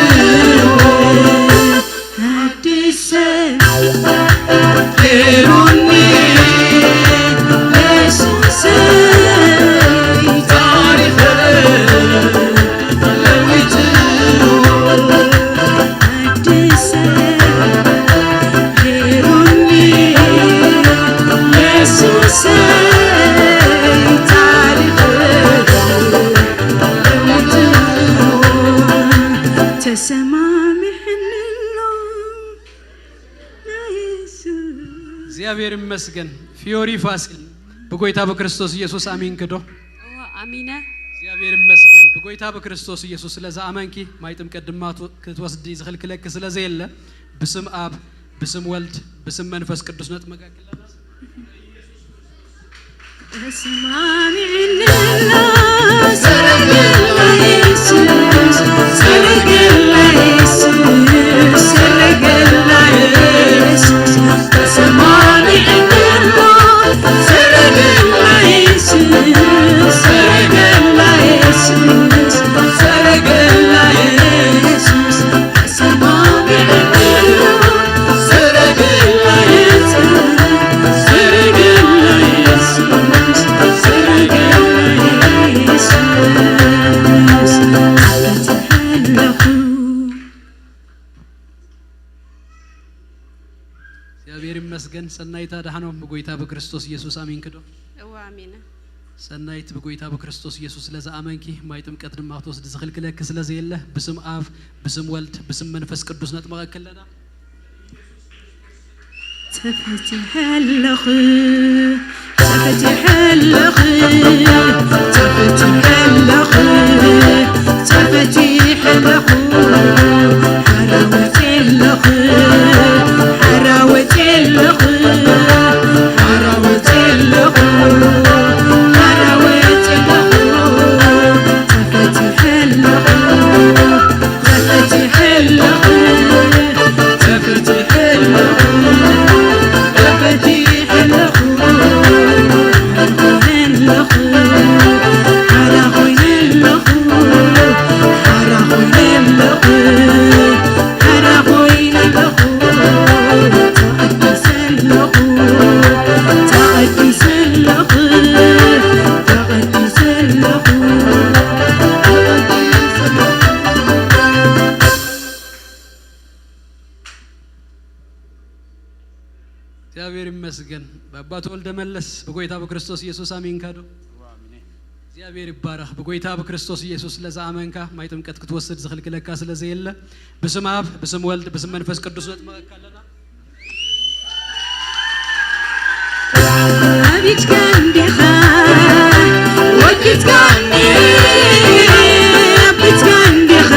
አዲስ ኤረኒ ኢየሱስ ታሪክ ለዊት አዲስ እግዚአብሔር ይመስገን ፊዮሪ ፋሲል በጎይታ በክርስቶስ ኢየሱስ አሜን ክዶ እዋ አሚና እግዚአብሔር ይመስገን በጎይታ በክርስቶስ ኢየሱስ ስለዛ አመንኪ ማይ ጥምቀት ድማ ክትወስድ ዝኽልክለክ ስለዘየለ በስም አብ በስም ወልድ በስም መንፈስ ቅዱስ ነጥመቀከለና እግዚአብሔር ይመስገን ሰናይታ ዳህኖም በጎይታ በክርስቶስ ኢየሱስ አሜን ክዶ እዋ አሚና ሰናይት በጎይታ በክርስቶስ ኢየሱስ ለዛ አመንኪ ማይ ጥምቀት ድማ ተወስድ ዝኽልክለክ ስለዘየለ በስም አብ በስም ወልድ በስም መንፈስ ቅዱስ ነጥመቀከለና تفتح اللخ تفتح اللخ تفتح اللخ تفتح اللخ حراوة اللخ حراوة اللخ حراوة اللخ حراوة اللخ تفتح اللخ تفتح اللخ تفتح اللخ تفتح اللخ እግዚአብሔር ይመስገን በአባቱ ወልደ መለስ በጎይታ በክርስቶስ ኢየሱስ አሜን ካዶ እግዚአብሔር ይባረክ በጎይታ በክርስቶስ ኢየሱስ ለዛ አመንካ ማይ ጥምቀት ክትወስድ ዝኽልክለካ ስለዘየለ በስመ አብ በስም ወልድ በስም መንፈስ ቅዱስ ነጥመቀከለና አቢት ካንዲኻ ወኪት ካንዲ አቢት ካንዲኻ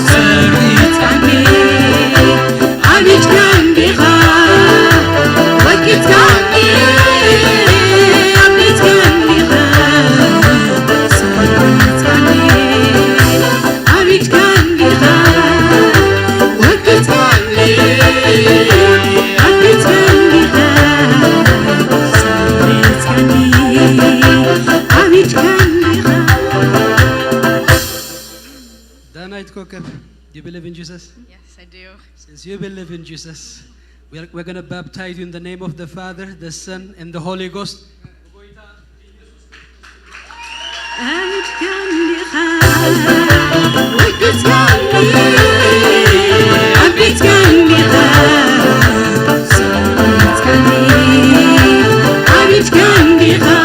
ሰሪት ካንዲ አቢት ካንዲኻ ወኪት ካንዲ አቢት ካንዲኻ ሰሪት ካንዲ Jacob, do you believe in Jesus? Yes, I do. Since you believe in Jesus, we're going to baptize you in the name of the Father, the Son, and the Holy Ghost. أميت كندخا وقت كندي أميت كندخا صارت كندي أميت كندخا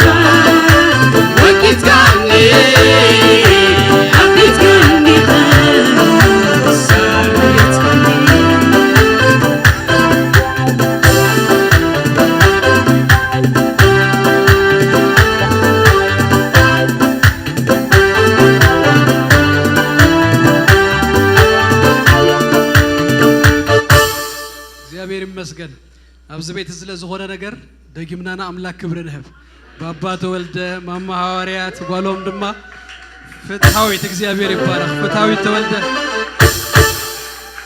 وقت كندي أميت كندخا صارت كندي እግዚአብሔር ይመስገን አብዝ ቤት ስለዝሆነ ነገር ደግምናና አምላክ ክብርን ህብ ባባ ተወልደ ማማ ሐዋርያት ጓሎም ድማ ፍትሃዊት እግዚአብሔር ይባረክ ፍትሃዊት ተወልደ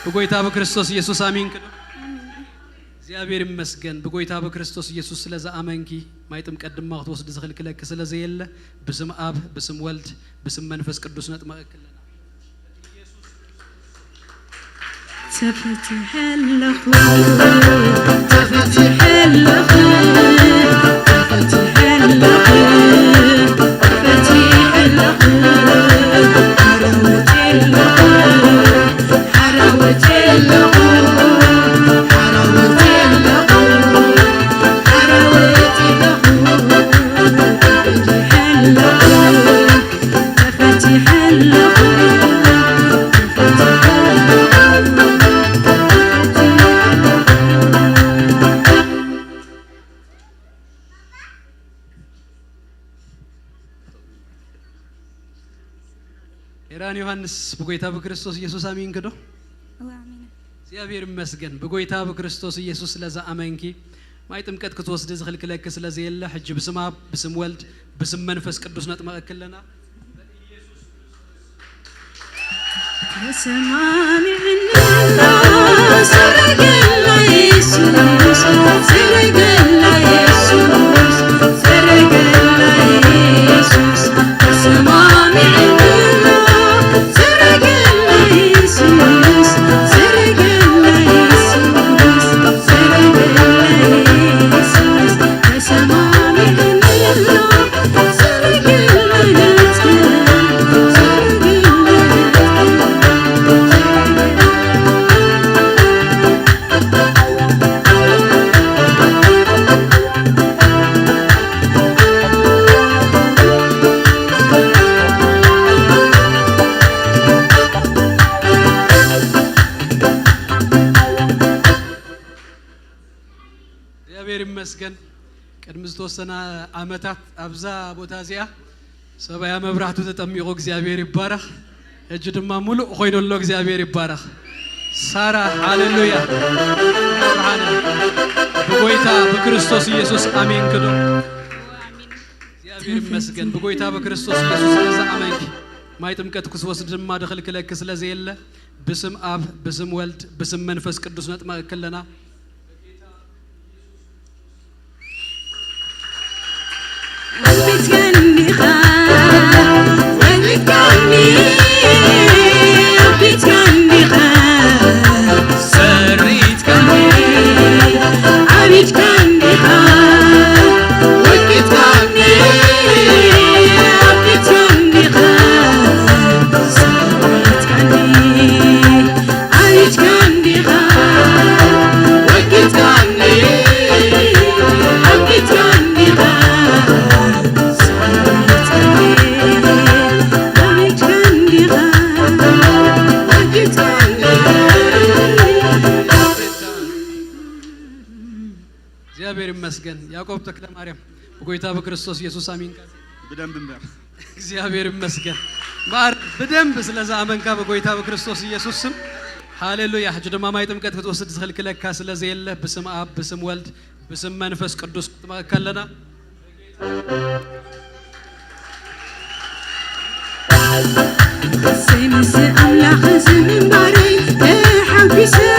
በጎይታ በክርስቶስ ኢየሱስ አሜን ከዶ እግዚአብሔር ይመስገን በጎይታ በክርስቶስ ኢየሱስ ስለዛ አመንኪ ማይጥም ቀድማ ወስድ ዝኽልክለክ ስለዘ የለ በስም አብ በስም ወልድ በስም መንፈስ ቅዱስ ነጥመከለና تفتح الخير تفتح الخير تفتح الخير تفتح الخير حلاوة الخير حلاوة الخير حلاوة الخير حلاوة الخير تفتح الخير ኢራን ዮሐንስ በጎይታ በክርስቶስ ኢየሱስ አሜን ከዶ አሜን። እግዚአብሔር ይመስገን በጎይታ በክርስቶስ ኢየሱስ ስለዛ አመንኪ ማይጥም ቀጥ ከተወስደ ዝኽልክለክ ስለዘ የለ ሕጅ በስም አብ በስም ወልድ በስም መንፈስ ቅዱስ ነጥመከለና سمعني الناس سرقل يسوس سرقل يسوس سرقل يسوس سمعني الناس سرقل يسوس سرقل يسوس سرقل يسوس سمعني الناس سرقل እግዚአብሔር ይመስገን ቀድም ዝተወሰነ አመታት አብዛ ቦታ ዚያ ሰባያ መብራቱ ተጠሚቆ እግዚአብሔር ይባረክ እጅ ድማ ሙሉ ኮይኖሎ እግዚአብሔር ይባረክ ሳራ ሃሌሉያ ብርሃን በጎይታ በክርስቶስ ኢየሱስ አሜን ከዶ እግዚአብሔር ይመስገን በጎይታ በክርስቶስ ኢየሱስ ስለዛ አሜን ማይጥምቀት ኩስወስድ ድማ ደኽልክለክ ስለዘ የለ በስም አብ በስም ወልድ በስም መንፈስ ቅዱስ ነጥመከለና أميت كندخا أميت كندي أميت كندخا سريت كندي أميت كندخا وقت كندي أميت كندخا سريت كندي أميت كندخا وقت كندي أميت كندخا እግዚአብሔር ይመስገን ያዕቆብ ተክለ ማርያም በጎይታ በክርስቶስ ኢየሱስ አሜን በደንብ እንበል እግዚአብሔር ይመስገን ባር በደንብ ስለዛ አመንካ በጎይታ በክርስቶስ ኢየሱስ ስም ሃሌሉያ ሕጅ ድማ ማይጥምቀት ከተወስድ ዝኽልክለካ ስለዘ የለ በስም አብ በስም ወልድ በስም መንፈስ ቅዱስ ተመከለና سيمس أملاخ زمن باري حبسا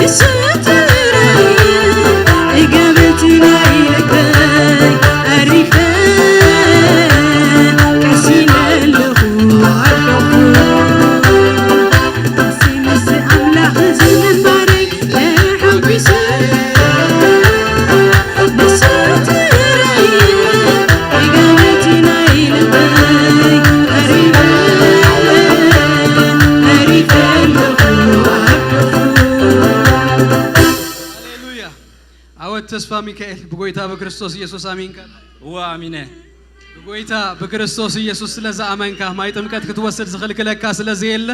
السوت الراي قابلتنا إليك أريفا كسينا له ተስፋ ሚካኤል በጎይታ በክርስቶስ ኢየሱስ አሜን ካል ወአሚነ በጎይታ በክርስቶስ ኢየሱስ ስለዛ አመንካ ማይ ጥምቀት ክትወስድ ዝኽልክለካ ስለዚህ የለ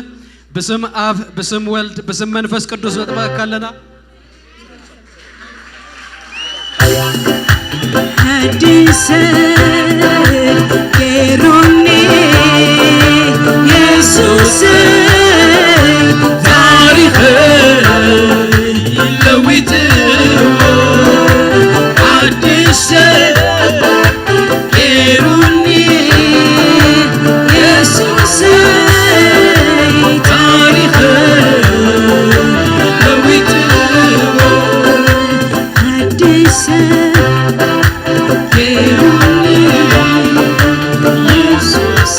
በስም አብ በስም ወልድ በስም መንፈስ ቅዱስ ነጥባካለና አዲስ ጌሮኔ ኢየሱስ ታሪክ ለዊት አዲስ ጌሮኔ ኢየሱስ ታሪክ ለዊት አዲስ ጌሮኔ ኢየሱስ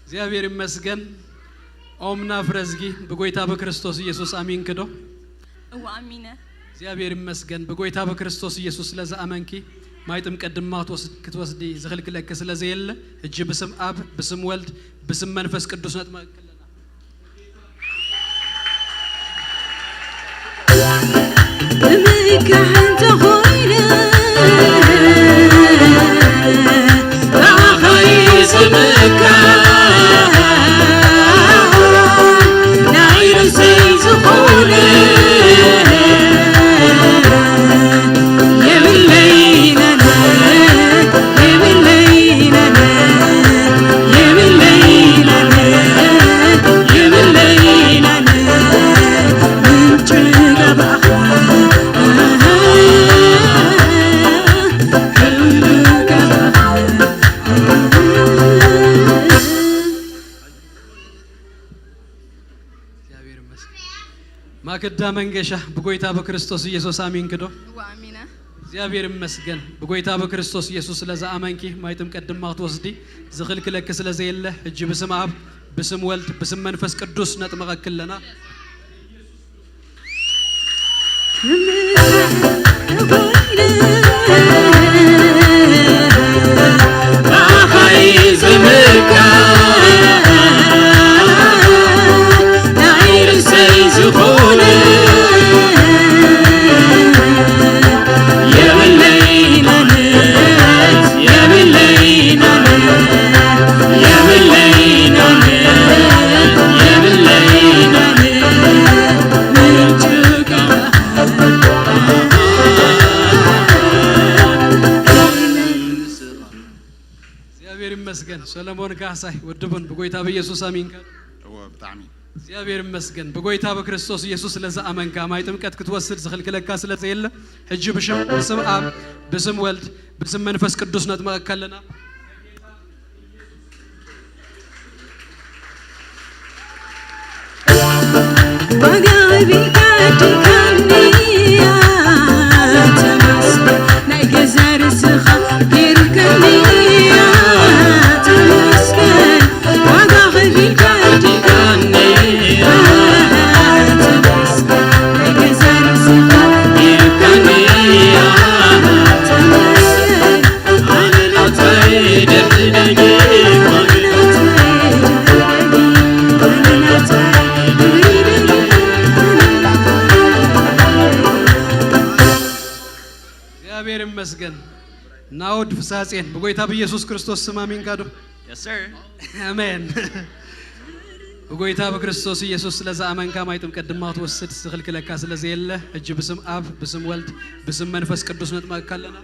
እግዚአብሔር ይመስገን ኦምና ፍረዝጊ በጎይታ በክርስቶስ ኢየሱስ አሜን ክዶ ወአሚነ እግዚአብሔር ይመስገን በጎይታ በክርስቶስ ኢየሱስ ስለዛ አመንኪ ማይጥም ቀድማት ክትወስዲ ዝኽልክለክ ስለዚህ የለ እጅ በስም አብ በስም ወልድ በስም መንፈስ ቅዱስ ነጥማከለና ምካህን ተኾይነ ባኸይ ዝምካ ናይ ርእሰይ ዝኾነ የብለይነነ የብለይነነ የብለይነነ የብለይነነ ምንጭ ገባኻ እግዚአብሔር ይመስገን ማከዳ መንገሻ በጎይታ በክርስቶስ ኢየሱስ አሜን ክዶ ወአሚነ እግዚአብሔር ይመስገን በጎይታ በክርስቶስ ኢየሱስ ስለዛ አመንኪ ማይጥም ቀድማት ወስዲ ዝኽልክለክ ስለዚህ የለ እጅ በስም አብ በስም ወልድ በስም መንፈስ ቅዱስ ነጥመቀክለና ባኸይ ዝምካ ናይ ርእሰይ ዝኾነ የብለይነነ የብለይነነ የብለይነነ የብለይነነ ምንጭ እግዚአብሔር ይመስገን ሰለሞን ካሳይ ወድቡን በጎይታ በኢየሱስ አሜን ካል ወብጣሚ እግዚአብሔር ይመስገን በጎይታ በክርስቶስ ኢየሱስ ስለዛ አመንካ ማይ ጥምቀት ክትወስድ ዝኽልክለካ ስለዚህ የለ እጅ በስም አብ በስም ወልድ በስም መንፈስ ቅዱስ ነጥመቀከለና ወጋቢ ካድካንያ ተመስገን ናይ ገዛ ርስኻ ጌርከንያ ተመስገን ወጋቢ ካድካንያ ተመስገን ናይ ገዛ ርስኻ ጌርከንያ ተመስገን ኣነናታይ ደርድነኝ እግዚአብሔር ይመስገን ናውድ ፍሳጼን በጎይታ በኢየሱስ ክርስቶስ ስም አሜን ካዶ yes sir አሜን በጎይታ በክርስቶስ ኢየሱስ ስለዛ አመንካ ማይጥም ቀድማት ወስድ ዝኽልክለካ ስለዚህ የለ እጅ በስም አብ በስም ወልድ በስም መንፈስ ቅዱስ ነጥመቀከለና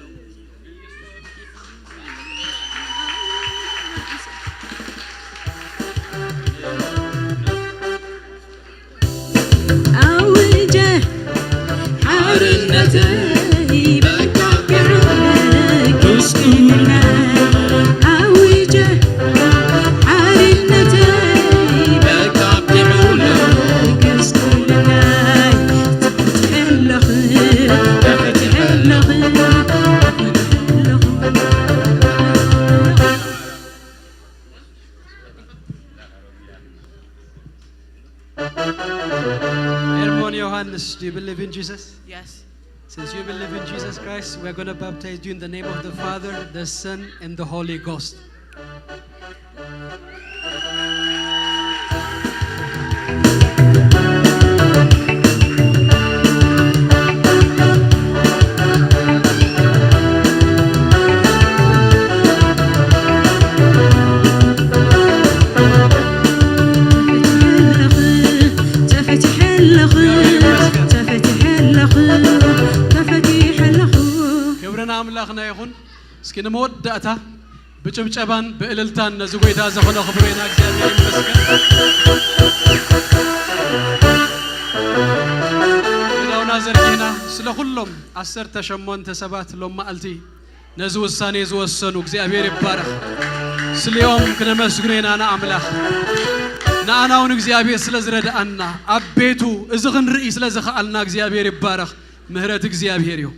አውጀ ሓርነተይ በቃ ጉስቁልና አውጀ ሓርነተይ በቃ ጉስቁልና ትፍትሐለኽ Hermon Johannes, do you believe in Jesus? yes Since you believe in Jesus Christ, we're going to baptize you in the name of the Father, the Son, and the Holy Ghost. ክብርና አምላኽና ይሁን እስኪ ንመወዳእታ በጭብጨባን በእልልታን ነዚ ጎይታ ዘኾነ ክብሬና እግዚአብሔር ይመስገን ወዳውና ዘርጊና ስለ ሁሉም 18 ሰባት ሎም ማልቲ ነዚ ውሳኔ ዝወሰኑ እግዚአብሔር ይባረክ ስለዮም ክነመስግነና ና አምላኽ ናአናውን እግዚአብሔር ስለዝረዳአና አቤቱ እዚ ክንርኢ ስለዝኸአልና እግዚአብሔር ይባረክ ምህረት እግዚአብሔር ይሁ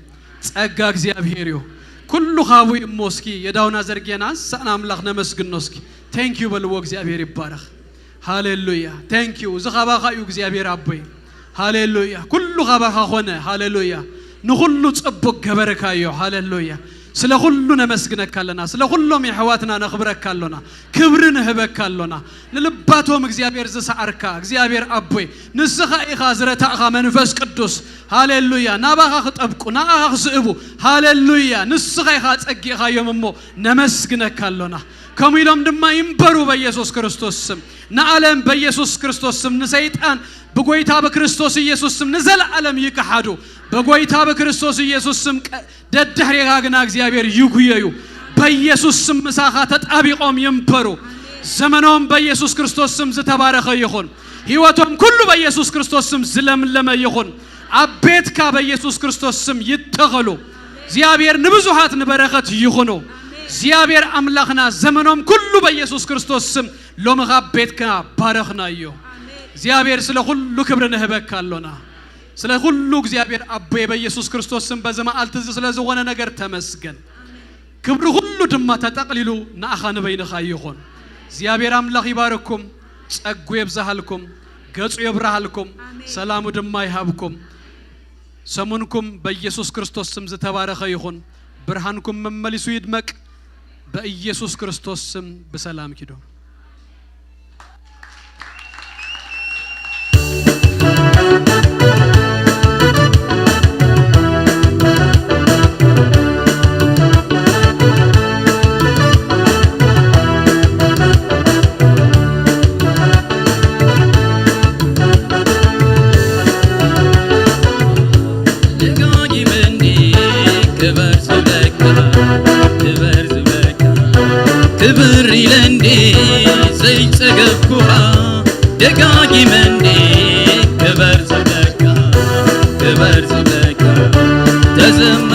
ጸጋ እግዚአብሔር ይሁ ኩሉ ኻቡ እሞስኪ የዳውና ዘርጊና ሰና አምላኽ ነመስግኖስኪ ቴንክ ዩ በልዎ እግዚአብሔር ይባረክ ሃሌሉያ ቴንክ ዩ ዝኻባኻዩ እግዚአብሔር አቦይ ሃሌሉያ ኩሉ ኻባኻ ኾነ ሃሌሉያ ንኹሉ ጽቡቅ ገበረካዮ ሃሌሉያ ስለ ሁሉ ነመስግነካለና ስለ ሁሉም የሕዋትና ነኽብረካለና ክብርን ህበካለና ለልባቶም እግዚአብሔር ዘሳዓርካ እግዚአብሔር አቦይ ንስኻ ኢኻ ዝረታእኻ መንፈስ ቅዱስ ሃሌሉያ ናባኻ ክጠብቁ ናኣኻ ክስእቡ ሃሌሉያ ንስኻ ኢኻ ጸጊኻዮም እሞ ነመስግነካለና ከሚሎም ድማ ይንበሩ በኢየሱስ ክርስቶስ ስም ንዓለም በኢየሱስ ክርስቶስ ስም ንሰይጣን በጎይታ በክርስቶስ ኢየሱስ ስም ንዘላለም ይከሓዱ በጎይታ በክርስቶስ ኢየሱስ ስም ደድሕሪጋግና እግዚአብሔር ይጉየዩ በኢየሱስ ስም ምሳኻ ተጣቢቆም ይንበሩ ዘመኖም በኢየሱስ ክርስቶስ ስም ዝተባረኸ ይኹን ሕይወቶም ኩሉ በኢየሱስ ክርስቶስ ስም ዝለምለመ ይኹን አቤትካ በኢየሱስ ክርስቶስ ስም ይተኸሉ እግዚአብሔር ንብዙሃት ንበረኸት ይኹኑ እግዚአብሔር አምላኽና ዘመኖም ኩሉ በኢየሱስ ክርስቶስ ስም ሎምኻ ቤትካ ባረኽናዮ እግዚአብሔር ስለ ሁሉ ክብርን ህበካለና ስለ ሁሉ እግዚአብሔር አቦይ በኢየሱስ ክርስቶስ ስም በዘማአልት ስለ ዝኾነ ነገር ተመስገን ክብር ሁሉ ድማ ተጠቅሊሉ ናአኻ ንበይንኻ ይኹን እግዚአብሔር አምላኽ ይባርኩም ጸጉ ይብዛሃልኩም ገጹ ይብራሃልኩም ሰላሙ ድማ ይሃብኩም ሰሙንኩም በኢየሱስ ክርስቶስ ስም ዝተባረኸ ይኹን ብርሃንኩም መመሊሱ ይድመቅ በኢየሱስ ክርስቶስ ስም በሰላም ኪዶ ክብር ይለንዴ ዘይጸገብኩሃ ደጋጊ መንዴ ክብር ዝበካ ተዘም